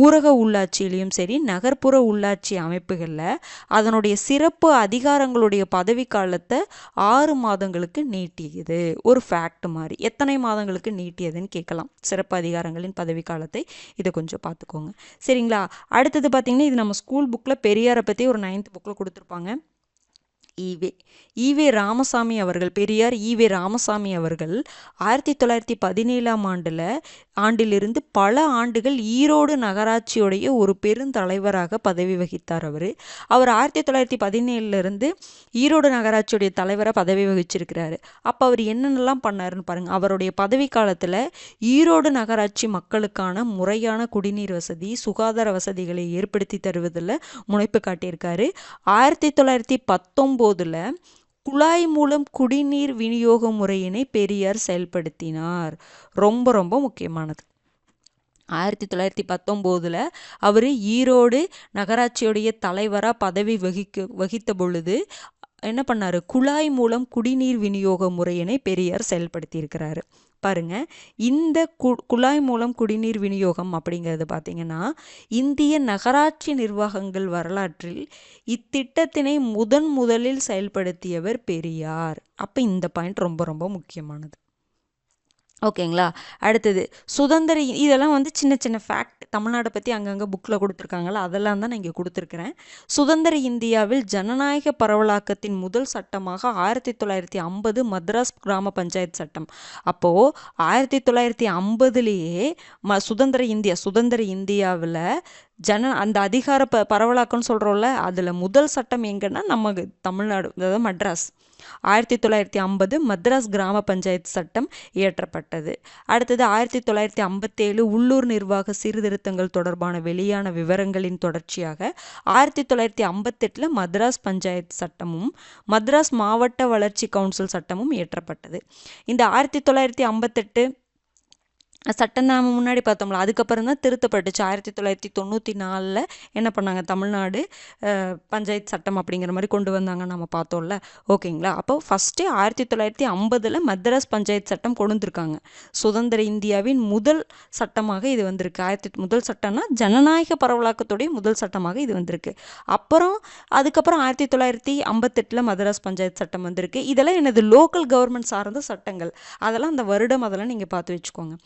ஊரக உள்ளாட்சியிலையும் சரி நகர்ப்புற உள்ளாட்சி அமைப்புகளில் அதனுடைய சிறப்பு அதிகாரங்களுடைய பதவி காலத்தை 6 மாதங்களுக்கு நீட்டியது. ஒரு ஃபேக்ட் மாதிரி. எத்தனை மாதங்களுக்கு நீட்டியதுன்னு கேட்கலாம், சிறப்பு அதிகாரங்களின் பதவி காலத்தை. இதை கொஞ்சம் பார்த்துக்கோங்க, சரிங்களா? அடுத்தது பார்த்திங்கன்னா, இது நம்ம ஸ்கூல் புக்கில் பெரியாரை பற்றி ஒரு 9th புக்கில் கொடுத்துருப்பாங்க. ஈவே ஈவே ராமசாமி அவர்கள், பெரியார் ஈவே ராமசாமி அவர்கள் 1917ஆம் ஆண்டிலிருந்து பல ஆண்டுகள் ஈரோடு நகராட்சியுடைய ஒரு பெருந்தலைவராக பதவி வகித்தார். அவர் 1917இருந்து ஈரோடு நகராட்சியுடைய தலைவராக பதவி வகிச்சிருக்கிறாரு. அப்போ அவர் என்னென்னலாம் பண்ணாருன்னு பாருங்கள். அவருடைய பதவி காலத்தில் ஈரோடு நகராட்சி மக்களுக்கான முறையான குடிநீர் வசதி, சுகாதார வசதிகளை ஏற்படுத்தி தருவதில் முனைப்பு காட்டியிருக்காரு. 1919 குழாய் மூலம் குடிநீர் விநியோக முறையினை பெரியார் செயல்படுத்தினார். ரொம்ப ரொம்ப முக்கியமானது. 1919 அவர் ஈரோடு நகராட்சியுடைய தலைவராக பதவி வகித்த பொழுது என்ன பண்ணாரு? குழாய் மூலம் குடிநீர் விநியோக முறையினை பெரியார் செயல்படுத்தி இருக்கிறாரு. பாருங்க, இந்த குழாய் மூலம் குடிநீர் விநியோகம் அப்படிங்கிறது பார்த்தீங்கன்னா இந்திய நகராட்சி நிர்வாகங்கள் வரலாற்றில் இத்திட்டத்தினை முதலில் செயல்படுத்தியவர் பெரியார். அப்போ இந்த பாயிண்ட் ரொம்ப ரொம்ப முக்கியமானது. ஓகேங்களா? அடுத்தது சுதந்திர, இதெல்லாம் வந்து சின்ன சின்ன ஃபேக்ட், தமிழ்நாடை பற்றி அங்கங்கே புக்கில் கொடுத்துருக்காங்களா, அதெல்லாம் தான் நான் இங்கே கொடுத்துருக்குறேன். சுதந்திர இந்தியாவில் ஜனநாயக பரவலாக்கத்தின் முதல் சட்டமாக 1950 மദ്രാஸ் கிராம பஞ்சாயத்து சட்டம். அப்போது 1950லேயே சுதந்திர இந்தியாவில் அந்த அதிகார பரவலாக்கம்னு சொல்கிறோம்ல, அதில் முதல் சட்டம் எங்கன்னா நம்ம தமிழ்நாடு, அதாவது மദ്രാஸ். 1950 மദ്രാஸ் கிராம பஞ்சாயத்து சட்டம் இயற்றப்பட்டது. அடுத்தது 1957 உள்ளூர் நிர்வாக சீர்திருத்தங்கள் தொடர்பான வெளியான விவரங்களின் தொடர்ச்சியாக 1958 மദ്രാஸ் பஞ்சாயத்து சட்டமும் மദ്രാஸ் மாவட்ட வளர்ச்சி கவுன்சில் சட்டமும் இயற்றப்பட்டது. இந்த 1958 சட்டம் நாம முன்னாடி பார்த்தோம்ல, அதுக்கப்புறம் தான் திருத்தப்பட்டுச்சு. 1994 என்ன பண்ணாங்க? தமிழ்நாடு பஞ்சாயத்து சட்டம் அப்படிங்கிற மாதிரி கொண்டு வந்தாங்க, நம்ம பார்த்தோம்ல. ஓகேங்களா? அப்போ ஃபஸ்ட்டு 1950 மദ്രാஸ் பஞ்சாயத்து சட்டம் கொண்டு வந்திருக்காங்க. சுதந்திர இந்தியாவின் முதல் சட்டமாக இது வந்திருக்கு. முதல் சட்டம்னா ஜனநாயக பரவலாக்கத்துடைய முதல் சட்டமாக இது வந்திருக்கு. அதுக்கப்புறம் 1958 மദ്രാஸ் பஞ்சாயத்து சட்டம் வந்திருக்கு. இதெல்லாம் என்னது? லோக்கல் கவர்மெண்ட் சார்ந்த சட்டங்கள். அதெல்லாம் அந்த வருடம் அதெல்லாம் நீங்கள் பார்த்து வச்சுக்கோங்க.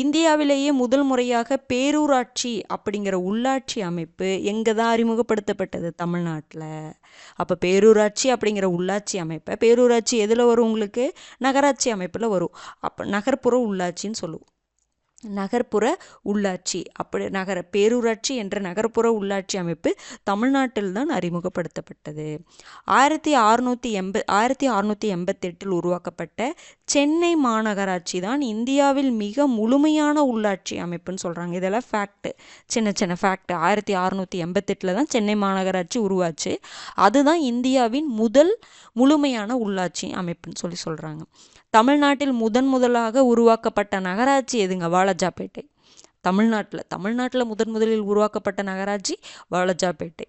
இந்தியாவிலேயே முதல் முறையாக பேரூராட்சி அப்படிங்கிற உள்ளாட்சி அமைப்பு எங்கே தான் அறிமுகப்படுத்தப்பட்டது? தமிழ்நாட்டில். அப்போ பேரூராட்சி அப்படிங்கிற உள்ளாட்சி அமைப்பை, பேரூராட்சி எதில் வரும் உங்களுக்கு? நகராட்சி அமைப்பில் வரும். அப்போ நகர்ப்புற உள்ளாட்சின்னு சொல்லுவோம். நகர்ப்புற உள்ளாட்சி பேரூராட்சி என்ற நகர்ப்புற உள்ளாட்சி அமைப்பு தமிழ்நாட்டில் தான் அறிமுகப்படுத்தப்பட்டது. 1688 உருவாக்கப்பட்ட சென்னை மாநகராட்சி தான் இந்தியாவில் மிக முழுமையான உள்ளாட்சி அமைப்புன்னு சொல்கிறாங்க. இதெல்லாம் ஃபேக்ட், சின்ன சின்ன ஃபேக்ட். 1688 தான் சென்னை மாநகராட்சி உருவாச்சு. அதுதான் இந்தியாவின் முதல் முழுமையான உள்ளாட்சி அமைப்புன்னு சொல்கிறாங்க. தமிழ்நாட்டில் முதலாக உருவாக்கப்பட்ட நகராட்சி எதுங்க? வாலாஜாபேட்டை. தமிழ்நாட்டில் முதலில் உருவாக்கப்பட்ட நகராட்சி வாலாஜாபேட்டை.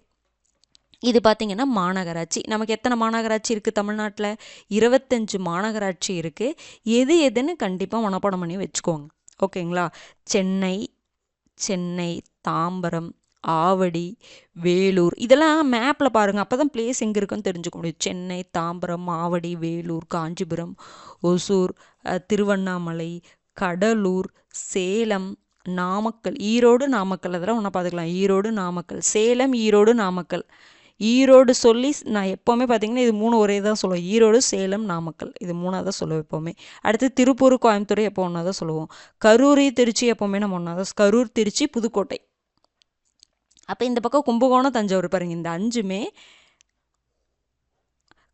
இது பார்த்தீங்கன்னா மாநகராட்சி. நமக்கு எத்தனை மாநகராட்சி இருக்குது தமிழ்நாட்டில்? 25 மாநகராட்சி இருக்குது. எதுன்னு கண்டிப்பாக மனப்பாடம் பண்ணி வச்சுக்கோங்க. ஓகேங்களா? சென்னை, தாம்பரம், ஆவடி, வேலூர், இதெல்லாம் மேப்பில் பாருங்கள். அப்போ தான் பிளேஸ் எங்கே இருக்குன்னு தெரிஞ்சுக்க முடியும். சென்னை, தாம்பரம், ஆவடி, வேலூர், காஞ்சிபுரம், ஒசூர், திருவண்ணாமலை, கடலூர், சேலம், நாமக்கல், ஈரோடு, நாமக்கல். அதெல்லாம் ஒன்றா பார்த்துக்கலாம். ஈரோடு, நாமக்கல், சேலம், ஈரோடு, நாமக்கல். ஈரோடு சொல்லி நான் எப்போவுமே பார்த்தீங்கன்னா இது 3 ஒரே தான் சொல்லுவோம். ஈரோடு, சேலம், நாமக்கல், இது 3ஆக தான் சொல்லுவோம் எப்போவுமே. அடுத்து திருப்பூர், கோயம்புத்தூர் எப்போ ஒன்றா தான் சொல்லுவோம். கரூர், திருச்சி எப்போவுமே நம்ம ஒன்றா தான். கரூர், திருச்சி, புதுக்கோட்டை. அப்போ இந்த பக்கம் கும்பகோணம், தஞ்சாவூர் பாருங்கள். இந்த 5மே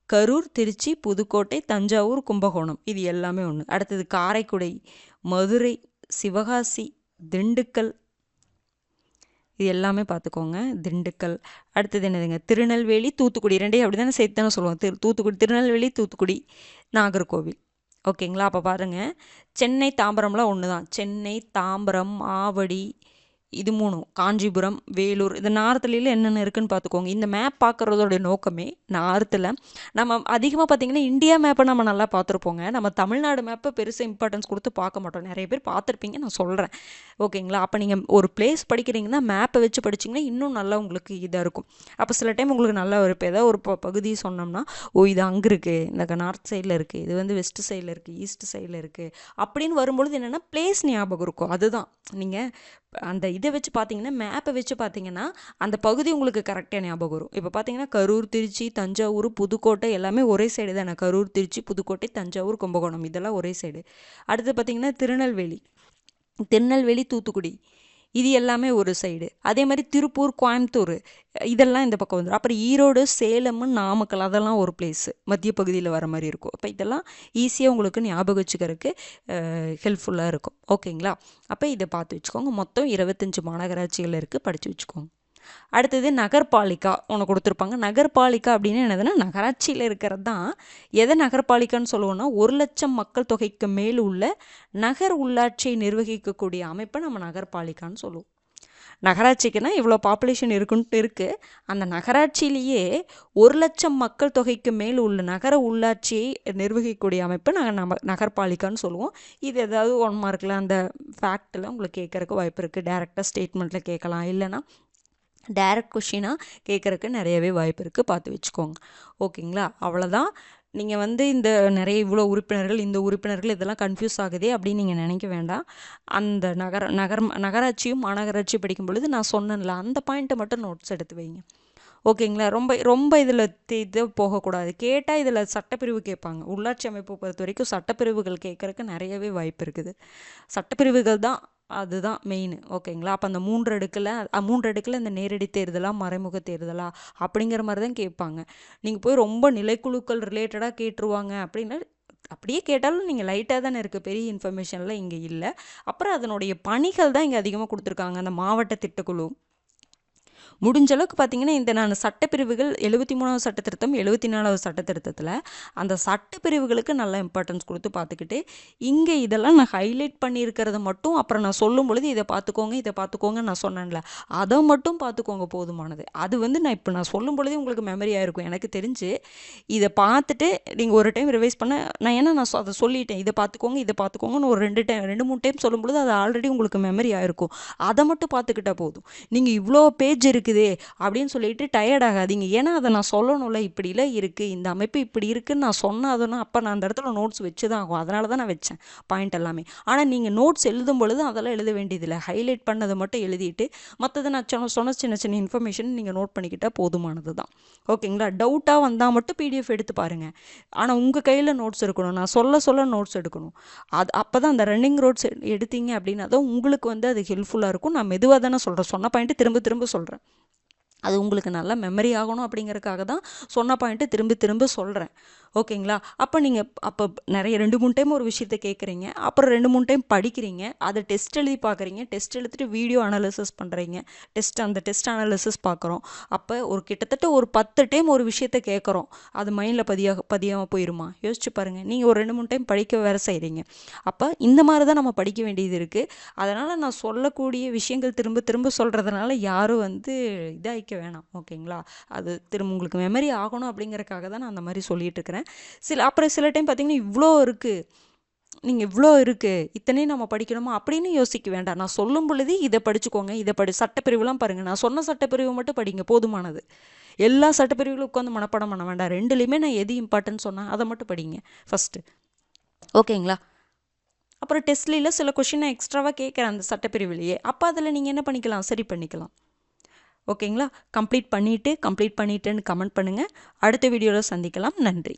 கரூர், திருச்சி, புதுக்கோட்டை, தஞ்சாவூர், கும்பகோணம், இது எல்லாமே ஒன்று. அடுத்தது காரைக்குடி, மதுரை, சிவகாசி, திண்டுக்கல், இது எல்லாமே பார்த்துக்கோங்க. திண்டுக்கல். அடுத்தது என்னதுங்க? திருநெல்வேலி, தூத்துக்குடி. ரெண்டையும் அப்படி தானே சேர்த்து தானே சொல்லுவோம். திருநெல்வேலி, தூத்துக்குடி, நாகர்கோவில். ஓகேங்களா? அப்போ பாருங்கள், சென்னை, தாம்பரம்லாம் ஒன்று தான். சென்னை, தாம்பரம், ஆவடி, இது 3. காஞ்சிபுரம், வேலூர், இது நார்த்தில் என்னென்ன இருக்குன்னு பார்த்துக்கோங்க. இந்த மேப் பார்க்குறதோடைய நோக்கமே நார்த்தில் நம்ம அதிகமாக பார்த்திங்கன்னா இந்தியா மேப்பை நம்ம நல்லா பார்த்துருப்போங்க. நம்ம தமிழ்நாடு மேப்பை பெருசாக இம்பார்ட்டன்ஸ் கொடுத்து பார்க்க மாட்டோம். நிறைய பேர் பார்த்துருப்பீங்க, நான் சொல்கிறேன். ஓகேங்களா? அப்போ நீங்கள் ஒரு பிளேஸ் படிக்கிறீங்கன்னா மேப்பை வச்சு படிச்சிங்கன்னா இன்னும் நல்லா உங்களுக்கு இதாக இருக்கும். அப்போ சில டைம் உங்களுக்கு நல்லா ஒரு இப்போ ஏதாவது ஒரு பகுதி சொன்னோம்னா, இது அங்கே இருக்குது, இந்த நார்த் சைடில் இருக்குது, இது வந்து வெஸ்ட் சைடில் இருக்குது, ஈஸ்ட் சைடில் இருக்குது அப்படின்னு வரும்பொழுது என்னென்னா பிளேஸ் ஞாபகம் இருக்கும். அதுதான் நீங்கள் அந்த இதை வச்சு பார்த்தீங்கன்னா, மேப்பை வச்சு பார்த்தீங்கன்னா அந்த பகுதி உங்களுக்கு கரெக்டாக ஞாபகம் வரும். இப்போ பார்த்தீங்கன்னா கரூர், திருச்சி, தஞ்சாவூர், புதுக்கோட்டை எல்லாமே ஒரே சைடு தானே. கரூர், திருச்சி, புதுக்கோட்டை, தஞ்சாவூர், கும்பகோணம் இதெல்லாம் ஒரே சைடு. அடுத்து பார்த்தீங்கன்னா திருநெல்வேலி, தூத்துக்குடி இது எல்லாமே ஒரு சைடு. அதே மாதிரி திருப்பூர், கோயம்புத்தூர் இதெல்லாம் இந்த பக்கம் வந்துடும். அப்புறம் ஈரோடு, சேலம், நாமக்கல் அதெல்லாம் ஒரு பிளேஸு மத்திய பகுதியில் வர மாதிரி இருக்கும். அப்போ இதெல்லாம் ஈஸியாக உங்களுக்கு ஞாபகம் வச்சுக்கிறதுக்கு ஹெல்ப்ஃபுல்லாக இருக்கும். ஓகேங்களா? அப்போ இதை பார்த்து வச்சுக்கோங்க. மொத்தம் 25 மாநகராட்சிகள் இருக்குது, படித்து வச்சுக்கோங்க. அடுத்தது நகர்பாலிகா ஒன்று கொடுத்துருப்பாங்க. நகர்பாலிகா அப்படின்னு என்னதுன்னா நகராட்சியில் இருக்கிறது தான். எதை நகர்பாலிகான்னு சொல்லுவோம்னா 1,00,000 மக்கள் தொகைக்கு மேல் உள்ள நகர் உள்ளாட்சியை நிர்வகிக்கக்கூடிய அமைப்பை நம்ம நகர்பாலிகான்னு சொல்லுவோம். நகராட்சிக்குன்னா இவ்வளோ பாப்புலேஷன் இருக்குன்ட்டு இருக்குது. அந்த நகராட்சியிலேயே 1,00,000 மக்கள் தொகைக்கு மேல் உள்ள நகர உள்ளாட்சியை நிர்வகிக்கக்கூடிய அமைப்பை நாங்கள் நகர்பாலிகான்னு சொல்லுவோம். இது ஏதாவது 1 மார்க்கில் அந்த ஃபேக்டில் உங்களுக்கு கேட்குறக்கு வாய்ப்பு இருக்குது. டேரெக்டாக ஸ்டேட்மெண்ட்டில் கேட்கலாம், இல்லைன்னா டைரக்ட் கொஷினாக கேட்குறக்கு நிறையவே வாய்ப்பு இருக்குது, பார்த்து வச்சுக்கோங்க. ஓகேங்களா? அவ்வளோதான். நீங்கள் இந்த நிறைய இவ்வளோ உறுப்பினர்கள், இந்த உறுப்பினர்கள் இதெல்லாம் கன்ஃபியூஸ் ஆகுதே அப்படின்னு நீங்கள் நினைக்க வேண்டாம். அந்த நகராட்சியும் மாநகராட்சியும் படிக்கும் பொழுது நான் சொன்னேன்ல அந்த பாயிண்ட்டை மட்டும் நோட்ஸ் எடுத்து வைங்க. ஓகேங்களா? ரொம்ப இதில் இது போகக்கூடாது. கேட்டால் இதில் சட்டப்பிரிவு கேட்பாங்க. உள்ளாட்சி அமைப்பை பொறுத்த வரைக்கும் சட்டப்பிரிவுகள் கேட்குறக்கு நிறையவே வாய்ப்பு இருக்குது. சட்டப்பிரிவுகள் தான் அதுதான் மெயின். ஓகேங்களா? அப்போ அந்த 3 அடுக்கில் இந்த நேரடி தேர்தலா, மறைமுக தேர்தலா அப்படிங்கிற மாதிரி தான் கேட்பாங்க. நீங்கள் போய் ரொம்ப நிலைக்குழுக்கள் ரிலேட்டடாக கேட்டுருவாங்க அப்படின்னா, அப்படியே கேட்டாலும் நீங்கள் லைட்டாக தானே இருக்குது, பெரிய இன்ஃபர்மேஷன்லாம் இங்கே இல்லை. அப்புறம் அதனுடைய பணிகள் தான் இங்கே அதிகமாக கொடுத்துருக்காங்க. அந்த மாவட்ட திட்டக்குழு முடிஞ்ச அளவுக்கு பார்த்தீங்கன்னா, இந்த நான் சட்டப்பிரிவுகள் 73வது சட்டத்திருத்தம், 74வது சட்டத்திருத்தத்தில் அந்த சட்டப்பிரிவுகளுக்கு நல்லா இம்பார்ட்டன்ஸ் கொடுத்து பார்த்துக்கிட்டு, இங்கே இதெல்லாம் நான் ஹைலைட் பண்ணியிருக்கிறத மட்டும் அப்புறம் நான் சொல்லும் பொழுது இதை பார்த்துக்கோங்க நான் சொன்னேன்ல, அதை மட்டும் பார்த்துக்கோங்க போதுமானது. அது நான் சொல்லும் பொழுதே உங்களுக்கு மெமரியாக இருக்கும். எனக்கு தெரிஞ்சு இதை பார்த்துட்டு நீங்கள் ஒரு டைம் ரிவைஸ் பண்ண நான் அதை சொல்லிட்டேன், இதை பார்த்துக்கோங்கன்னு ஒரு 2-3 டைம் சொல்லும் பொழுது அது ஆல்ரெடி உங்களுக்கு மெமரி ஆகிருக்கும். அதை மட்டும் பார்த்துக்கிட்டா போதும். நீங்கள் இவ்வளோ பேஜ் இருக்குதே அப்படின்னு சொல்லிட்டு டயர்ட் ஆகாதீங்க. ஏன்னா அதை நான் சொல்லணும்ல, இப்படிலாம் இருக்குது, இந்த அமைப்பு இப்படி இருக்குன்னு நான் சொன்னாதுன்னா அப்போ நான் அந்த இடத்துல நோட்ஸ் வச்சு தான் ஆகும். அதனால தான் நான் வச்சேன் பாயிண்ட் எல்லாமே. ஆனால் நீங்கள் நோட்ஸ் எழுதும் பொழுது அதெல்லாம் எழுத வேண்டியதில்லை. ஹைலைட் பண்ணதை மட்டும் எழுதிட்டு மற்றது நான் சொன்ன சின்ன சின்ன இன்ஃபர்மேஷன் நீங்கள் நோட் பண்ணிக்கிட்டால் போதுமானது தான். ஓகேங்களா? டவுட்டாக வந்தால் மட்டும் பிடிஎஃப் எடுத்து பாருங்கள். ஆனால் உங்கள் கையில் நோட்ஸ் இருக்கணும். நான் சொல்ல நோட்ஸ் எடுக்கணும். அப்போ தான் அந்த ரன்னிங் நோட்ஸ் எடுத்தீங்க அப்படின்னா தான் உங்களுக்கு அது ஹெல்ப்ஃபுல்லாக இருக்கும். நான் மெதுவாக தானே சொல்கிறேன், சொன்ன பாயிண்ட்டு திரும்ப சொல்கிறேன். அது உங்களுக்கு நல்லா மெமரி ஆகணும் அப்படிங்கிறதுக்காக தான் சொன்ன பாயிண்ட்டு திரும்ப சொல்கிறேன். ஓகேங்களா? அப்போ நீங்கள் நிறைய 2-3 டைம் ஒரு விஷயத்தை கேட்குறீங்க, அப்புறம் 2-3 டைம் படிக்கிறீங்க, அதை டெஸ்ட் எழுதி பார்க்குறீங்க, டெஸ்ட் எழுதிட்டு வீடியோ அனாலிசிஸ் பண்ணுறீங்க, அந்த டெஸ்ட் அனாலிசிஸ் பார்க்குறோம். அப்போ கிட்டத்தட்ட ஒரு 10 டைம் ஒரு விஷயத்தை கேட்குறோம். அது மைண்டில் பதியாமல் போயிருமா? யோசிச்சு பாருங்கள். நீங்கள் ஒரு 2-3 டைம் படிக்க வேறு செய்கிறீங்க. அப்போ இந்த மாதிரி தான் நம்ம படிக்க வேண்டியது இருக்குது. அதனால் நான் சொல்லக்கூடிய விஷயங்கள் திரும்ப சொல்கிறதுனால யாரும் இதாகிக்க வேணாம். ஓகேங்களா? அது உங்களுக்கு மெமரி ஆகணும் அப்படிங்கிறதுக்காக தான் நான் அந்த மாதிரி சொல்லிட்டு இருக்கிறேன். அப்புறம் சில டைம் பார்த்தீங்கன்னா இவ்வளோ இருக்குது இத்தனையும் நம்ம படிக்கணுமா அப்படின்னு யோசிக்க வேண்டாம். நான் சொல்லும் பொழுது இதை படிச்சுக்கோங்க, சட்டப்பிரிவுலாம் பாருங்கள். நான் சொன்ன சட்டப்பிரிவு மட்டும் படிங்க, போதுமானது. எல்லா சட்டப்பிரிவுகளும் உட்காந்து மனப்பாடம் பண்ண வேண்டாம். 2லையுமே நான் எது இம்பார்ட்டன்ட் சொன்னேன் அதை மட்டும் படிங்க ஃபஸ்ட்டு. ஓகேங்களா? அப்புறம் டெஸ்ட்லியில் சில கொஷின் நான் எக்ஸ்ட்ராவாக கேட்குறேன் அந்த சட்டப்பிரிவுலையே. அப்போ அதில் நீங்கள் என்ன பண்ணிக்கலாம், சரி பண்ணிக்கலாம். ஓகேங்களா? கம்ப்ளீட் பண்ணிவிட்டுன்னு கமெண்ட் பண்ணுங்கள். அடுத்த வீடியோவில் சந்திக்கலாம். நன்றி.